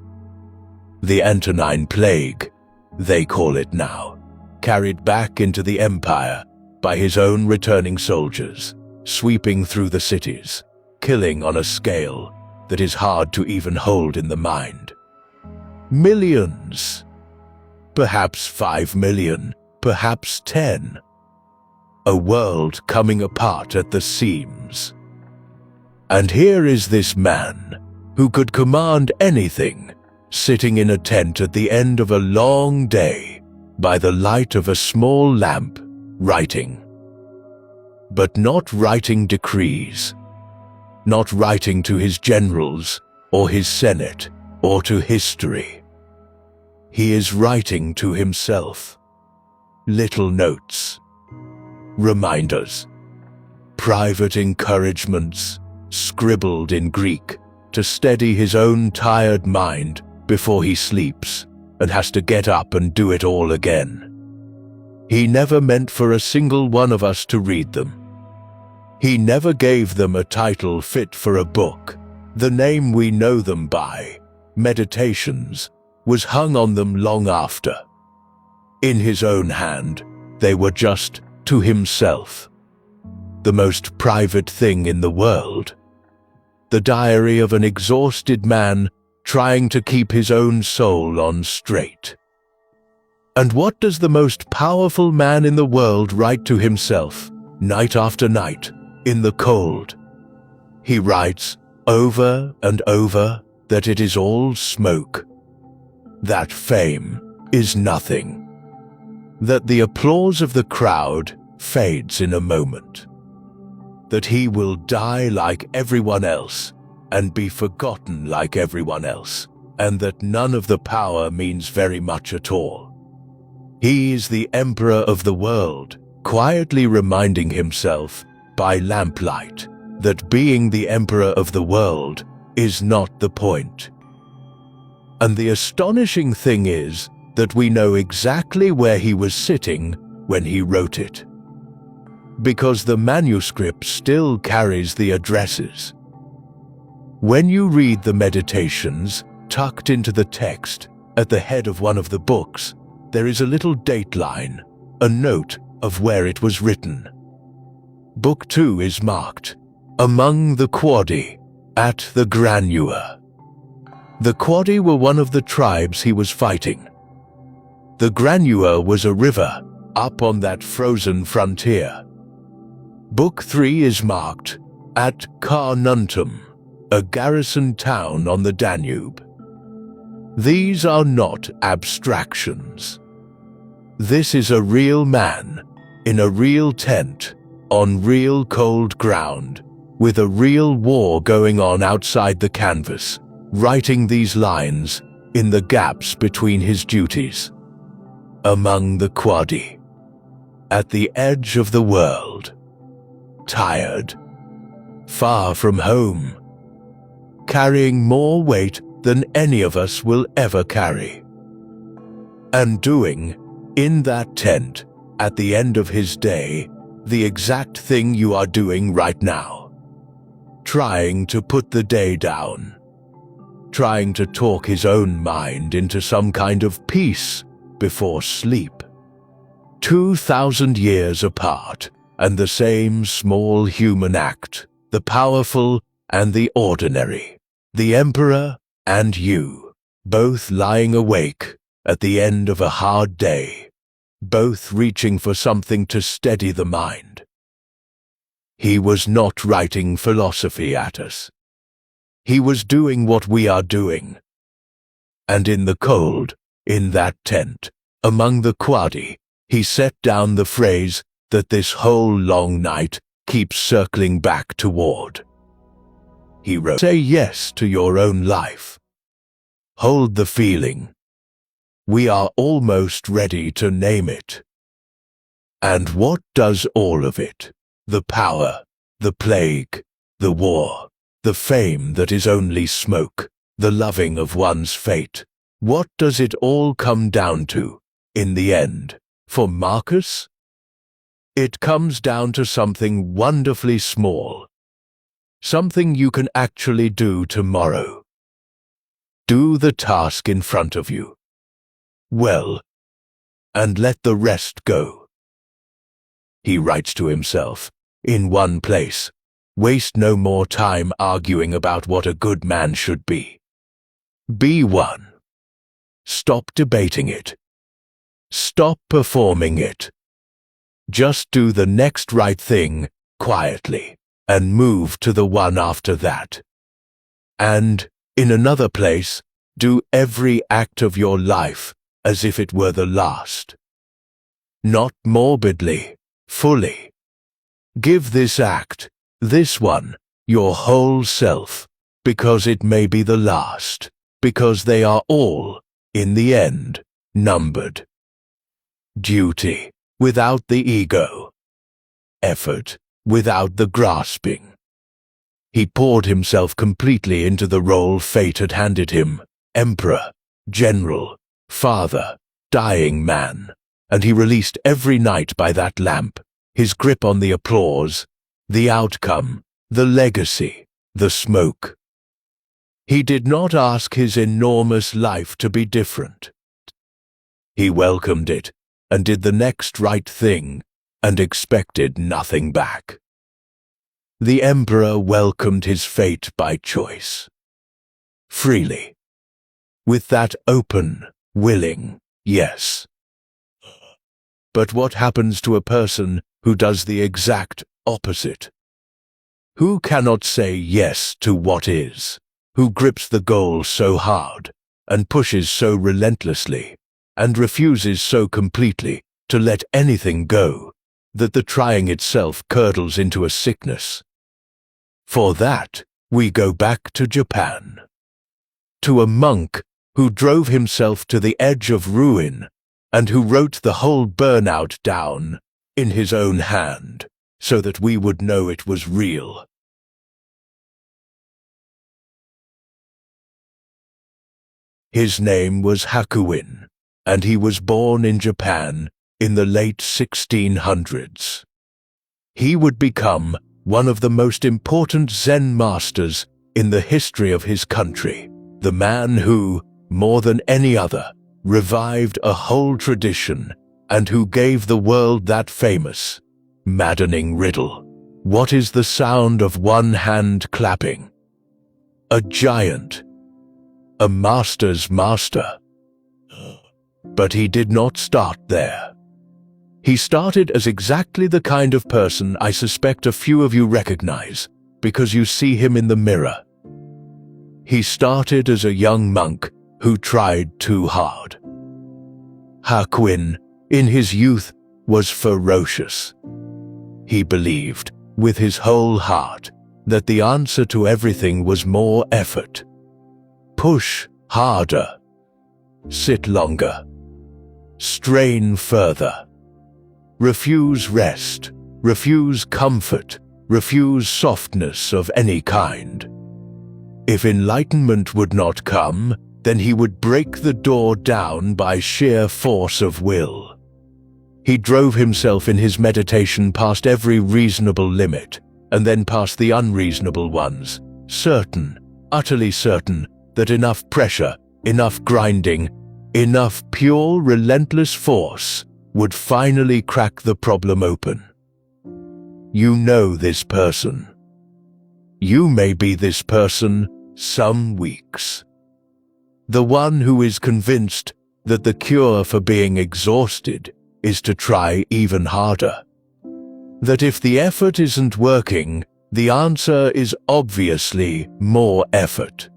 The Antonine Plague, they call it now, carried back into the empire by his own returning soldiers, sweeping through the cities, killing on a scale that is hard to even hold in the mind. Millions. Perhaps 5 million, perhaps 10. A world coming apart at the seams. And here is this man, who could command anything, sitting in a tent at the end of a long day, by the light of a small lamp, writing. But not writing decrees. Not writing to his generals, or his senate, or to history. He is writing to himself. Little notes. Reminders. Private encouragements, scribbled in Greek, to steady his own tired mind before he sleeps and has to get up and do it all again. He never meant for a single one of us to read them. He never gave them a title fit for a book. The name we know them by, Meditations, was hung on them long after. In his own hand, they were just to himself. The most private thing in the world. The diary of an exhausted man trying to keep his own soul on straight. And what does the most powerful man in the world write to himself, night after night, in the cold? He writes over and over that it is all smoke, that fame is nothing, that the applause of the crowd fades in a moment, that he will die like everyone else and be forgotten like everyone else, and that none of the power means very much at all. He is the emperor of the world, quietly reminding himself by lamplight that being the emperor of the world is not the point. And the astonishing thing is that we know exactly where he was sitting when he wrote it, because the manuscript still carries the addresses. When you read the Meditations tucked into the text at the head of one of the books, there is a little date line, a note of where it was written. Book 2 is marked, Among the Quadi, at the Granua. The Quadi were one of the tribes he was fighting. The Granua was a river up on that frozen frontier. Book 3 is marked, at Carnuntum, a garrison town on the Danube. These are not abstractions. This is a real man, in a real tent, on real cold ground, with a real war going on outside the canvas, writing these lines in the gaps between his duties. Among the Quadi, at the edge of the world, tired, far from home, carrying more weight than any of us will ever carry, and doing, in that tent, at the end of his day, the exact thing you are doing right now. Trying to put the day down. Trying to talk his own mind into some kind of peace before sleep. 2,000 years apart, and the same small human act, the powerful and the ordinary, the emperor and you, both lying awake at the end of a hard day, both reaching for something to steady the mind. He was not writing philosophy at us. He was doing what we are doing. And in the cold, in that tent, among the Quadi, he set down the phrase that this whole long night keeps circling back toward. He wrote, say yes to your own life. Hold the feeling. We are almost ready to name it. And what does all of it? The power, the plague, the war, the fame that is only smoke, the loving of one's fate, What does it all come down to, in the end, for Marcus? It comes down to something wonderfully small. Something you can actually do tomorrow. Do the task in front of you. Well, and let the rest go. He writes to himself, in one place, waste no more time arguing about what a good man should be. Be one. Stop debating it. Stop performing it. Just do the next right thing quietly and move to the one after that. And, in another place, do every act of your life as if it were the last. Not morbidly, fully. Give this act, this one, your whole self, because it may be the last, because they are all, in the end, numbered. Duty, without the ego. Effort, without the grasping. He poured himself completely into the role fate had handed him, emperor, general, father, dying man, and he released every night by that lamp, his grip on the applause, the outcome, the legacy, the smoke. He did not ask his enormous life to be different. He welcomed it and did the next right thing and expected nothing back. The emperor welcomed his fate by choice. Freely. With that open, willing yes. But what happens to a person who does the exact opposite? Who cannot say yes to what is? Who grips the goal so hard, and pushes so relentlessly, and refuses so completely to let anything go, that the trying itself curdles into a sickness? For that, we go back to Japan. To a monk who drove himself to the edge of ruin, and who wrote the whole Burnout down in his own hand, so that we would know it was real. His name was Hakuin, and he was born in Japan in the late 1600s. He would become one of the most important Zen masters in the history of his country, the man who, more than any other, revived a whole tradition and who gave the world that famous, maddening riddle. What is the sound of one hand clapping? A giant. A master's master. But he did not start there. He started as exactly the kind of person I suspect a few of you recognize, because you see him in the mirror. He started as a young monk who tried too hard. Hakuin, in his youth, was ferocious. He believed, with his whole heart, that the answer to everything was more effort. Push harder. Sit longer. Strain further. Refuse rest. Refuse comfort. Refuse softness of any kind. If enlightenment would not come, then he would break the door down by sheer force of will. He drove himself in his meditation past every reasonable limit, and then past the unreasonable ones, certain, utterly certain, that enough pressure, enough grinding, enough pure, relentless force would finally crack the problem open. You know this person. You may be this person some weeks. The one who is convinced that the cure for being exhausted is to try even harder. That if the effort isn't working, the answer is obviously more effort.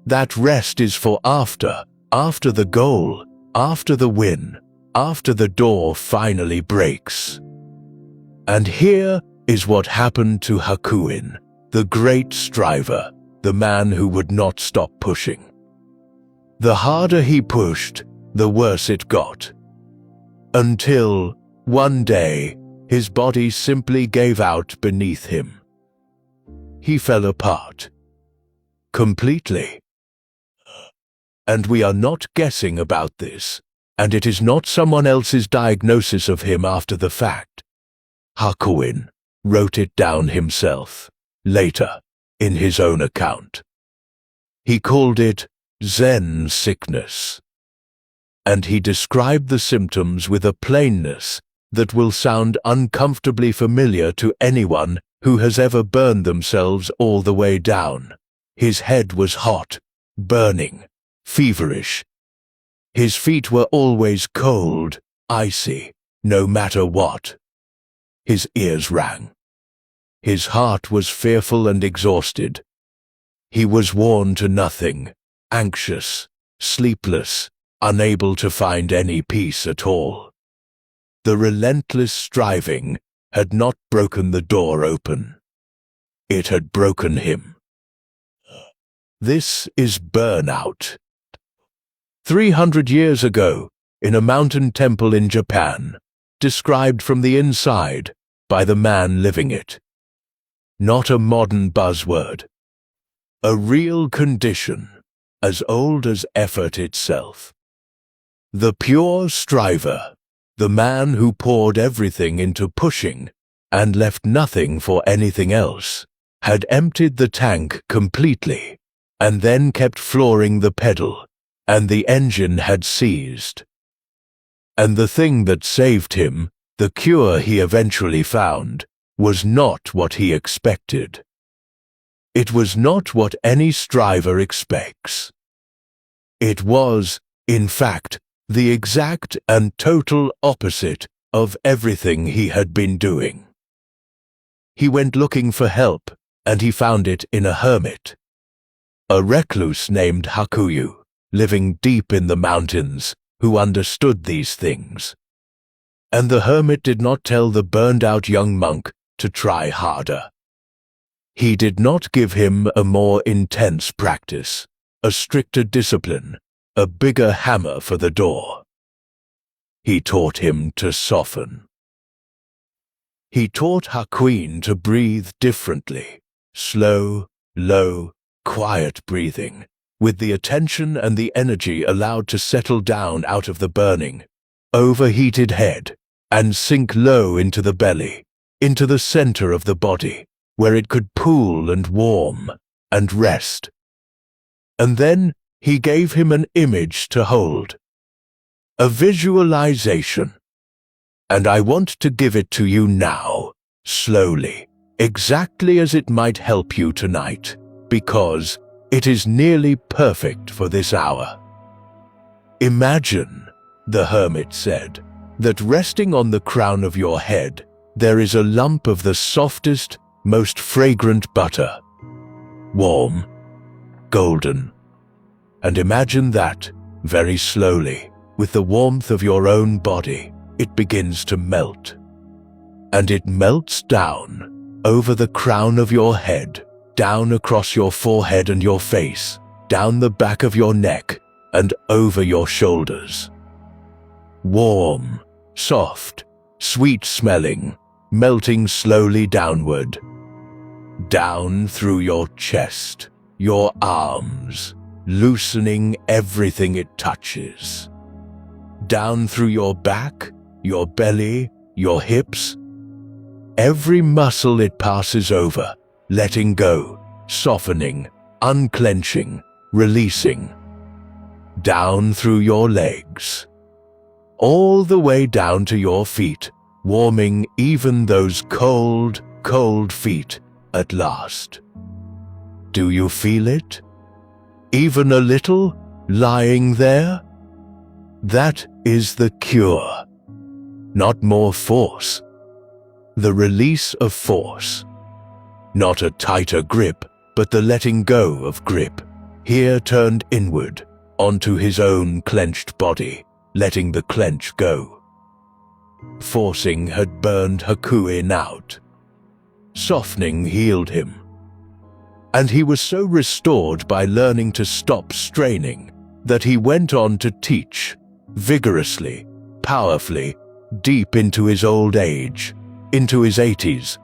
That rest is for after the goal, after the win, after the door finally breaks. And here is what happened to Hakuin, the great striver, the man who would not stop pushing. The harder he pushed, the worse it got. Until, one day, his body simply gave out beneath him. He fell apart. Completely. And we are not guessing about this, and it is not someone else's diagnosis of him after the fact. Hakuin wrote it down himself, later, in his own account. He called it Zen sickness. And he described the symptoms with a plainness that will sound uncomfortably familiar to anyone who has ever burned themselves all the way down. His head was hot, burning, feverish. His feet were always cold, icy, no matter what. His ears rang. His heart was fearful and exhausted. He was worn to nothing, anxious, sleepless, unable to find any peace at all. The relentless striving had not broken the door open. It had broken him. This is burnout. 300 years ago, in a mountain temple in Japan, described from the inside by the man living it. Not a modern buzzword. A real condition, as old as effort itself. The pure striver, the man who poured everything into pushing and left nothing for anything else, had emptied the tank completely and then kept flooring the pedal, and the engine had seized. And the thing that saved him, the cure he eventually found, was not what he expected. It was not what any striver expects. It was, in fact, the exact and total opposite of everything he had been doing. He went looking for help, and he found it in a hermit. A recluse named Hakuyu, living deep in the mountains, who understood these things. And the hermit did not tell the burned-out young monk to try harder. He did not give him a more intense practice, a stricter discipline, a bigger hammer for the door. He taught him to soften. He taught Hakuin to breathe differently, slow, low, quiet breathing, with the attention and the energy allowed to settle down out of the burning, overheated head and sink low into the belly, into the center of the body, where it could pool and warm and rest. And then he gave him an image to hold, a visualization. And I want to give it to you now, slowly, exactly as it might help you tonight, because it is nearly perfect for this hour. Imagine, the hermit said, that resting on the crown of your head, there is a lump of the softest, most fragrant butter. Warm, golden. And imagine that, very slowly, with the warmth of your own body, it begins to melt. And it melts down, over the crown of your head, down across your forehead and your face, down the back of your neck, and over your shoulders. Warm, soft, sweet-smelling, melting slowly downward. Down through your chest, your arms, loosening everything it touches. Down through your back, your belly, your hips. Every muscle it passes over, letting go, softening, unclenching, releasing. Down through your legs. All the way down to your feet, warming even those cold, cold feet at last. Do you feel it? Even a little, lying there? That is the cure. Not more force. The release of force. Not a tighter grip, but the letting go of grip, here turned inward, onto his own clenched body, letting the clench go. Forcing had burned Hakuin out. Softening healed him. And he was so restored by learning to stop straining that he went on to teach, vigorously, powerfully, deep into his old age, into his 80s.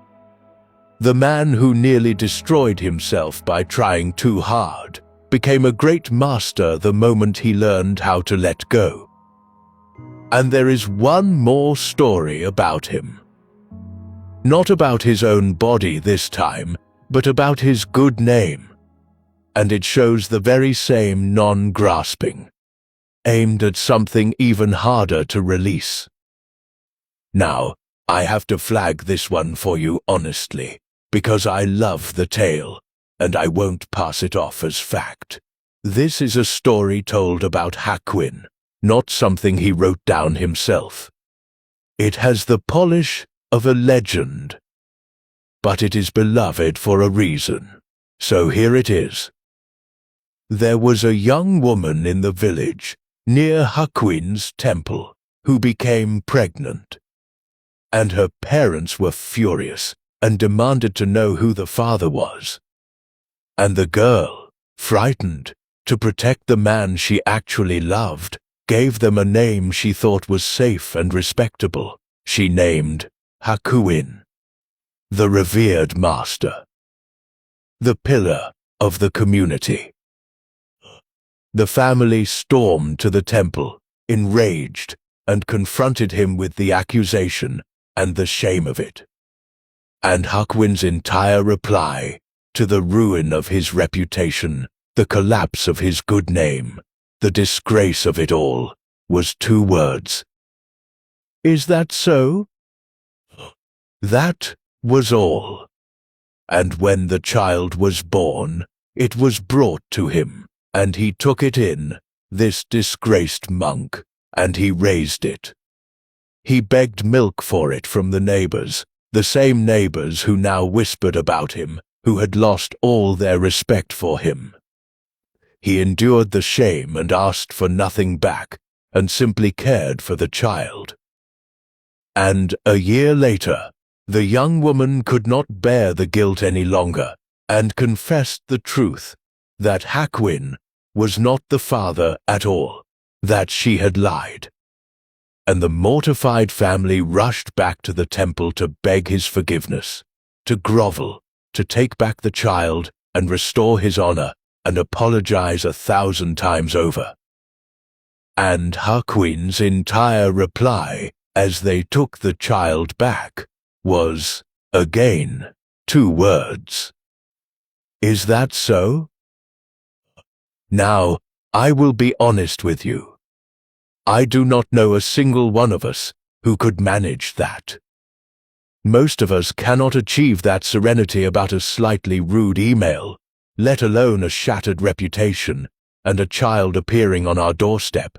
The man who nearly destroyed himself by trying too hard, became a great master the moment he learned how to let go. And there is one more story about him. Not about his own body this time, but about his good name. And it shows the very same non-grasping, aimed at something even harder to release. Now, I have to flag this one for you honestly, because I love the tale, and I won't pass it off as fact. This is a story told about Hakuin, not something he wrote down himself. It has the polish of a legend, but it is beloved for a reason. So here it is. There was a young woman in the village, near Hakuin's temple, who became pregnant. And her parents were furious and demanded to know who the father was. And the girl, frightened, to protect the man she actually loved, gave them a name she thought was safe and respectable. She named Hakuin, the revered master, the pillar of the community. The family stormed to the temple, enraged, and confronted him with the accusation and the shame of it. And Hakuin's entire reply, to the ruin of his reputation, the collapse of his good name, the disgrace of it all, was 2 words. Is that so? That was all. And when the child was born, it was brought to him, and he took it in, this disgraced monk, and he raised it. He begged milk for it from the neighbors, the same neighbors who now whispered about him, who had lost all their respect for him. He endured the shame and asked for nothing back, and simply cared for the child. And a year later, the young woman could not bear the guilt any longer, and confessed the truth, that Hakuin was not the father at all, that she had lied. And the mortified family rushed back to the temple to beg his forgiveness, to grovel, to take back the child and restore his honor and apologize 1,000 times over. And Hakuin's entire reply, as they took the child back, was, again, 2 words. Is that so? Now, I will be honest with you. I do not know a single one of us who could manage that. Most of us cannot achieve that serenity about a slightly rude email, let alone a shattered reputation and a child appearing on our doorstep.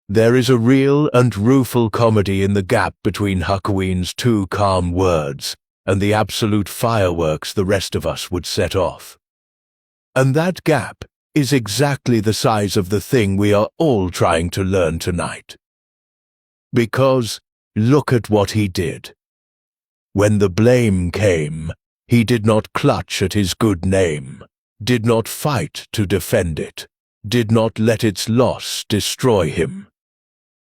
There is a real and rueful comedy in the gap between Hakuin's 2 calm words and the absolute fireworks the rest of us would set off. And that gap is exactly the size of the thing we are all trying to learn tonight. Because look at what he did. When the blame came, he did not clutch at his good name, did not fight to defend it, did not let its loss destroy him.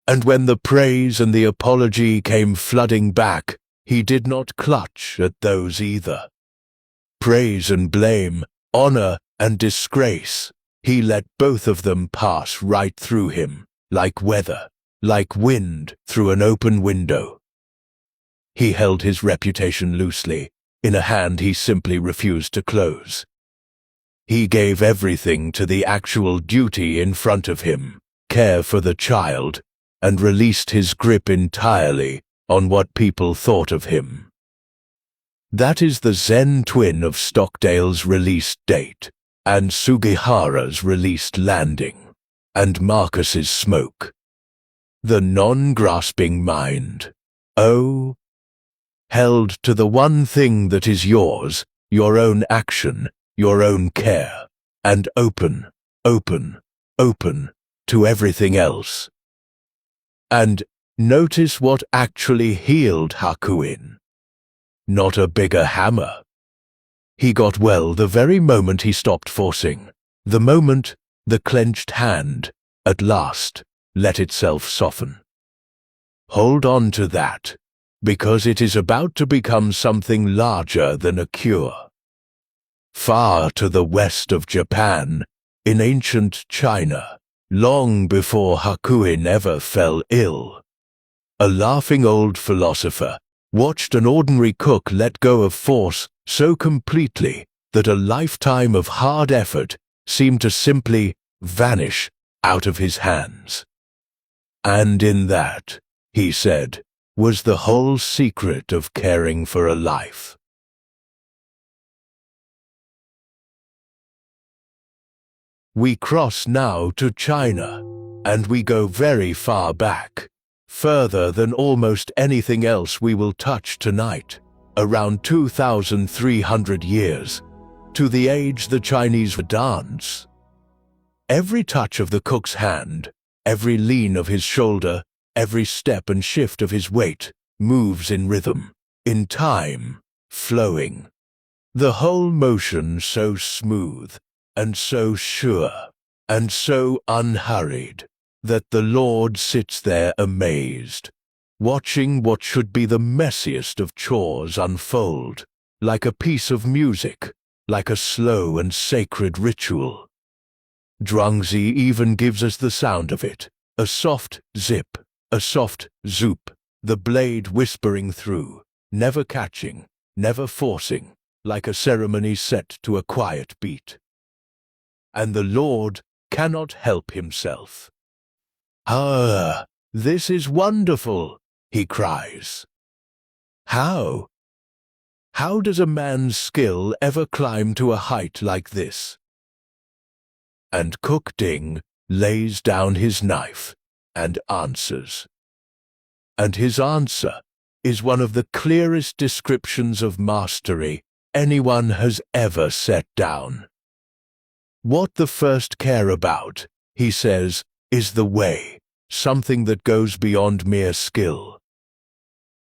And when the praise and the apology came flooding back, he did not clutch at those either. Praise and blame, honor and disgrace, he let both of them pass right through him, like weather, like wind through an open window. He held his reputation loosely, in a hand he simply refused to close. He gave everything to the actual duty in front of him, care for the child, and released his grip entirely on what people thought of him. That is the Zen twin of Stockdale's release date, and Sugihara's released landing, and Marcus's smoke. The non-grasping mind, oh, held to the one thing that is yours, your own action, your own care, and open, open, open to everything else. And notice what actually healed Hakuin. Not a bigger hammer. He got well the very moment he stopped forcing, the moment the clenched hand, at last, let itself soften. Hold on to that, because it is about to become something larger than a cure. far to the west of Japan, in ancient China, long before Hakuin ever fell ill. A laughing old philosopher watched an ordinary cook let go of force so completely that a lifetime of hard effort seemed to simply vanish out of his hands. And in that, he said, was the whole secret of caring for a life. We cross now to China, and we go very far back, further than almost anything else we will touch tonight, around 2,300 years, to the age the Chinese dance. Every touch of the cook's hand, every lean of his shoulder, every step and shift of his weight moves in rhythm, in time, flowing. The whole motion so smooth, and so sure, and so unhurried, that the Lord sits there amazed, watching what should be the messiest of chores unfold, like a piece of music, like a slow and sacred ritual. Zhuangzi even gives us the sound of it, a soft zip, a soft zoop, the blade whispering through, never catching, never forcing, like a ceremony set to a quiet beat. And the Lord cannot help himself. "Ah, this is wonderful," he cries. How? How does a man's skill ever climb to a height like this? And Cook Ding lays down his knife and answers. And his answer is one of the clearest descriptions of mastery anyone has ever set down. What the first care about, he says, is the way, something that goes beyond mere skill.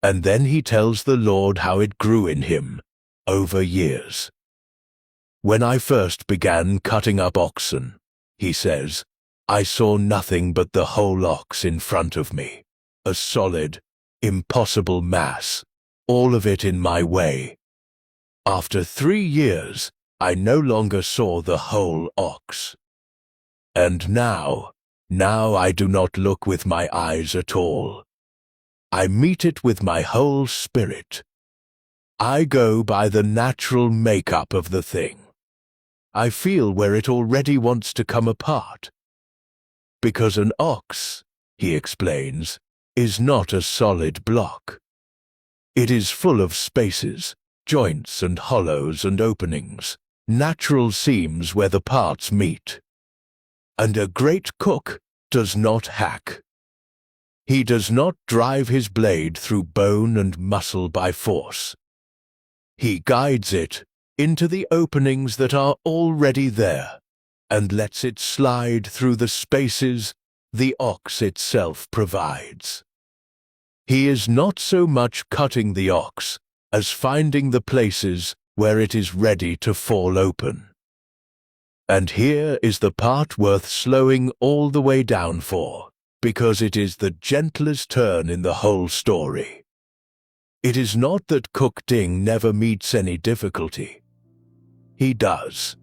And then he tells the Lord how it grew in him, over years. When I first began cutting up oxen, he says, I saw nothing but the whole ox in front of me, a solid, impossible mass, all of it in my way. After 3 years, I no longer saw the whole ox. And now I do not look with my eyes at all. I meet it with my whole spirit. I go by the natural makeup of the thing. I feel where it already wants to come apart. Because an ox, he explains, is not a solid block. It is full of spaces, joints and hollows and openings, natural seams where the parts meet. And a great cook does not hack. He does not drive his blade through bone and muscle by force. He guides it into the openings that are already there, and lets it slide through the spaces the ox itself provides. He is not so much cutting the ox as finding the places where it is ready to fall open. And here is the part worth slowing all the way down for, because it is the gentlest turn in the whole story. It is not that Cook Ding never meets any difficulty. He does.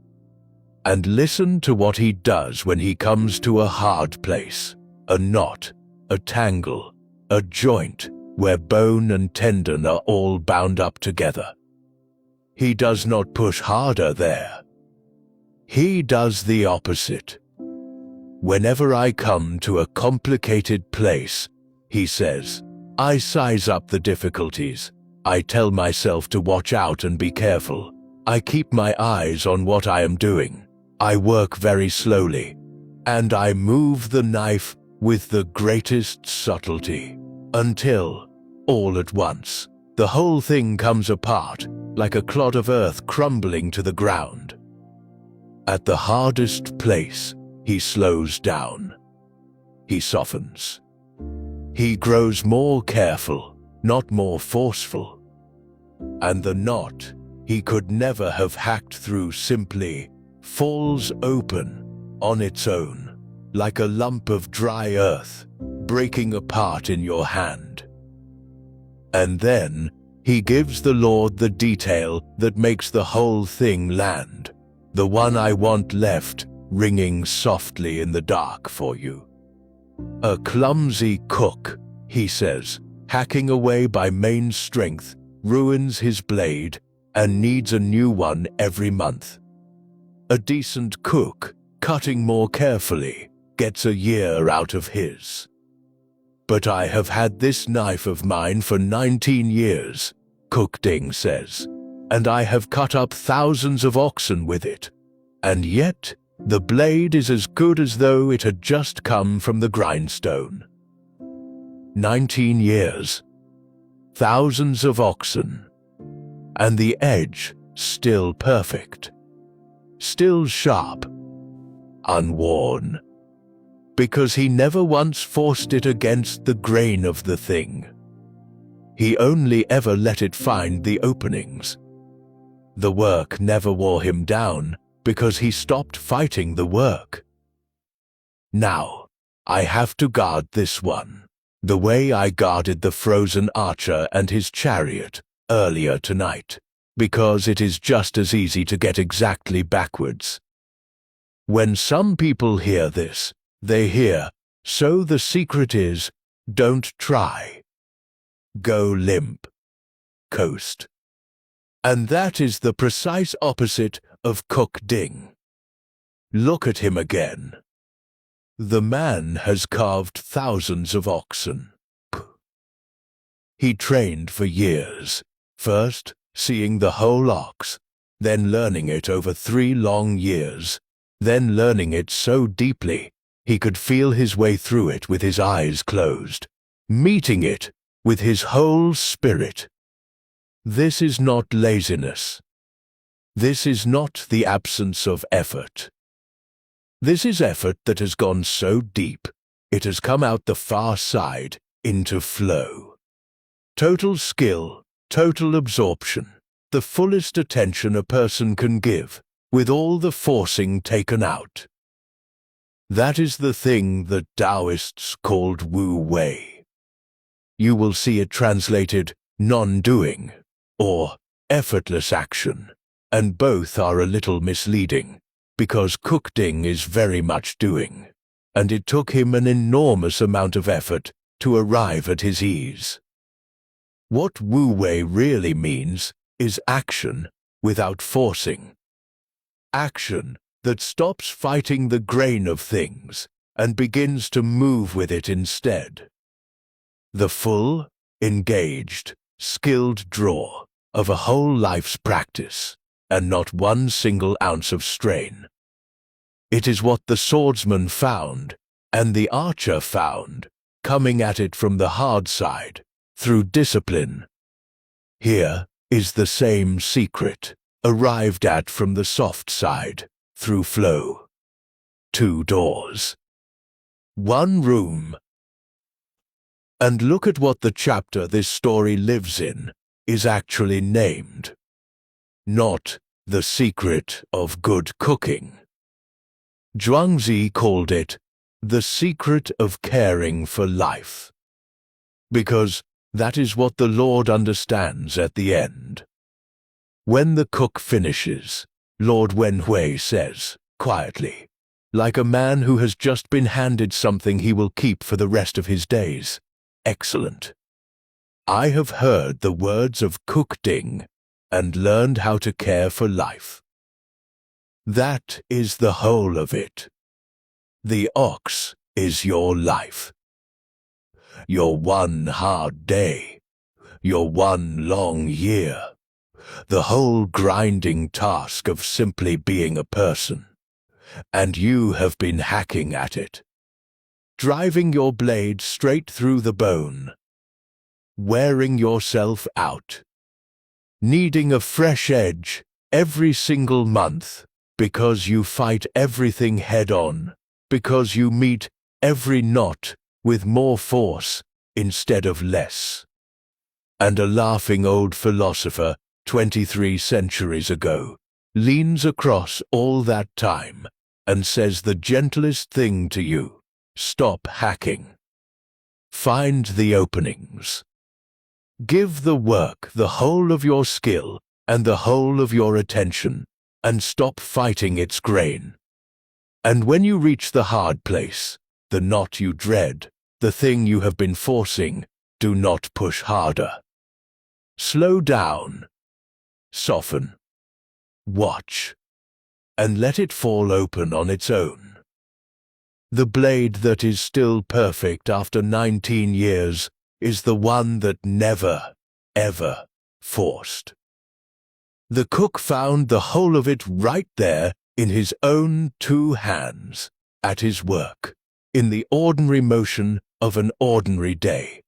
And listen to what he does when he comes to a hard place, a knot, a tangle, a joint where bone and tendon are all bound up together. He does not push harder there. He does the opposite. Whenever I come to a complicated place, he says, I size up the difficulties. I tell myself to watch out and be careful. I keep my eyes on what I am doing. I work very slowly, and I move the knife with the greatest subtlety, until, all at once, the whole thing comes apart, like a clod of earth crumbling to the ground. At the hardest place, he slows down. He softens. He grows more careful, not more forceful. And the knot he could never have hacked through simply falls open on its own, like a lump of dry earth breaking apart in your hand. And then He gives the Lord the detail that makes the whole thing land, the one I want left, ringing softly in the dark for you. A clumsy cook, he says, hacking away by main strength, ruins his blade and needs a new one every month. A decent cook, cutting more carefully, gets a year out of his. But I have had this knife of mine for 19 years, Cook Ding says, and I have cut up thousands of oxen with it, and yet the blade is as good as though it had just come from the grindstone. 19 years, thousands of oxen, and the edge still perfect, still sharp, unworn, because he never once forced it against the grain of the thing. He only ever let it find the openings. The work never wore him down because he stopped fighting the work. Now, I have to guard this one, the way I guarded the frozen archer and his chariot earlier tonight, because it is just as easy to get exactly backwards. When some people hear this, they hear, so the secret is, don't try. Go limp. Coast. And that is the precise opposite of Cook Ding. Look at him again. The man has carved thousands of oxen. He trained for years, first seeing the whole ox, then learning it over 3 long years, then learning it so deeply he could feel his way through it with his eyes closed, meeting it with his whole spirit. This is not laziness. This is not the absence of effort. This is effort that has gone so deep, it has come out the far side into flow. Total skill, total absorption, the fullest attention a person can give, with all the forcing taken out. That is the thing that Taoists called Wu Wei. You will see it translated non-doing or effortless action, and both are a little misleading, because Cook Ding is very much doing, and it took him an enormous amount of effort to arrive at his ease. What Wu Wei really means is action without forcing. Action that stops fighting the grain of things and begins to move with it instead. The full, engaged, skilled draw of a whole life's practice, and not one single ounce of strain. It is what the swordsman found, and the archer found, coming at it from the hard side, through discipline. Here is the same secret, arrived at from the soft side, through flow. 2 doors. 1 room. And look at what the chapter this story lives in is actually named. Not The Secret of Good Cooking. Zhuangzi called it The Secret of Caring for Life, because that is what the Lord understands at the end. When the cook finishes, Lord Wenhui says, quietly, like a man who has just been handed something he will keep for the rest of his days, excellent. I have heard the words of Cook Ding and learned how to care for life. That is the whole of it. The ox is your life. Your one hard day, your one long year, the whole grinding task of simply being a person, and you have been hacking at it, driving your blade straight through the bone, wearing yourself out, needing a fresh edge every single month because you fight everything head-on, because you meet every knot with more force instead of less. And a laughing old philosopher 23 centuries ago leans across all that time and says the gentlest thing to you: stop hacking. Find the openings. Give the work the whole of your skill and the whole of your attention, and stop fighting its grain. And when you reach the hard place, the knot you dread, the thing you have been forcing, do not push harder. Slow down, soften, watch, and let it fall open on its own. The blade that is still perfect after 19 years is the one that never, ever forced. The cook found the whole of it right there in his own 2 hands, at his work, in the ordinary motion of an ordinary day.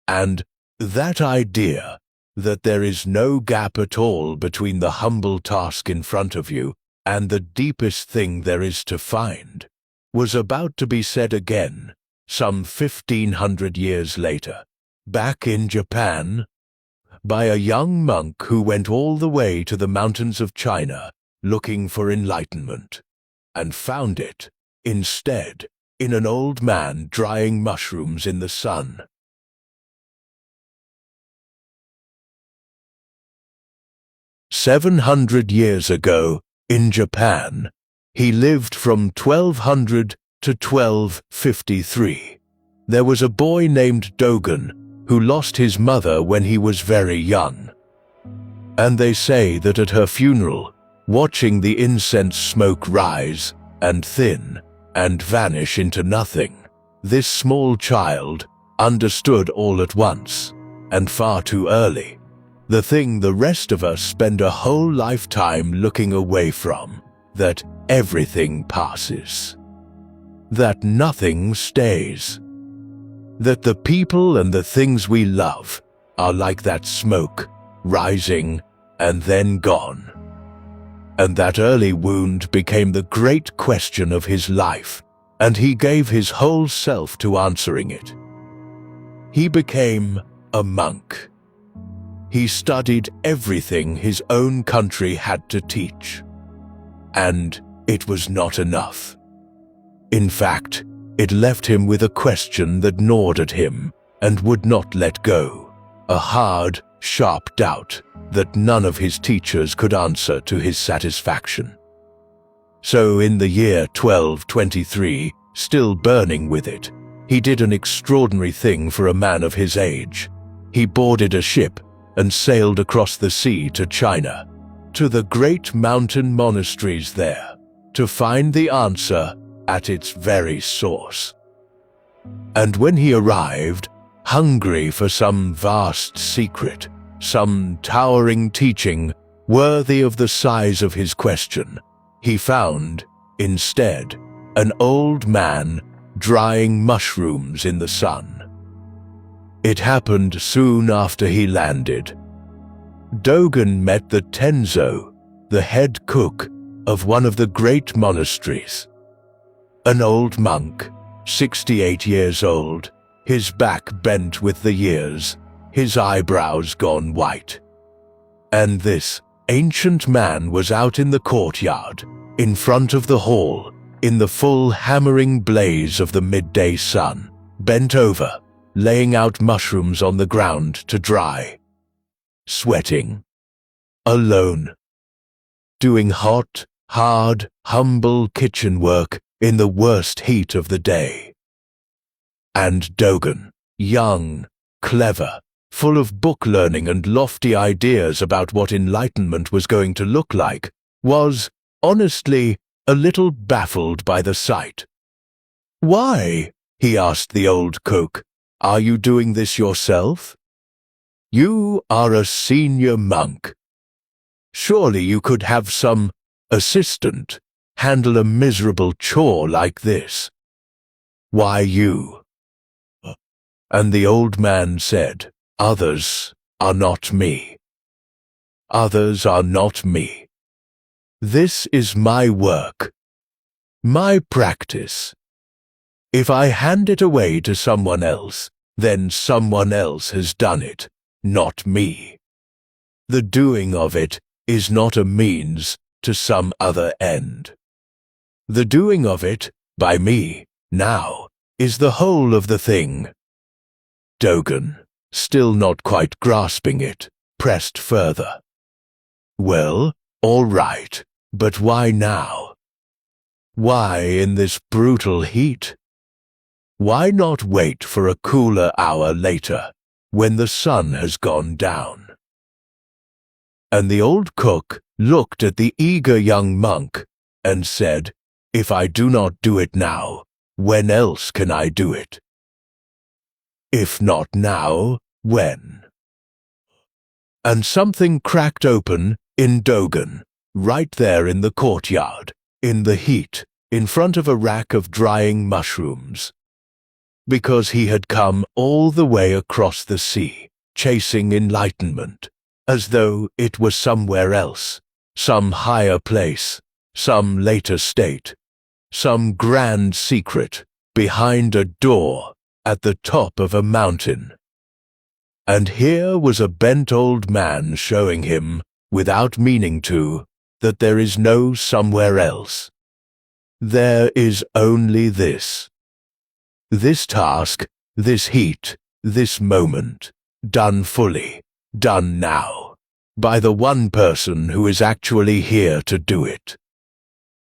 And that idea that there is no gap at all between the humble task in front of you and the deepest thing there is to find was about to be said again some 1,500 years later, back in Japan, by a young monk who went all the way to the mountains of China looking for enlightenment, and found it, instead, in an old man drying mushrooms in the sun. "700 years ago, in Japan, he lived from 1200 to 1253. There was a boy named Dogen who lost his mother when he was very young. And they say that at her funeral, watching the incense smoke rise and thin and vanish into nothing, this small child understood all at once, and far too early, the thing the rest of us spend a whole lifetime looking away from, that everything passes, that nothing stays, that the people and the things we love are like that smoke, rising and then gone. And that early wound became the great question of his life, and he gave his whole self to answering it. He became a monk. He studied everything his own country had to teach. And it was not enough. In fact, it left him with a question that gnawed at him and would not let go, a hard, sharp doubt that none of his teachers could answer to his satisfaction. So in the year 1223, still burning with it, he did an extraordinary thing for a man of his age. He boarded a ship and sailed across the sea to China, to the great mountain monasteries there, to find the answer at its very source. And when he arrived, hungry for some vast secret, some towering teaching worthy of the size of his question, he found, instead, an old man drying mushrooms in the sun. It happened soon after he landed. Dogen met the Tenzo, the head cook of one of the great monasteries. An old monk, 68 years old, his back bent with the years, his eyebrows gone white. And this ancient man was out in the courtyard, in front of the hall, in the full hammering blaze of the midday sun, bent over, laying out mushrooms on the ground to dry. Sweating. Alone. Doing hot, hard, humble kitchen work in the worst heat of the day. And Dogen, young, clever, full of book learning and lofty ideas about what enlightenment was going to look like, was, honestly, a little baffled by the sight. "Why," he asked the old cook, "are you doing this yourself? You are a senior monk. Surely you could have some assistant handle a miserable chore like this. Why you?" And the old man said, "Others are not me. Others are not me. This is my work, my practice. If I hand it away to someone else, then someone else has done it, not me. The doing of it is not a means to some other end. The doing of it, by me, now, is the whole of the thing." Dogen, still not quite grasping it, pressed further. Well, all right, but why now? Why in this brutal heat? Why not wait for a cooler hour later, when the sun has gone down? And the old cook looked at the eager young monk and said, "If I do not do it now, when else can I do it? If not now, when?" And something cracked open in Dogen, right there in the courtyard, in the heat, in front of a rack of drying mushrooms. Because he had come all the way across the sea, chasing enlightenment, as though it was somewhere else, some higher place, some later state, some grand secret behind a door at the top of a mountain. And here was a bent old man showing him, without meaning to, that there is no somewhere else. There is only this. This task, this heat, this moment, done fully, done now, by the one person who is actually here to do it.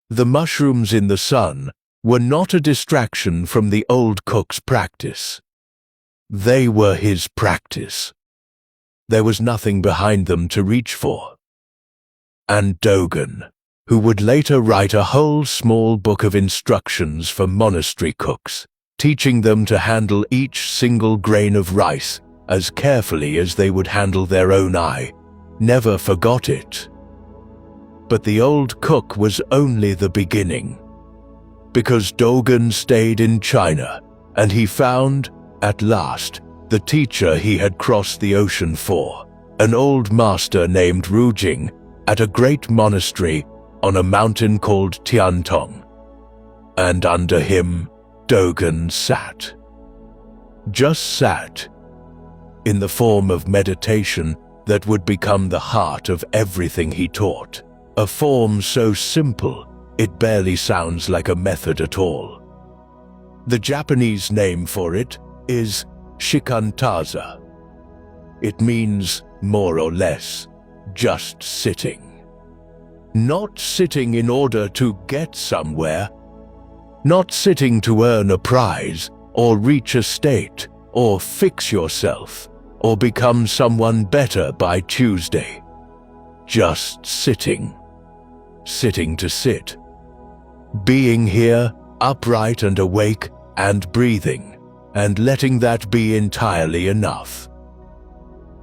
The mushrooms in the sun were not a distraction from the old cook's practice. They were his practice. There was nothing behind them to reach for. And Dogen, who would later write a whole small book of instructions for monastery cooks, teaching them to handle each single grain of rice as carefully as they would handle their own eye, never forgot it. But the old cook was only the beginning. Because Dogen stayed in China, and he found, at last, the teacher he had crossed the ocean for, an old master named Ryokan, at a great monastery on a mountain called Tiantong. And under him, Dogen sat. Just sat, in the form of meditation that would become the heart of everything he taught, a form so simple it barely sounds like a method at all. The Japanese name for it is shikantaza. It means, more or less, just sitting. Not sitting in order to get somewhere, not sitting to earn a prize, or reach a state, or fix yourself, or become someone better by Tuesday. Just sitting. Sitting to sit. Being here, upright and awake, and breathing, and letting that be entirely enough.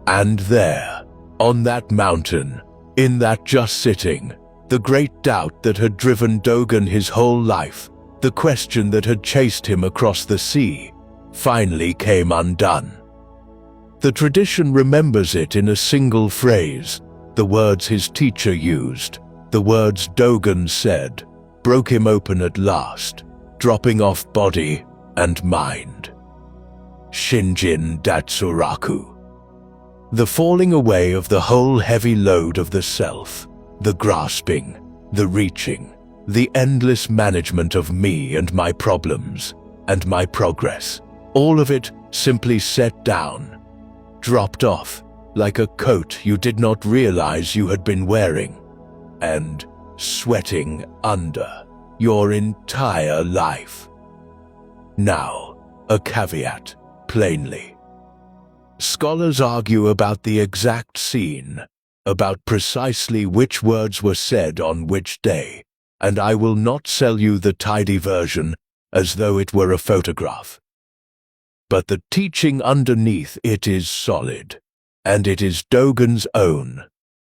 And there, on that mountain, in that just sitting, the great doubt that had driven Dogen his whole life, the question that had chased him across the sea, finally came undone. The tradition remembers it in a single phrase, the words his teacher used, the words Dogen said, broke him open at last, dropping off body and mind. Shinjin Datsuraku. The falling away of the whole heavy load of the self, the grasping, the reaching, the endless management of me and my problems, and my progress, all of it simply set down, dropped off like a coat you did not realize you had been wearing, and sweating under your entire life. Now, a caveat, plainly. Scholars argue about the exact scene, about precisely which words were said on which day, and I will not sell you the tidy version as though it were a photograph. But the teaching underneath it is solid, and it is Dogen's own,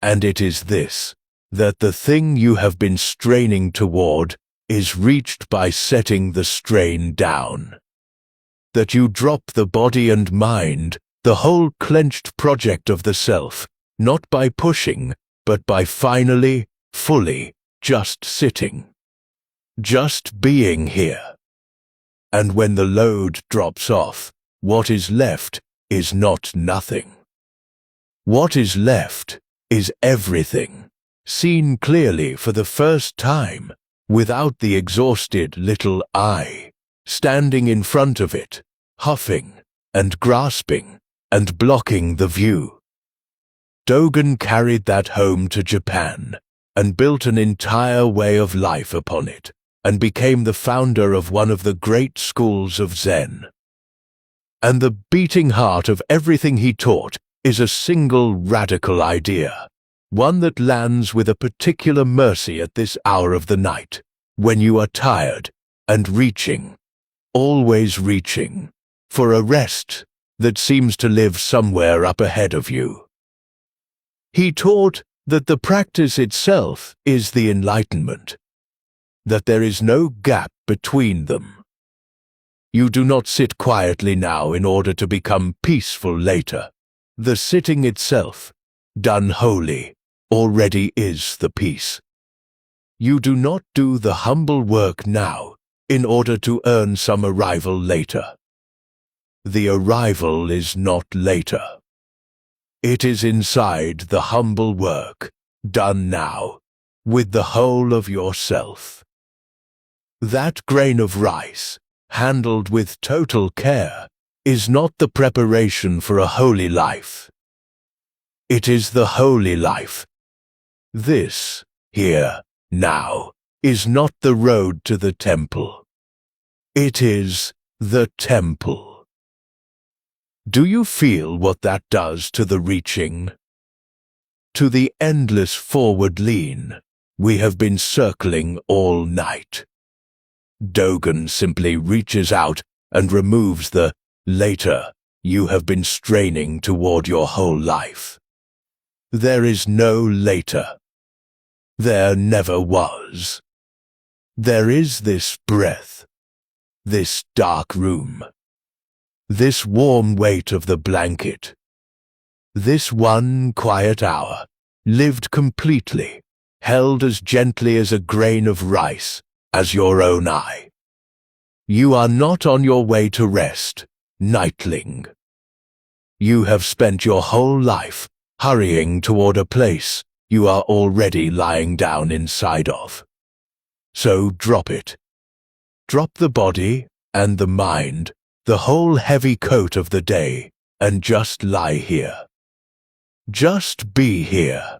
and it is this, that the thing you have been straining toward is reached by setting the strain down. That you drop the body and mind, the whole clenched project of the self, not by pushing, but by finally, fully, just sitting. Just being here. And when the load drops off, what is left is not nothing. What is left is everything, seen clearly for the first time, without the exhausted little I, standing in front of it, huffing and grasping and blocking the view. Dogen carried that home to Japan and built an entire way of life upon it, and became the founder of one of the great schools of Zen. And the beating heart of everything he taught is a single radical idea, one that lands with a particular mercy at this hour of the night, when you are tired and reaching, always reaching, for a rest that seems to live somewhere up ahead of you. He taught that the practice itself is the enlightenment, that there is no gap between them. You do not sit quietly now in order to become peaceful later. The sitting itself, done wholly, already is the peace. You do not do the humble work now in order to earn some arrival later. The arrival is not later. It is inside the humble work, done now, with the whole of yourself. That grain of rice, handled with total care, is not the preparation for a holy life. It is the holy life. This, here, now, is not the road to the temple. It is the temple. Do you feel what that does to the reaching? To the endless forward lean we have been circling all night. Dogen simply reaches out and removes the later you have been straining toward your whole life. There is no later. There never was. There is this breath, this dark room, this warm weight of the blanket, this one quiet hour, lived completely, held as gently as a grain of rice, as your own eye. You are not on your way to rest, nightling. You have spent your whole life hurrying toward a place you are already lying down inside of. So drop it. Drop the body and the mind, the whole heavy coat of the day, and just lie here. Just be here.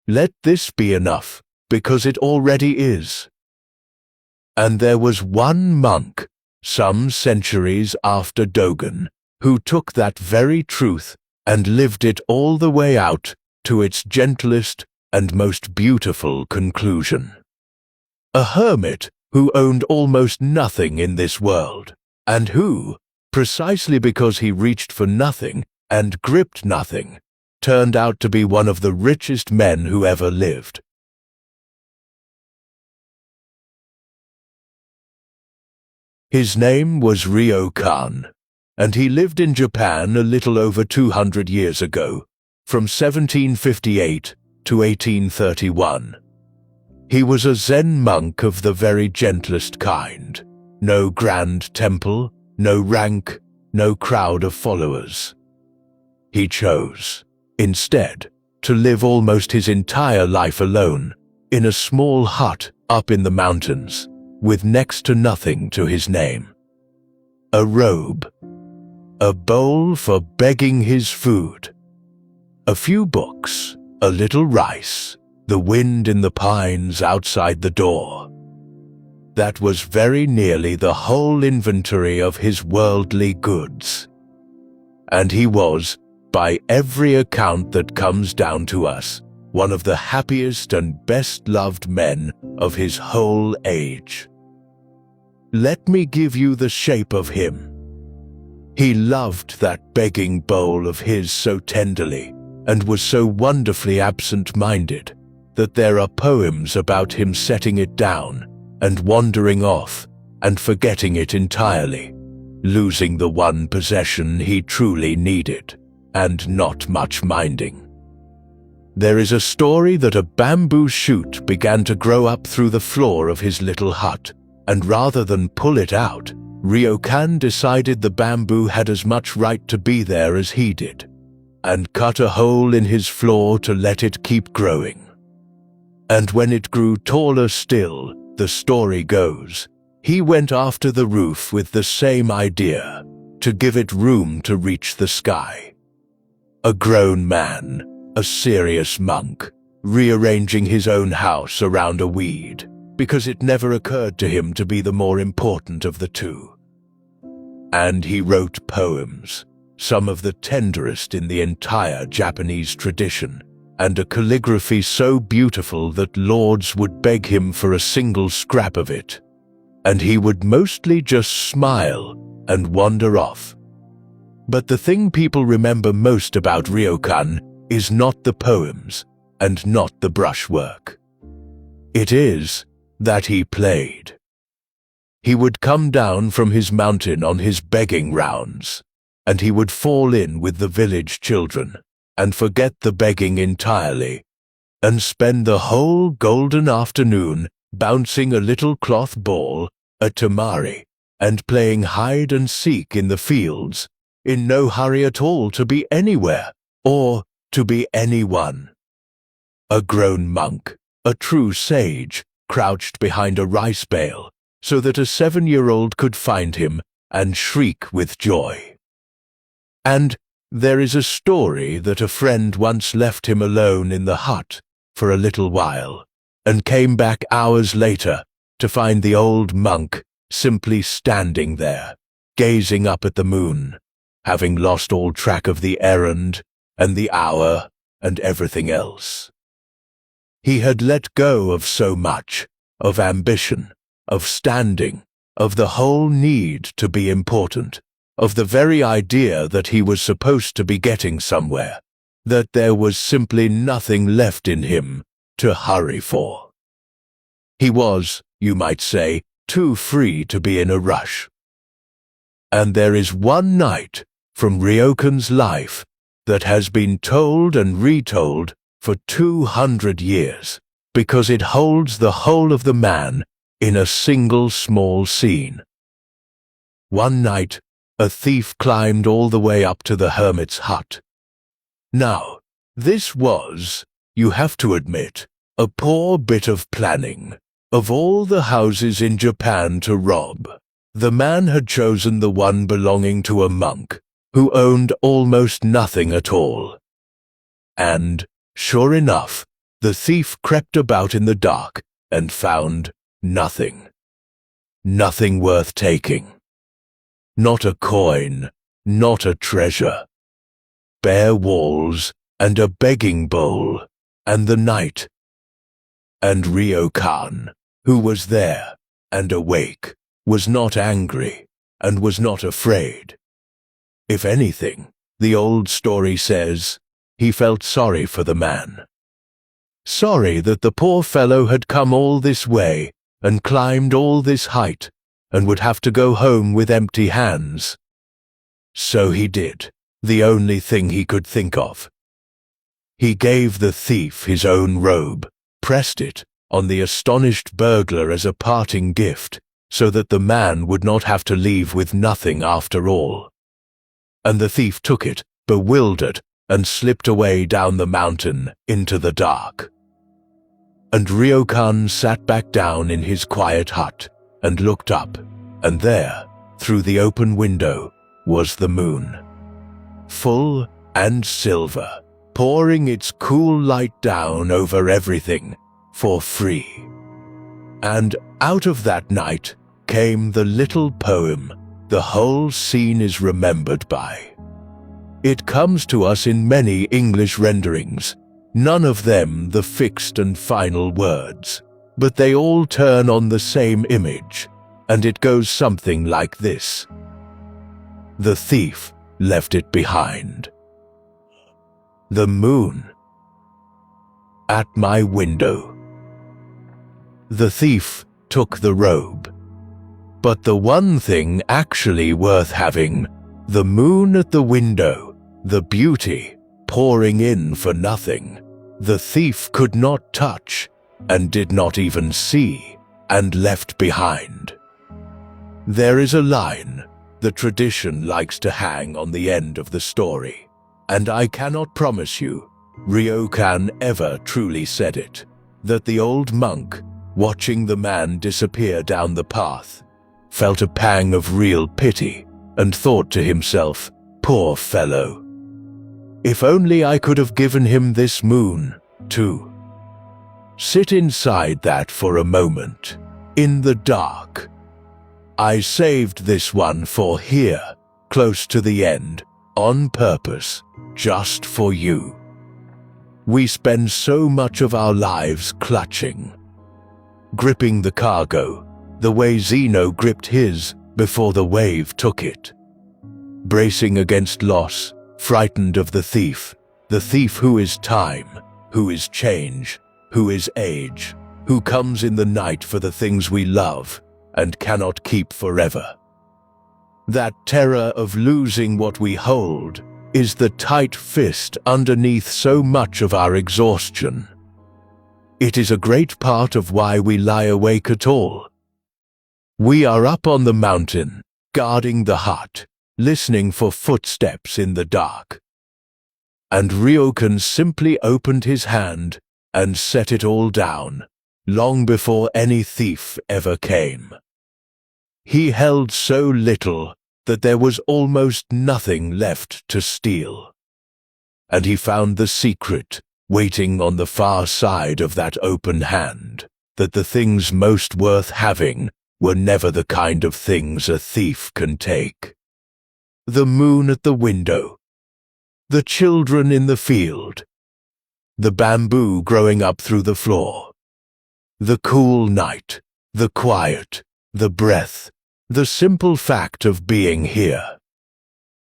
Let this be enough, because it already is. And there was one monk, some centuries after Dogen, who took that very truth and lived it all the way out to its gentlest and most beautiful conclusion. A hermit who owned almost nothing in this world, and who, precisely because he reached for nothing and gripped nothing, turned out to be one of the richest men who ever lived. His name was Ryokan, and he lived in Japan a little over 200 years ago, from 1758 to 1831. He was a Zen monk of the very gentlest kind. No grand temple, no rank, no crowd of followers. He chose, instead, to live almost his entire life alone, in a small hut up in the mountains, with next to nothing to his name. A robe, a bowl for begging his food, a few books, a little rice, the wind in the pines outside the door. That was very nearly the whole inventory of his worldly goods. And he was, by every account that comes down to us, one of the happiest and best-loved men of his whole age. Let me give you the shape of him. He loved that begging bowl of his so tenderly, and was so wonderfully absent-minded, that there are poems about him setting it down, and wandering off, and forgetting it entirely, losing the one possession he truly needed, and not much minding. There is a story that a bamboo shoot began to grow up through the floor of his little hut, and rather than pull it out, Ryokan decided the bamboo had as much right to be there as he did, and cut a hole in his floor to let it keep growing. And when it grew taller still, the story goes, he went after the roof with the same idea, to give it room to reach the sky. A grown man, a serious monk, rearranging his own house around a weed, because it never occurred to him to be the more important of the two. And he wrote poems, some of the tenderest in the entire Japanese tradition, and a calligraphy so beautiful that lords would beg him for a single scrap of it, and he would mostly just smile and wander off. But the thing people remember most about Ryokan is not the poems and not the brushwork. It is that he played. He would come down from his mountain on his begging rounds, and he would fall in with the village children and forget the begging entirely, and spend the whole golden afternoon bouncing a little cloth ball, a tamari, and playing hide and seek in the fields, in no hurry at all to be anywhere or to be anyone. A grown monk, a true sage, crouched behind a rice bale so that a 7-year-old could find him and shriek with joy. And there is a story that a friend once left him alone in the hut for a little while and came back hours later to find the old monk simply standing there, gazing up at the moon, having lost all track of the errand and the hour and everything else. He had let go of so much, of ambition, of standing, of the whole need to be important, of the very idea that he was supposed to be getting somewhere, that there was simply nothing left in him to hurry for. He was, you might say, too free to be in a rush. And there is one night from Ryokan's life that has been told and retold for 200 years, because it holds the whole of the man in a single small scene. One night, a thief climbed all the way up to the hermit's hut. Now, this was, you have to admit, a poor bit of planning. Of all the houses in Japan to rob, the man had chosen the one belonging to a monk who owned almost nothing at all. And, sure enough, the thief crept about in the dark and found nothing. Nothing worth taking. Not a coin, not a treasure. Bare walls and a begging bowl, and the night. And Ryokan, who was there and awake, was not angry and was not afraid. If anything, the old story says, he felt sorry for the man. Sorry that the poor fellow had come all this way and climbed all this height and would have to go home with empty hands. So he did, the only thing he could think of. He gave the thief his own robe, pressed it on the astonished burglar as a parting gift, so that the man would not have to leave with nothing after all. And the thief took it, bewildered, and slipped away down the mountain into the dark. And Ryokan sat back down in his quiet hut and looked up, and there, through the open window, was the moon. Full and silver, pouring its cool light down over everything for free. And out of that night came the little poem the whole scene is remembered by. It comes to us in many English renderings, none of them the fixed and final words, but they all turn on the same image, and it goes something like this. The thief left it behind. The moon at my window. The thief took the robe. But the one thing actually worth having, the moon at the window, the beauty, pouring in for nothing, the thief could not touch, and did not even see, and left behind. There is a line the tradition likes to hang on the end of the story, and I cannot promise you, Ryokan ever truly said it, that the old monk, watching the man disappear down the path, felt a pang of real pity and thought to himself, "Poor fellow. If only I could have given him this moon, too." Sit inside that for a moment, in the dark. I saved this one for here, close to the end, on purpose, just for you. We spend so much of our lives clutching, gripping the cargo, the way Zeno gripped his before the wave took it. Bracing against loss, frightened of the thief who is time, who is change, who is age, who comes in the night for the things we love and cannot keep forever. That terror of losing what we hold is the tight fist underneath so much of our exhaustion. It is a great part of why we lie awake at all. We are up on the mountain, guarding the hut, listening for footsteps in the dark. And Ryokan simply opened his hand and set it all down, long before any thief ever came. He held so little that there was almost nothing left to steal. And he found the secret waiting on the far side of that open hand, that the things most worth having were never the kind of things a thief can take. The moon at the window, the children in the field, the bamboo growing up through the floor, the cool night, the quiet, the breath, the simple fact of being here.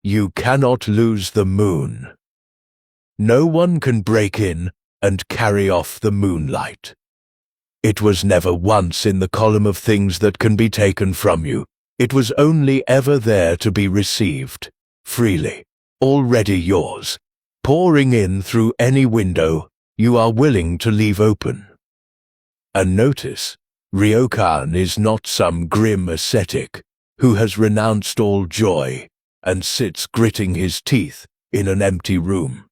You cannot lose the moon. No one can break in and carry off the moonlight. It was never once in the column of things that can be taken from you. It was only ever there to be received, freely, already yours, pouring in through any window you are willing to leave open. And notice, Ryokan is not some grim ascetic who has renounced all joy and sits gritting his teeth in an empty room.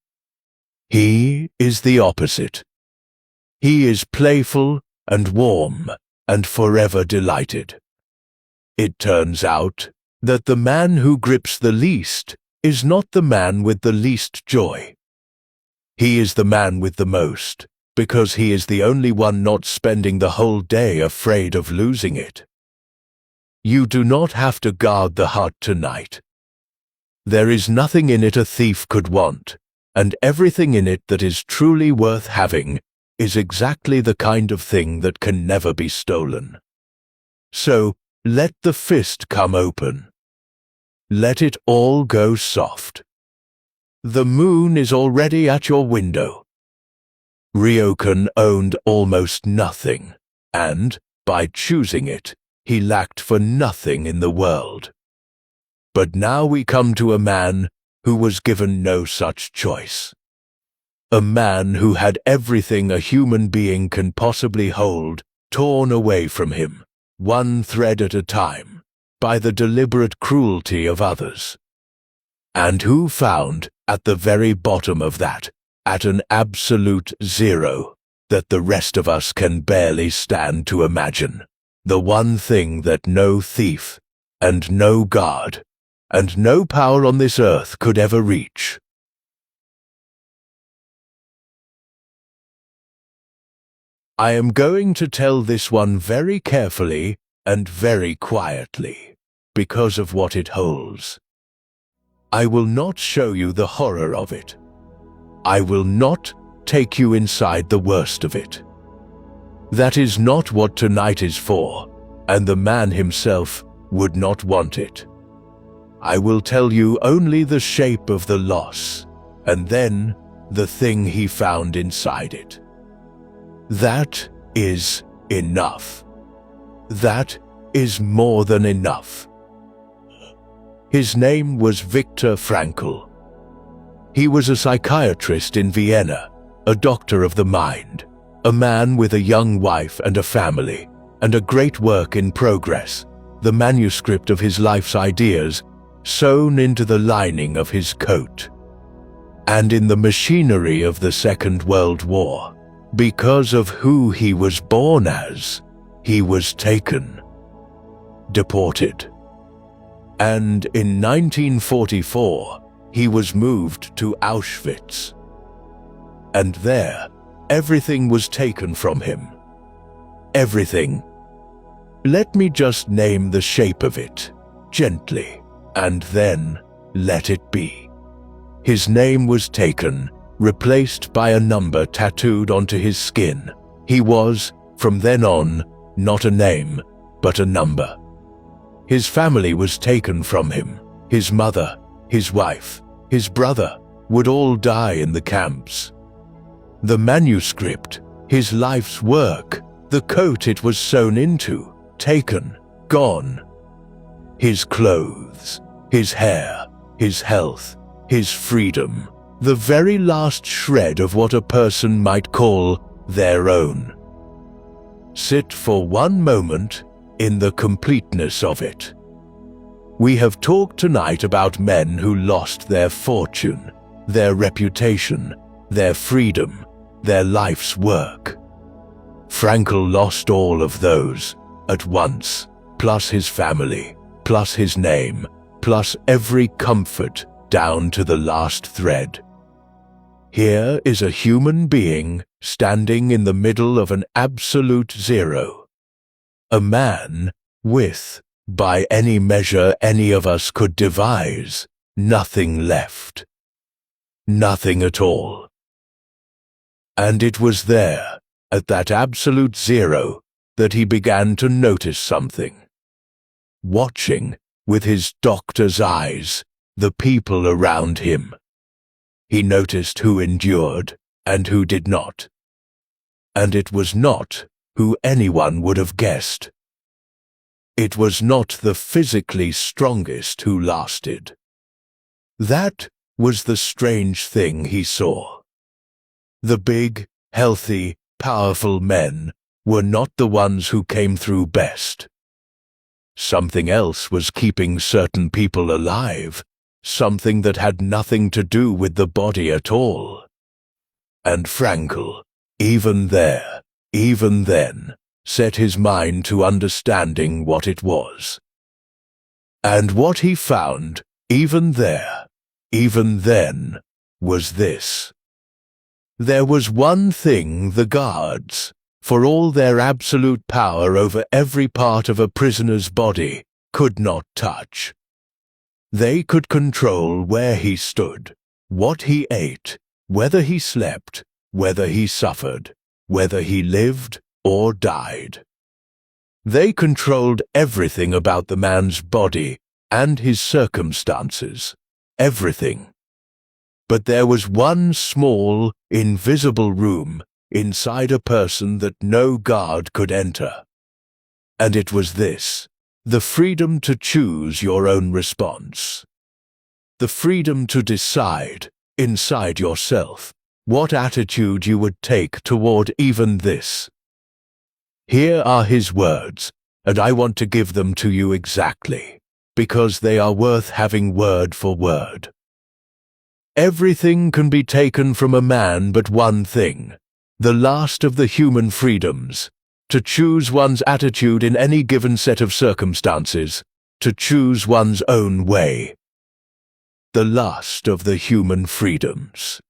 He is the opposite. He is playful and warm and forever delighted. It turns out that the man who grips the least is not the man with the least joy. He is the man with the most, because he is the only one not spending the whole day afraid of losing it. You do not have to guard the hut tonight. There is nothing in it a thief could want, and everything in it that is truly worth having is exactly the kind of thing that can never be stolen. So, let the fist come open. Let it all go soft. The moon is already at your window. Ryokan owned almost nothing, and, by choosing it, he lacked for nothing in the world. But now we come to a man who was given no such choice. A man who had everything a human being can possibly hold torn away from him, one thread at a time, by the deliberate cruelty of others. And who found, at the very bottom of that, at an absolute zero, that the rest of us can barely stand to imagine, the one thing that no thief, and no guard, and no power on this earth could ever reach. I am going to tell this one very carefully and very quietly, because of what it holds. I will not show you the horror of it. I will not take you inside the worst of it. That is not what tonight is for, and the man himself would not want it. I will tell you only the shape of the loss, and then the thing he found inside it. That is enough. That is more than enough. His name was Viktor Frankl. He was a psychiatrist in Vienna, a doctor of the mind, a man with a young wife and a family, and a great work in progress, the manuscript of his life's ideas sewn into the lining of his coat. And in the machinery of the Second World War, because of who he was born as, he was taken, deported. and in 1944 he was moved to Auschwitz. And there, everything was taken from him. Everything. Let me just name the shape of it, gently, and then let it be. His name was taken, replaced by a number tattooed onto his skin. He was, from then on, not a name, but a number. His family was taken from him. His mother, his wife, his brother would all die in the camps. The manuscript, his life's work, the coat it was sewn into, taken, gone. His clothes, his hair, his health, his freedom, the very last shred of what a person might call their own. Sit for one moment in the completeness of it. We have talked tonight about men who lost their fortune, their reputation, their freedom, their life's work. Frankl lost all of those at once, plus his family, plus his name, plus every comfort down to the last thread. Here is a human being standing in the middle of an absolute zero. A man with, by any measure any of us could devise, nothing left. Nothing at all. And it was there, at that absolute zero, that he began to notice something. Watching, with his doctor's eyes, the people around him. He noticed who endured and who did not. And it was not who anyone would have guessed. It was not the physically strongest who lasted. That was the strange thing he saw. The big, healthy, powerful men were not the ones who came through best. Something else was keeping certain people alive, something that had nothing to do with the body at all. And Frankl, even there, even then, set his mind to understanding what it was. And what he found, even there, even then, was this. There was one thing the guards, for all their absolute power over every part of a prisoner's body, could not touch. They could control where he stood, what he ate, whether he slept, whether he suffered, whether he lived or died. They controlled everything about the man's body and his circumstances, everything. But there was one small, invisible room inside a person that no guard could enter. And it was this, the freedom to choose your own response. The freedom to decide, inside yourself, what attitude you would take toward even this. Here are his words, and I want to give them to you exactly, because they are worth having word for word. Everything can be taken from a man but one thing, the last of the human freedoms, to choose one's attitude in any given set of circumstances, to choose one's own way. The last of the human freedoms.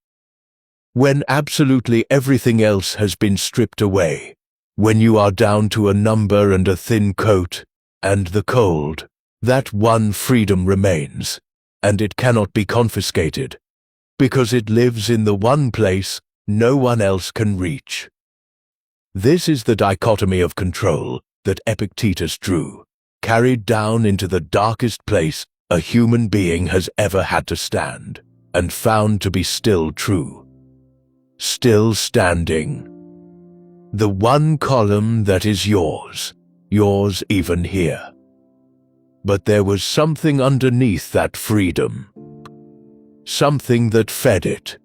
When absolutely everything else has been stripped away, when you are down to a number and a thin coat, and the cold, that one freedom remains, and it cannot be confiscated, because it lives in the one place no one else can reach. This is the dichotomy of control that Epictetus drew, carried down into the darkest place a human being has ever had to stand, and found to be still true. Still standing. The one column that is yours, yours even here. But there was something underneath that freedom. Something that fed it.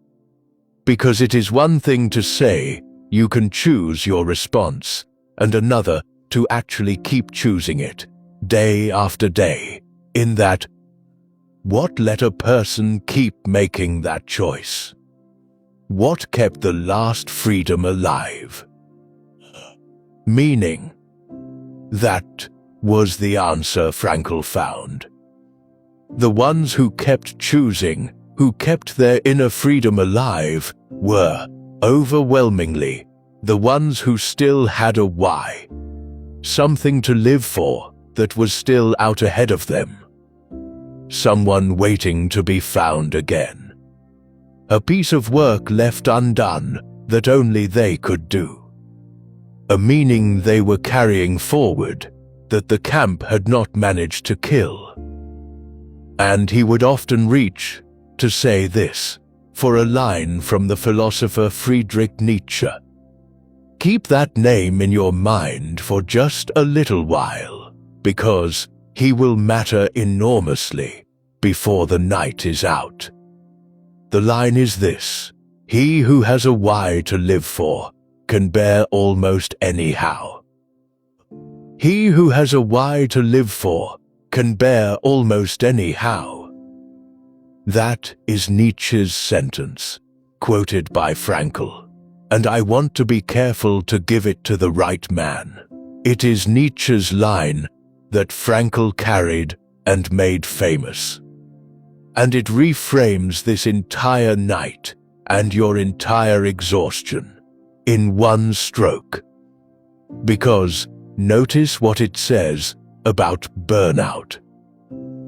Because it is one thing to say, you can choose your response, and another to actually keep choosing it, day after day, in that, what let a person keep making that choice? What kept the last freedom alive? Meaning. That was the answer Frankl found. The ones who kept choosing, who kept their inner freedom alive, were, overwhelmingly, the ones who still had a why. Something to live for that was still out ahead of them. Someone waiting to be found again. A piece of work left undone that only they could do. A meaning they were carrying forward that the camp had not managed to kill. And he would often reach to say this, for a line from the philosopher Friedrich Nietzsche. Keep that name in your mind for just a little while, because he will matter enormously before the night is out. The line is this: he who has a why to live for can bear almost anyhow. He who has a why to live for can bear almost anyhow. That is Nietzsche's sentence, quoted by Frankl, and I want to be careful to give it to the right man. It is Nietzsche's line that Frankl carried and made famous. And it reframes this entire night and your entire exhaustion in one stroke. Because notice what it says about burnout.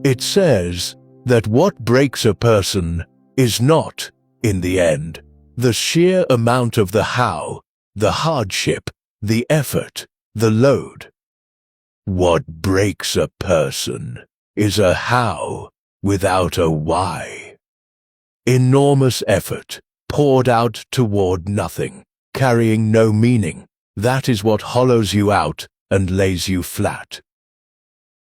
It says that what breaks a person is not, in the end, the sheer amount of the how, the hardship, the effort, the load. What breaks a person is a how without a why. Enormous effort poured out toward nothing, carrying no meaning. That is what hollows you out and lays you flat.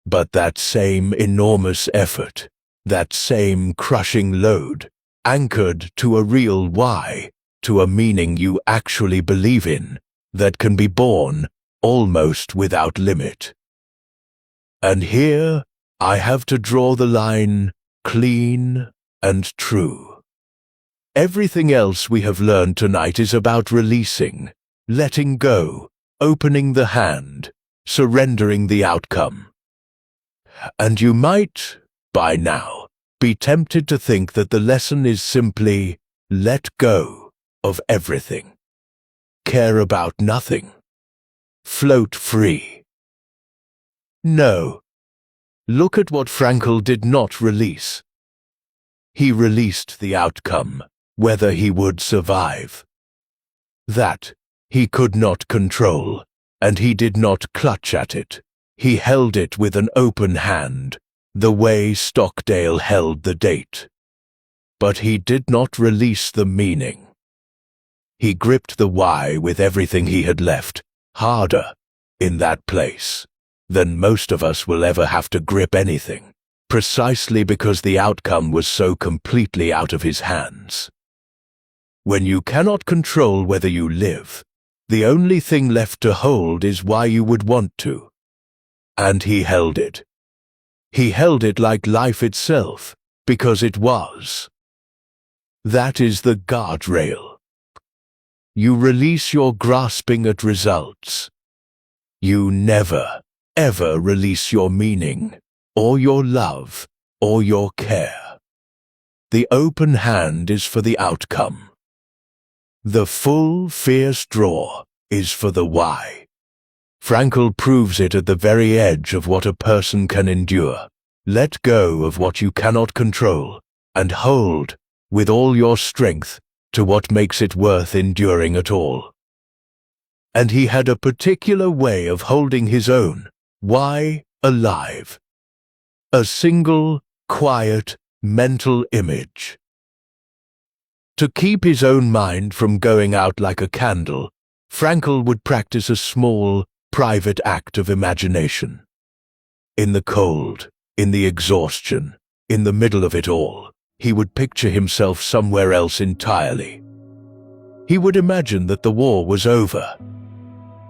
But that same enormous effort, that same crushing load, anchored to a real why, to a meaning you actually believe in, that can be born almost without limit. And here I have to draw the line clean and true. Everything else we have learned tonight is about releasing, letting go, opening the hand, surrendering the outcome. And you might, by now, be tempted to think that the lesson is simply let go of everything. Care about nothing. Float free. No. Look at what Frankl did not release. He released the outcome, whether he would survive. That he could not control, and he did not clutch at it. He held it with an open hand, the way Stockdale held the date. But he did not release the meaning. He gripped the why with everything he had left, harder, in that place, than most of us will ever have to grip anything, precisely because the outcome was so completely out of his hands. When you cannot control whether you live, the only thing left to hold is why you would want to. And he held it. He held it like life itself, because it was. That is the guardrail. You release your grasping at results. You never, ever release your meaning, or your love, or your care. The open hand is for the outcome. The full, fierce draw is for the why. Frankl proves it at the very edge of what a person can endure. Let go of what you cannot control, and hold, with all your strength, to what makes it worth enduring at all. And he had a particular way of holding his own why alive. A single, quiet, mental image. To keep his own mind from going out like a candle, Frankl would practice a small, private act of imagination. In the cold, in the exhaustion, in the middle of it all, he would picture himself somewhere else entirely. He would imagine that the war was over,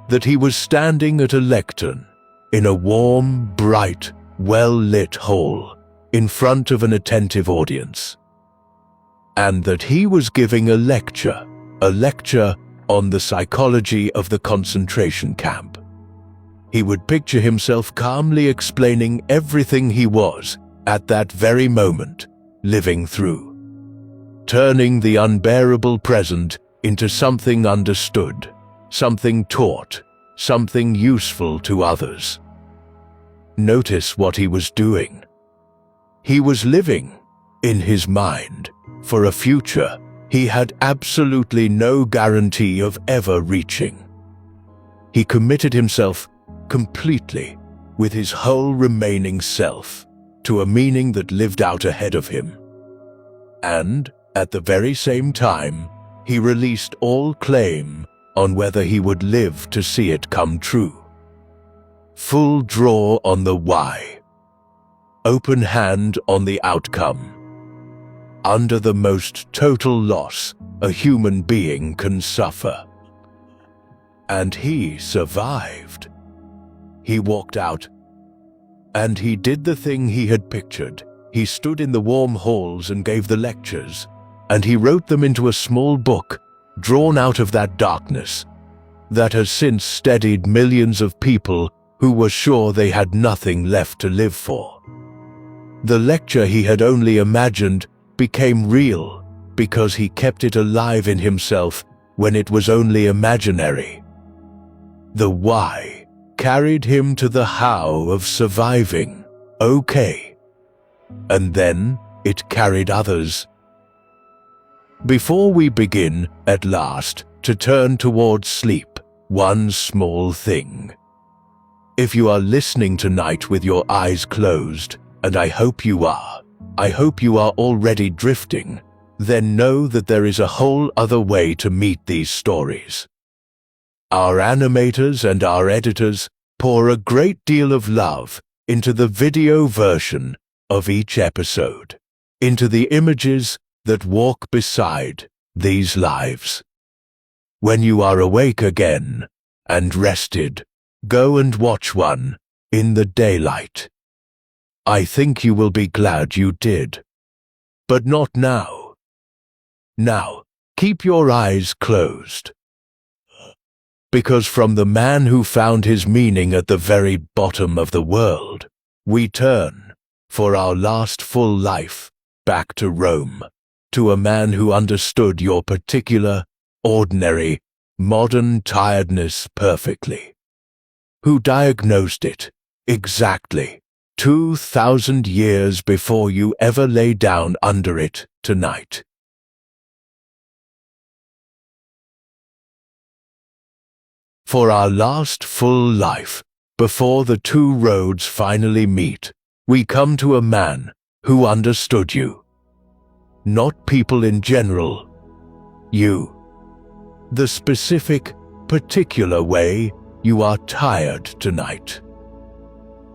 that he was standing at a lectern, in a warm, bright, well-lit hall, in front of an attentive audience, and that he was giving a lecture on the psychology of the concentration camp. He would picture himself calmly explaining everything he was, at that very moment, living through, turning the unbearable present into something understood, something taught, something useful to others. Notice what he was doing. He was living, in his mind, for a future he had absolutely no guarantee of ever reaching. He committed himself completely, with his whole remaining self, to a meaning that lived out ahead of him. And, at the very same time, he released all claim on whether he would live to see it come true. Full draw on the why. Open hand on the outcome. Under the most total loss a human being can suffer. And he survived. He walked out. And he did the thing he had pictured. He stood in the warm halls and gave the lectures, and he wrote them into a small book, drawn out of that darkness, that has since steadied millions of people who were sure they had nothing left to live for. The lecture he had only imagined became real because he kept it alive in himself when it was only imaginary. The why carried him to the how of surviving, okay. And then it carried others. Before we begin, at last, to turn towards sleep, one small thing. If you are listening tonight with your eyes closed, and I hope you are already drifting, then know that there is a whole other way to meet these stories. Our animators and our editors pour a great deal of love into the video version of each episode, into the images that walk beside these lives. When you are awake again and rested, go and watch one in the daylight. I think you will be glad you did. But not now. Now, keep your eyes closed. Because from the man who found his meaning at the very bottom of the world, we turn, for our last full life, back to Rome, to a man who understood your particular, ordinary, modern tiredness perfectly, who diagnosed it exactly 2,000 years before you ever lay down under it tonight. For our last full life, before the two roads finally meet, we come to a man who understood you. Not people in general. You. The specific, particular way you are tired tonight.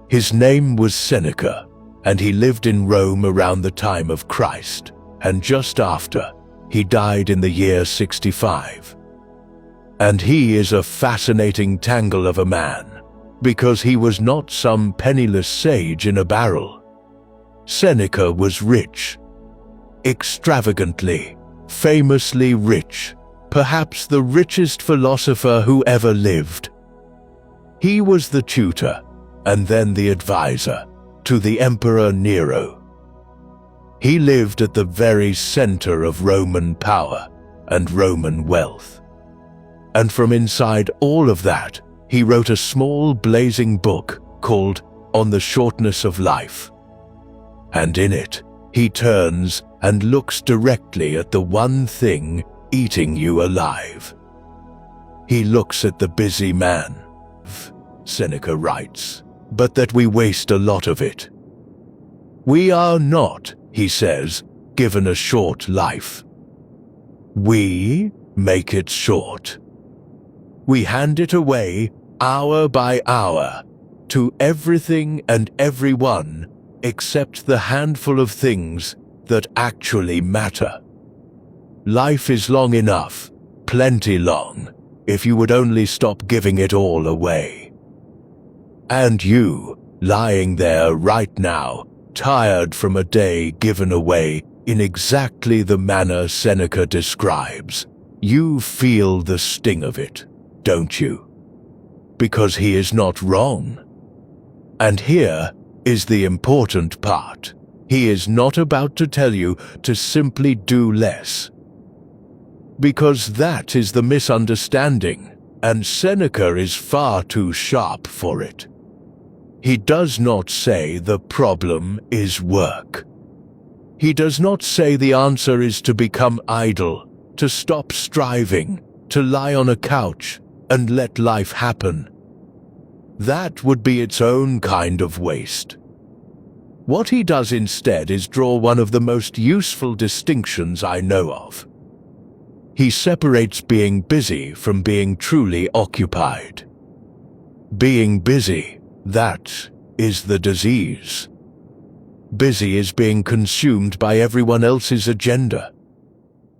His name was Seneca, and he lived in Rome around the time of Christ, and just after, he died in the year 65. And he is a fascinating tangle of a man, because he was not some penniless sage in a barrel. Seneca was rich. Extravagantly, famously rich, perhaps the richest philosopher who ever lived. He was the tutor, and then the advisor, to the Emperor Nero. He lived at the very center of Roman power and Roman wealth. And from inside all of that, he wrote a small blazing book called On the Shortness of Life. And in it, he turns and looks directly at the one thing eating you alive. He looks at the busy man, Seneca writes, but that we waste a lot of it. We are not, he says, given a short life. We make it short. We hand it away hour by hour to everything and everyone except the handful of things that actually matter. Life is long enough, plenty long, if you would only stop giving it all away. And you, lying there right now, tired from a day given away in exactly the manner Seneca describes, you feel the sting of it, don't you? Because he is not wrong. And here is the important part. He is not about to tell you to simply do less. Because that is the misunderstanding, and Seneca is far too sharp for it. He does not say the problem is work. He does not say the answer is to become idle, to stop striving, to lie on a couch and let life happen. That would be its own kind of waste. What he does instead is draw one of the most useful distinctions I know of. He separates being busy from being truly occupied. Being busy, that is the disease. Busy is being consumed by everyone else's agenda.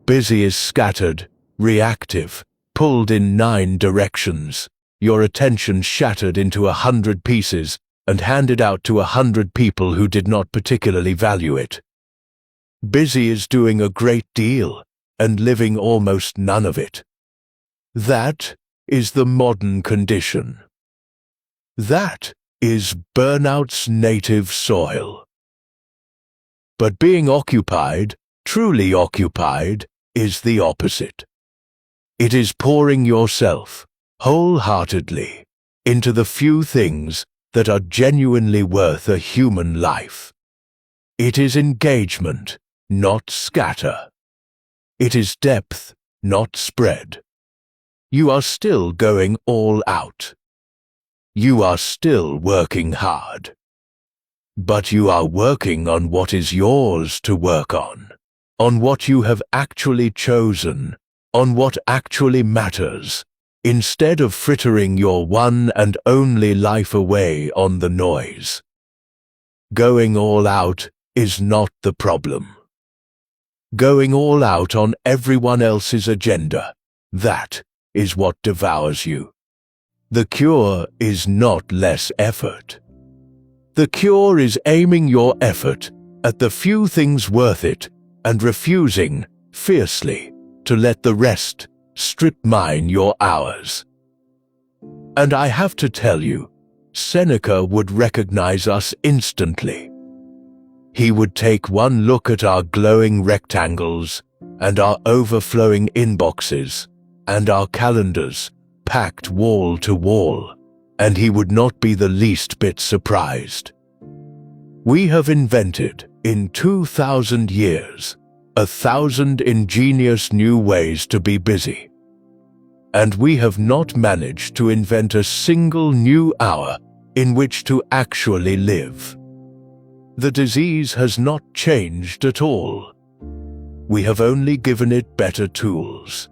Busy is scattered, reactive, pulled in 9 directions, your attention shattered into 100 pieces and handed out to 100 people who did not particularly value it. Busy is doing a great deal and living almost none of it. That is the modern condition. That is burnout's native soil. But being occupied, truly occupied, is the opposite. It is pouring yourself, wholeheartedly, into the few things that are genuinely worth a human life. It is engagement, not scatter. It is depth, not spread. You are still going all out. You are still working hard. But you are working on what is yours to work on what you have actually chosen, on what actually matters, instead of frittering your one and only life away on the noise. Going all out is not the problem. Going all out on everyone else's agenda, that is what devours you. The cure is not less effort. The cure is aiming your effort at the few things worth it and refusing, fiercely, to let the rest strip mine your hours. And I have to tell you, Seneca would recognize us instantly. He would take one look at our glowing rectangles and our overflowing inboxes and our calendars packed wall to wall, and he would not be the least bit surprised. We have invented, in 2,000 years, 1,000 ingenious new ways to be busy. And we have not managed to invent a single new hour in which to actually live. The disease has not changed at all. We have only given it better tools.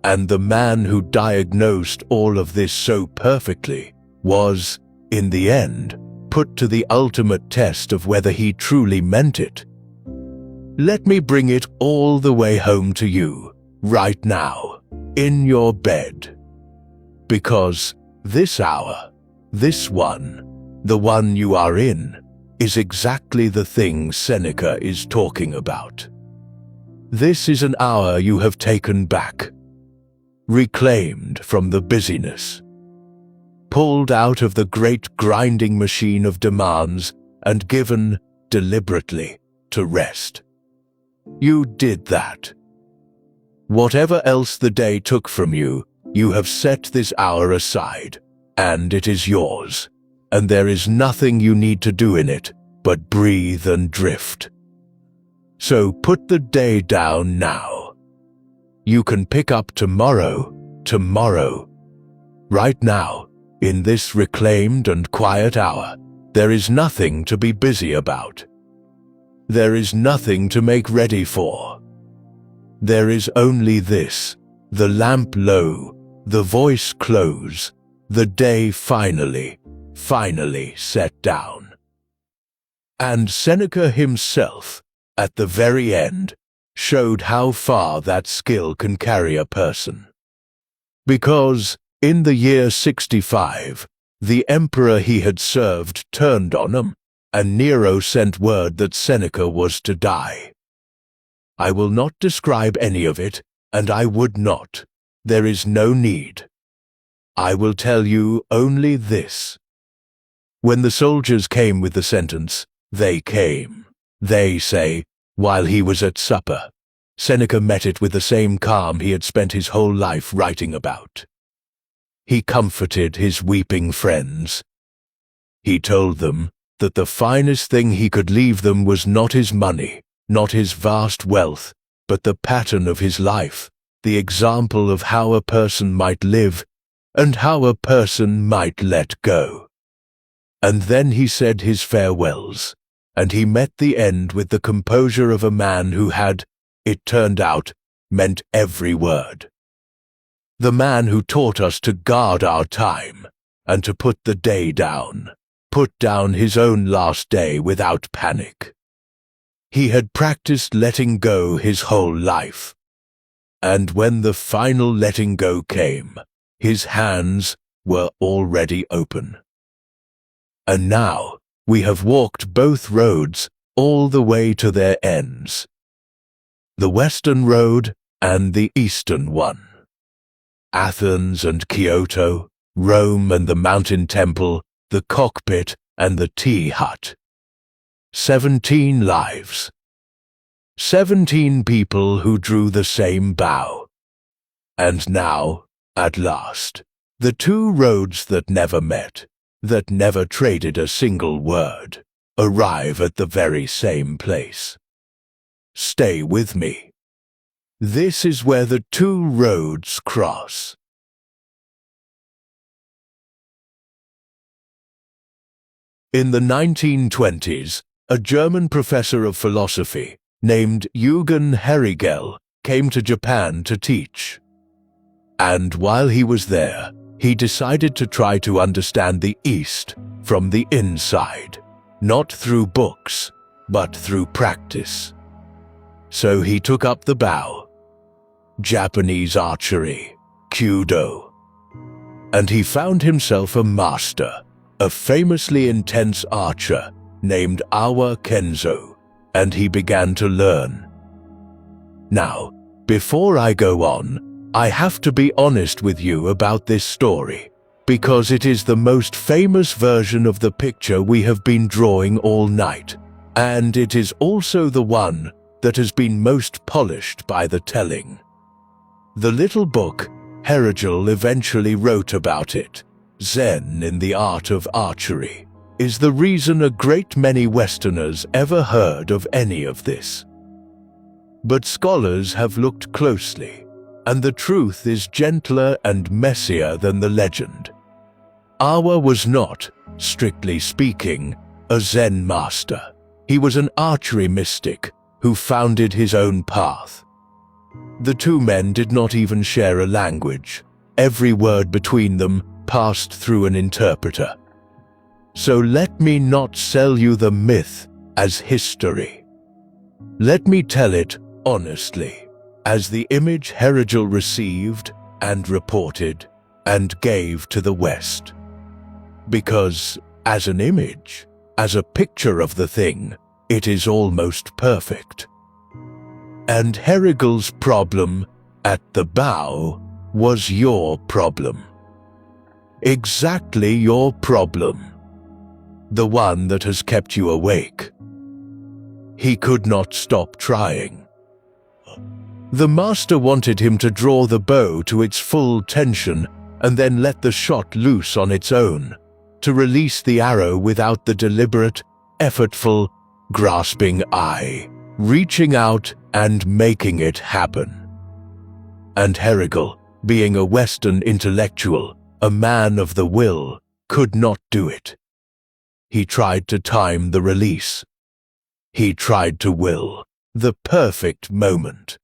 And the man who diagnosed all of this so perfectly was, in the end, put to the ultimate test of whether he truly meant it. Let me bring it all the way home to you, right now, in your bed. Because this hour, this one, the one you are in, is exactly the thing Seneca is talking about. This is an hour you have taken back, reclaimed from the busyness, pulled out of the great grinding machine of demands and given, deliberately, to rest. You did that. Whatever else the day took from you, you have set this hour aside, and it is yours, and there is nothing you need to do in it but breathe and drift. So put the day down now. You can pick up tomorrow. Right now, in this reclaimed and quiet hour, there is nothing to be busy about. There is nothing to make ready for. There is only this, the lamp low, the voice close, the day finally set down. And Seneca himself, at the very end, showed how far that skill can carry a person. Because, in the year 65, the emperor he had served turned on him, and Nero sent word that Seneca was to die. I will not describe any of it, and I would not. There is no need. I will tell you only this. When the soldiers came with the sentence, They came, they say, while he was at supper. Seneca met it with the same calm he had spent his whole life writing about. He comforted his weeping friends. He told them that the finest thing he could leave them was not his money, not his vast wealth, but the pattern of his life, the example of how a person might live and how a person might let go. And then he said his farewells, and he met the end with the composure of a man who had, it turned out, meant every word. The man who taught us to guard our time and to put the day down, put down his own last day without panic. He had practiced letting go his whole life, and when the final letting go came, his hands were already open. And now we have walked both roads all the way to their ends, the Western road and the Eastern one. Athens and Kyoto, Rome and the mountain temple, the cockpit and the tea hut. 17 lives. 17 people who drew the same bow. And now, at last, the two roads that never met, that never traded a single word, arrive at the very same place. Stay with me. This is where the two roads cross. In the 1920s, a German professor of philosophy named Eugen Herrigel came to Japan to teach. And while he was there, he decided to try to understand the East from the inside, not through books, but through practice. So he took up the bow, Japanese archery, Kyudo, and he found himself a master, a famously intense archer named Awa Kenzo, and he began to learn. Now, before I go on, I have to be honest with you about this story, because it is the most famous version of the picture we have been drawing all night, and it is also the one that has been most polished by the telling. The little book Herrigel eventually wrote about it, Zen in the Art of Archery, is the reason a great many Westerners ever heard of any of this. But scholars have looked closely, and the truth is gentler and messier than the legend. Awa was not, strictly speaking, a Zen master. He was an archery mystic who founded his own path. The two men did not even share a language. Every word between them passed through an interpreter. So let me not sell you the myth as history. Let me tell it honestly, as the image Herrigel received and reported and gave to the West. Because, as an image, as a picture of the thing, it is almost perfect. And Herrigel's problem at the bow was your problem. Exactly your problem. The one that has kept you awake. He could not stop trying. The master wanted him to draw the bow to its full tension and then let the shot loose on its own, to release the arrow without the deliberate, effortful, grasping eye, reaching out and making it happen. And Herrigel, being a Western intellectual, a man of the will, could not do it. He tried to time the release. He tried to will the perfect moment.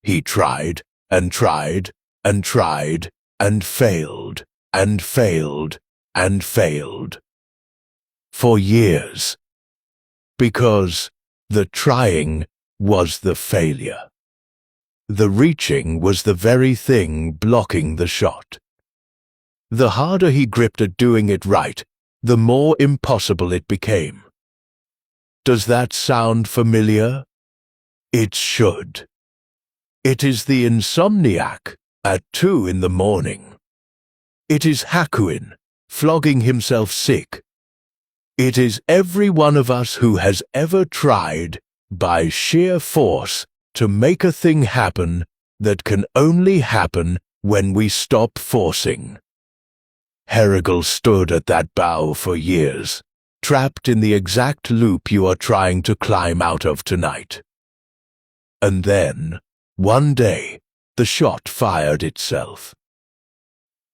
He tried and tried and tried and failed and failed and failed. For years. Because the trying was the failure. The reaching was the very thing blocking the shot. The harder he gripped at doing it right, the more impossible it became. Does that sound familiar? It should. It is the insomniac at 2 in the morning. It is Hakuin flogging himself sick. It is every one of us who has ever tried, by sheer force, to make a thing happen that can only happen when we stop forcing. Herigel stood at that bow for years, trapped in the exact loop you are trying to climb out of tonight. And then, one day, the shot fired itself.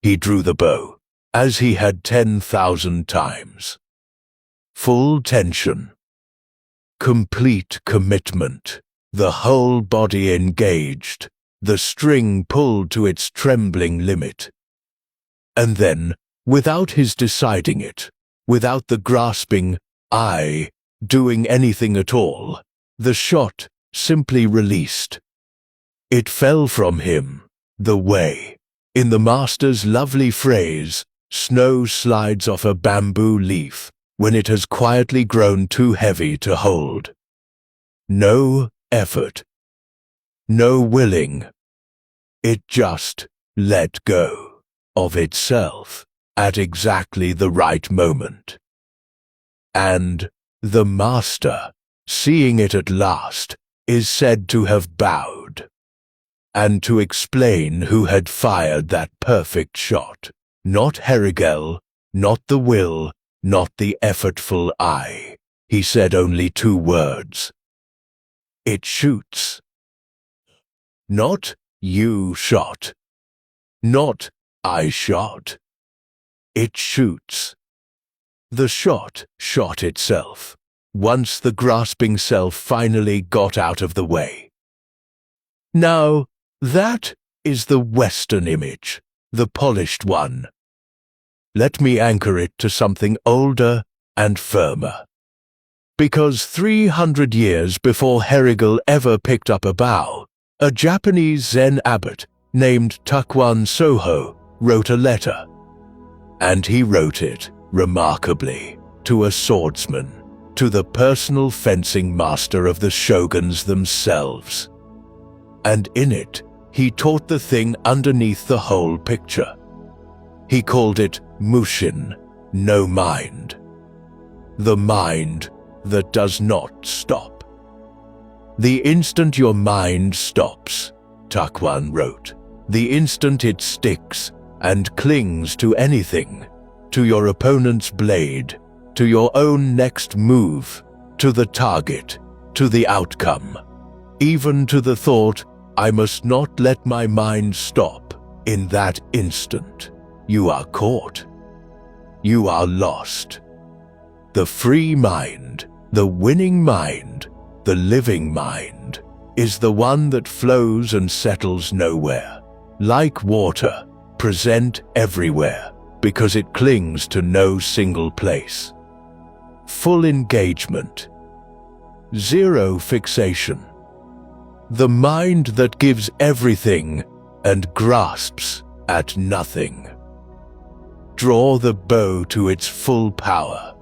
He drew the bow, as he had 10,000 times. Full tension. Complete commitment. The whole body engaged, the string pulled to its trembling limit. And then, without his deciding it, without the grasping "I" doing anything at all, the shot simply released. It fell from him, the way, in the master's lovely phrase, snow slides off a bamboo leaf when it has quietly grown too heavy to hold. No effort. No willing. It just let go of itself at exactly the right moment. And the master, seeing it at last, is said to have bowed, and to explain who had fired that perfect shot. Not Herigel, not the will, not the effortful I. He said only 2 words. It shoots. Not you shot. Not I shot. It shoots. The shot shot itself, once the grasping self finally got out of the way. Now, that is the Western image, the polished one. Let me anchor it to something older and firmer. Because 300 years before Herigel ever picked up a bow, a Japanese Zen abbot named Takuan Soho wrote a letter. And he wrote it, remarkably, to a swordsman, to the personal fencing master of the shoguns themselves. And in it, he taught the thing underneath the whole picture. He called it Mushin, no mind. The mind that does not stop. The instant your mind stops, Takuan wrote, the instant it sticks and clings to anything, to your opponent's blade, to your own next move, to the target, to the outcome, even to the thought, I must not let my mind stop, in that instant, you are caught. You are lost. The free mind, the winning mind, the living mind, is the one that flows and settles nowhere, like water, present everywhere, because it clings to no single place. Full engagement. Zero fixation. The mind that gives everything and grasps at nothing. Draw the bow to its full power.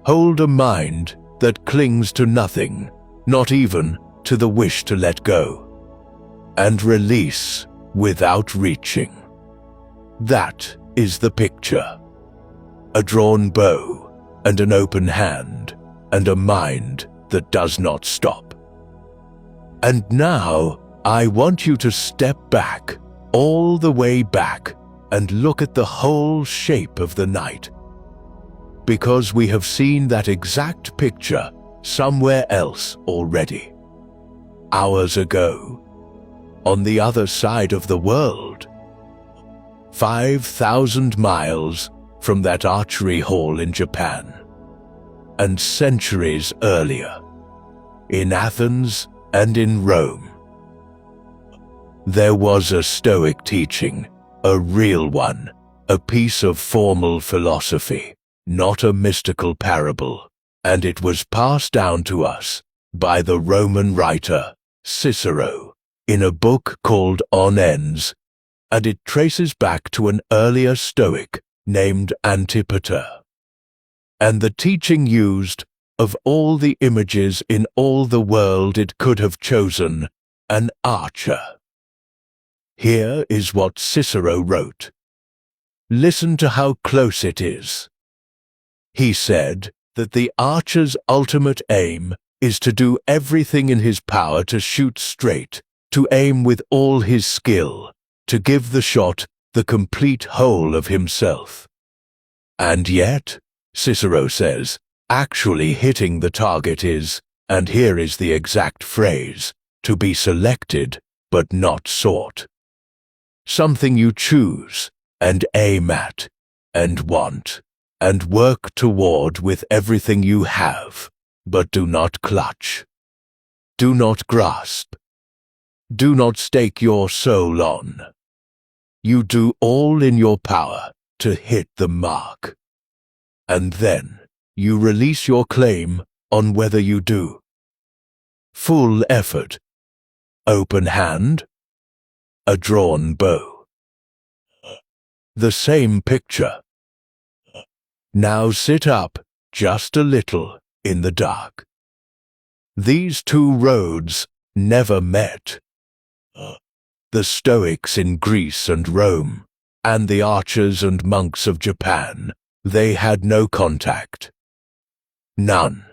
Hold a mind that clings to nothing, not even to the wish to let go, and release without reaching. That is the picture. A drawn bow, and an open hand, and a mind that does not stop. And now, I want you to step back, all the way back, and look at the whole shape of the night. Because we have seen that exact picture somewhere else already. Hours ago, on the other side of the world. 5,000 miles from that archery hall in Japan. And centuries earlier, in Athens and in Rome. There was a Stoic teaching, a real one, a piece of formal philosophy, not a mystical parable, and it was passed down to us by the Roman writer Cicero in a book called On Ends, and it traces back to an earlier Stoic named Antipater. And the teaching used, of all the images in all the world it could have chosen, an archer. Here is what Cicero wrote. Listen to how close it is. He said that the archer's ultimate aim is to do everything in his power to shoot straight, to aim with all his skill, to give the shot the complete whole of himself. And yet, Cicero says, actually hitting the target is, and here is the exact phrase, to be selected but not sought. Something you choose and aim at and want and work toward with everything you have, but do not clutch. Do not grasp. Do not stake your soul on. You do all in your power to hit the mark. And then you release your claim on whether you do. Full effort. Open hand. A drawn bow. The same picture. Now sit up just a little in the dark. These two roads never met. The Stoics in Greece and Rome, and the archers and monks of Japan, they had no contact. None.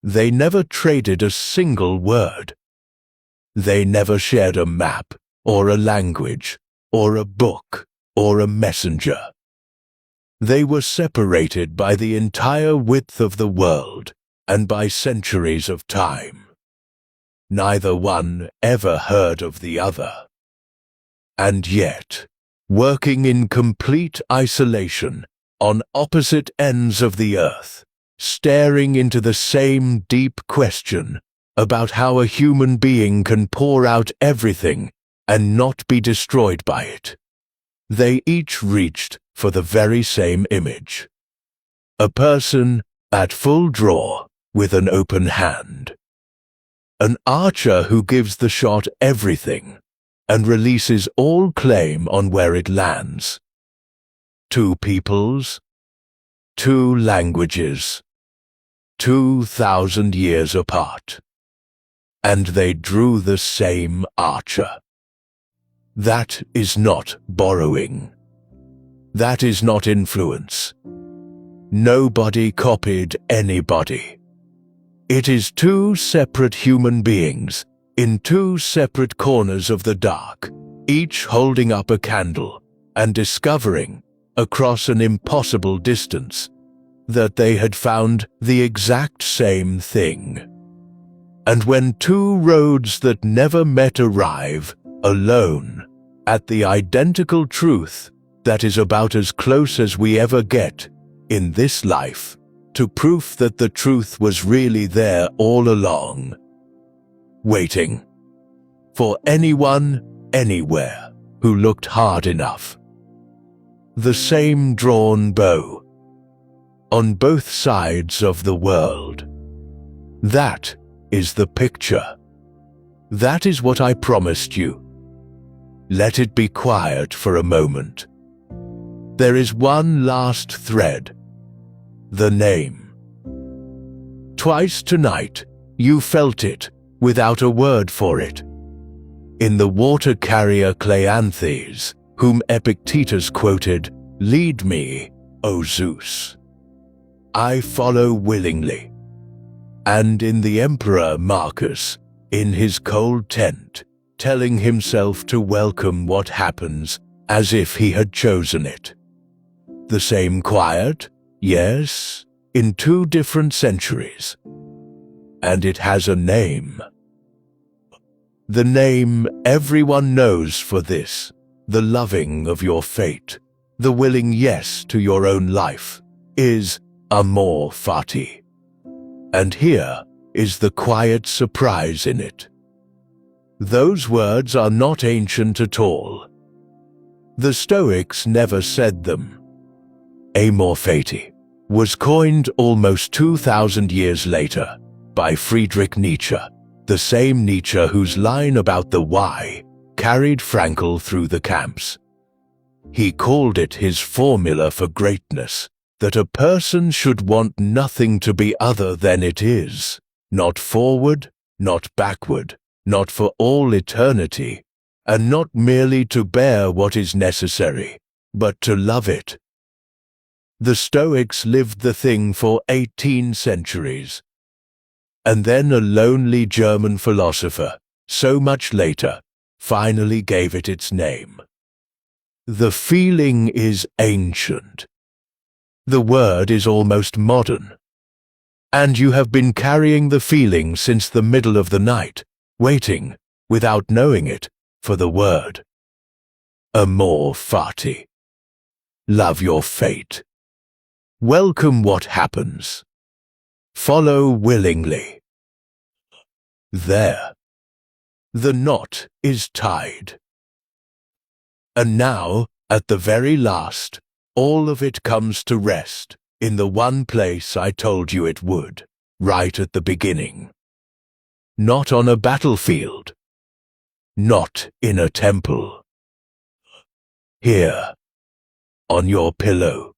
They never traded a single word. They never shared a map, or a language, or a book, or a messenger. They were separated by the entire width of the world and by centuries of time. Neither one ever heard of the other. And yet, working in complete isolation on opposite ends of the earth, staring into the same deep question about how a human being can pour out everything and not be destroyed by it, they each reached for the very same image. A person at full draw with an open hand. An archer who gives the shot everything and releases all claim on where it lands. Two peoples, two languages, 2,000 years apart. And they drew the same archer. That is not borrowing. That is not influence. Nobody copied anybody. It is two separate human beings in two separate corners of the dark, each holding up a candle and discovering, across an impossible distance, that they had found the exact same thing. And when two roads that never met arrive, alone, at the identical truth that is about as close as we ever get, in this life, to proof that the truth was really there all along, waiting for anyone, anywhere, who looked hard enough. The same drawn bow, on both sides of the world. That is the picture. That is what I promised you. Let it be quiet for a moment. There is one last thread. The name. Twice tonight, you felt it, without a word for it. In the water carrier Cleanthes, whom Epictetus quoted, "Lead me, O Zeus. I follow willingly." And in the Emperor Marcus, in his cold tent, telling himself to welcome what happens as if he had chosen it. The same quiet, yes, in two different centuries. And it has a name. The name everyone knows for this, the loving of your fate, the willing yes to your own life, is amor fati. And here is the quiet surprise in it. Those words are not ancient at all. The Stoics never said them. Amor fati was coined almost 2,000 years later by Friedrich Nietzsche, the same Nietzsche whose line about the why carried Frankl through the camps. He called it his formula for greatness, that a person should want nothing to be other than it is, not forward, not backward, not for all eternity, and not merely to bear what is necessary, but to love it. The Stoics lived the thing for 18 centuries. And then a lonely German philosopher, so much later, finally gave it its name. The feeling is ancient. The word is almost modern. And you have been carrying the feeling since the middle of the night, waiting, without knowing it, for the word. Amor fati. Love your fate. Welcome what happens. Follow willingly. There. The knot is tied. And now, at the very last, all of it comes to rest in the one place I told you it would, right at the beginning. Not on a battlefield. Not in a temple. Here, on your pillow.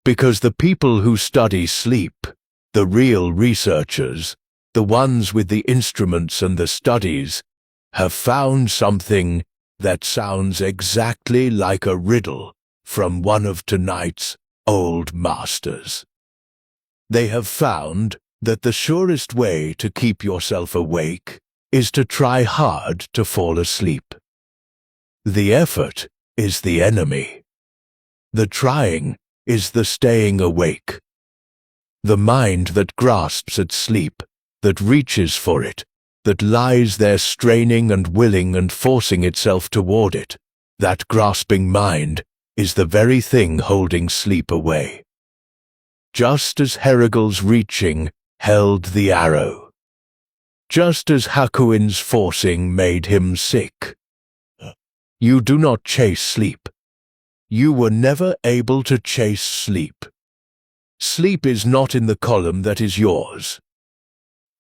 Because the people who study sleep, the real researchers, the ones with the instruments and the studies, have found something that sounds exactly like a riddle from one of tonight's old masters. They have found that the surest way to keep yourself awake is to try hard to fall asleep. The effort is the enemy. The trying is the staying awake. The mind that grasps at sleep, that reaches for it, that lies there straining and willing and forcing itself toward it, that grasping mind is the very thing holding sleep away. Just as Heracles reaching held the arrow. Just as Hakuin's forcing made him sick. You do not chase sleep. You were never able to chase sleep. Sleep is not in the column that is yours.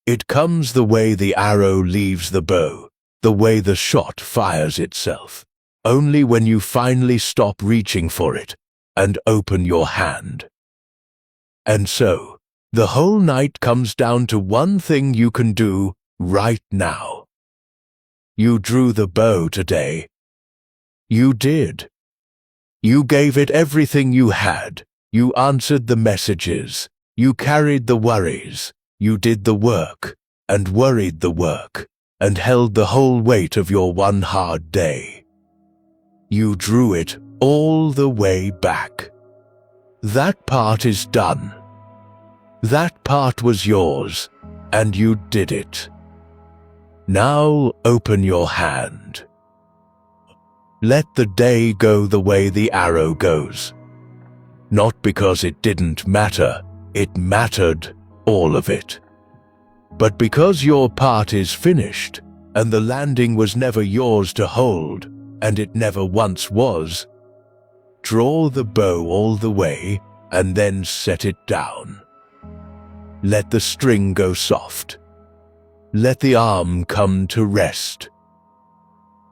It comes the way the arrow leaves the bow, the way the shot fires itself, only when you finally stop reaching for it and open your hand. And so, the whole night comes down to one thing you can do right now. You drew the bow today. You did. You gave it everything you had. You answered the messages. You carried the worries. You did the work, and worried the work, and held the whole weight of your one hard day. You drew it all the way back. That part is done. That part was yours, and you did it. Now open your hand. Let the day go the way the arrow goes. Not because it didn't matter, it mattered, all of it. But because your part is finished, and the landing was never yours to hold, and it never once was, draw the bow all the way, and then set it down. Let the string go soft. Let the arm come to rest.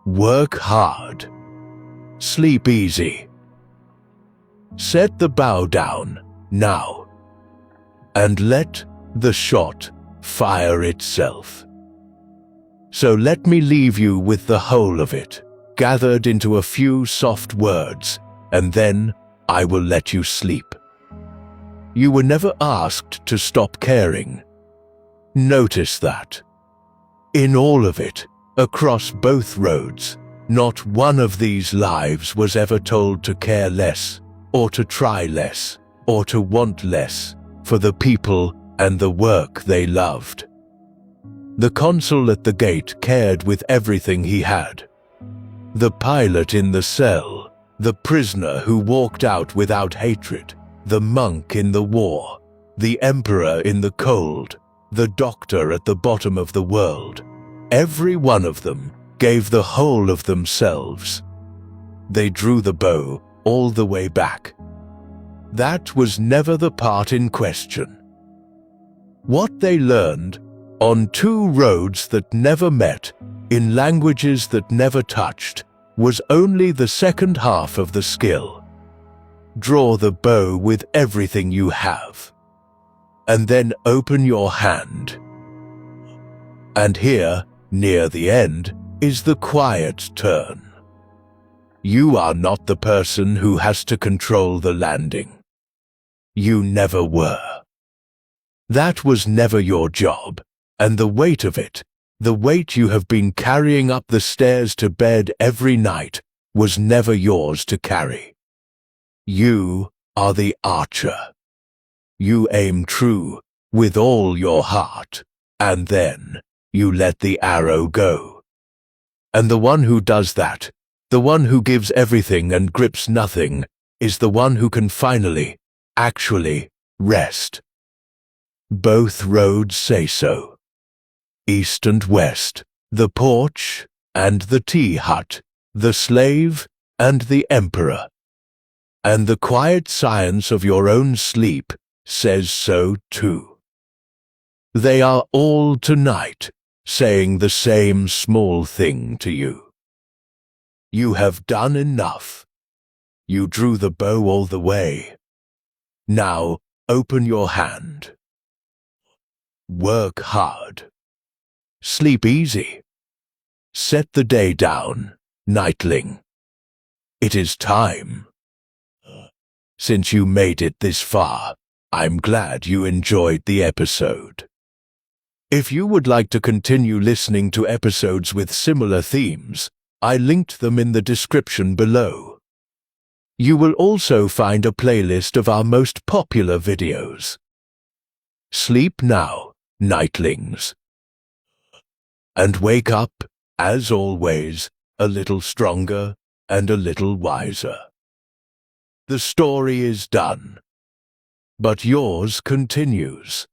Work hard. Sleep easy. Set the bow down, now, and let the shot fire itself. So let me leave you with the whole of it, gathered into a few soft words, and then I will let you sleep. You were never asked to stop caring. Notice that. In all of it, across both roads, not one of these lives was ever told to care less, or to try less, or to want less, for the people and the work they loved. The consul at the gate cared with everything he had. The pilot in the cell, the prisoner who walked out without hatred, the monk in the war, the emperor in the cold, the doctor at the bottom of the world, every one of them gave the whole of themselves. They drew the bow all the way back. That was never the part in question. What they learned, on two roads that never met, in languages that never touched, was only the second half of the skill. Draw the bow with everything you have, and then open your hand. And here, near the end, is the quiet turn. You are not the person who has to control the landing. You never were. That was never your job, and the weight of it, the weight you have been carrying up the stairs to bed every night, was never yours to carry. You are the archer. You aim true with all your heart, and then you let the arrow go. And the one who does that, the one who gives everything and grips nothing, is the one who can finally, actually, rest. Both roads say so. East and west, the porch and the tea hut, the slave and the emperor. And the quiet science of your own sleep says so too. They are all tonight saying the same small thing to you. You have done enough. You drew the bow all the way. Now open your hand. Work hard. Sleep easy. Set the day down, nightling. It is time. Since you made it this far, I'm glad you enjoyed the episode. If you would like to continue listening to episodes with similar themes, I linked them in the description below. You will also find a playlist of our most popular videos. Sleep now, nightlings. And wake up, as always, a little stronger and a little wiser. The story is done, but yours continues.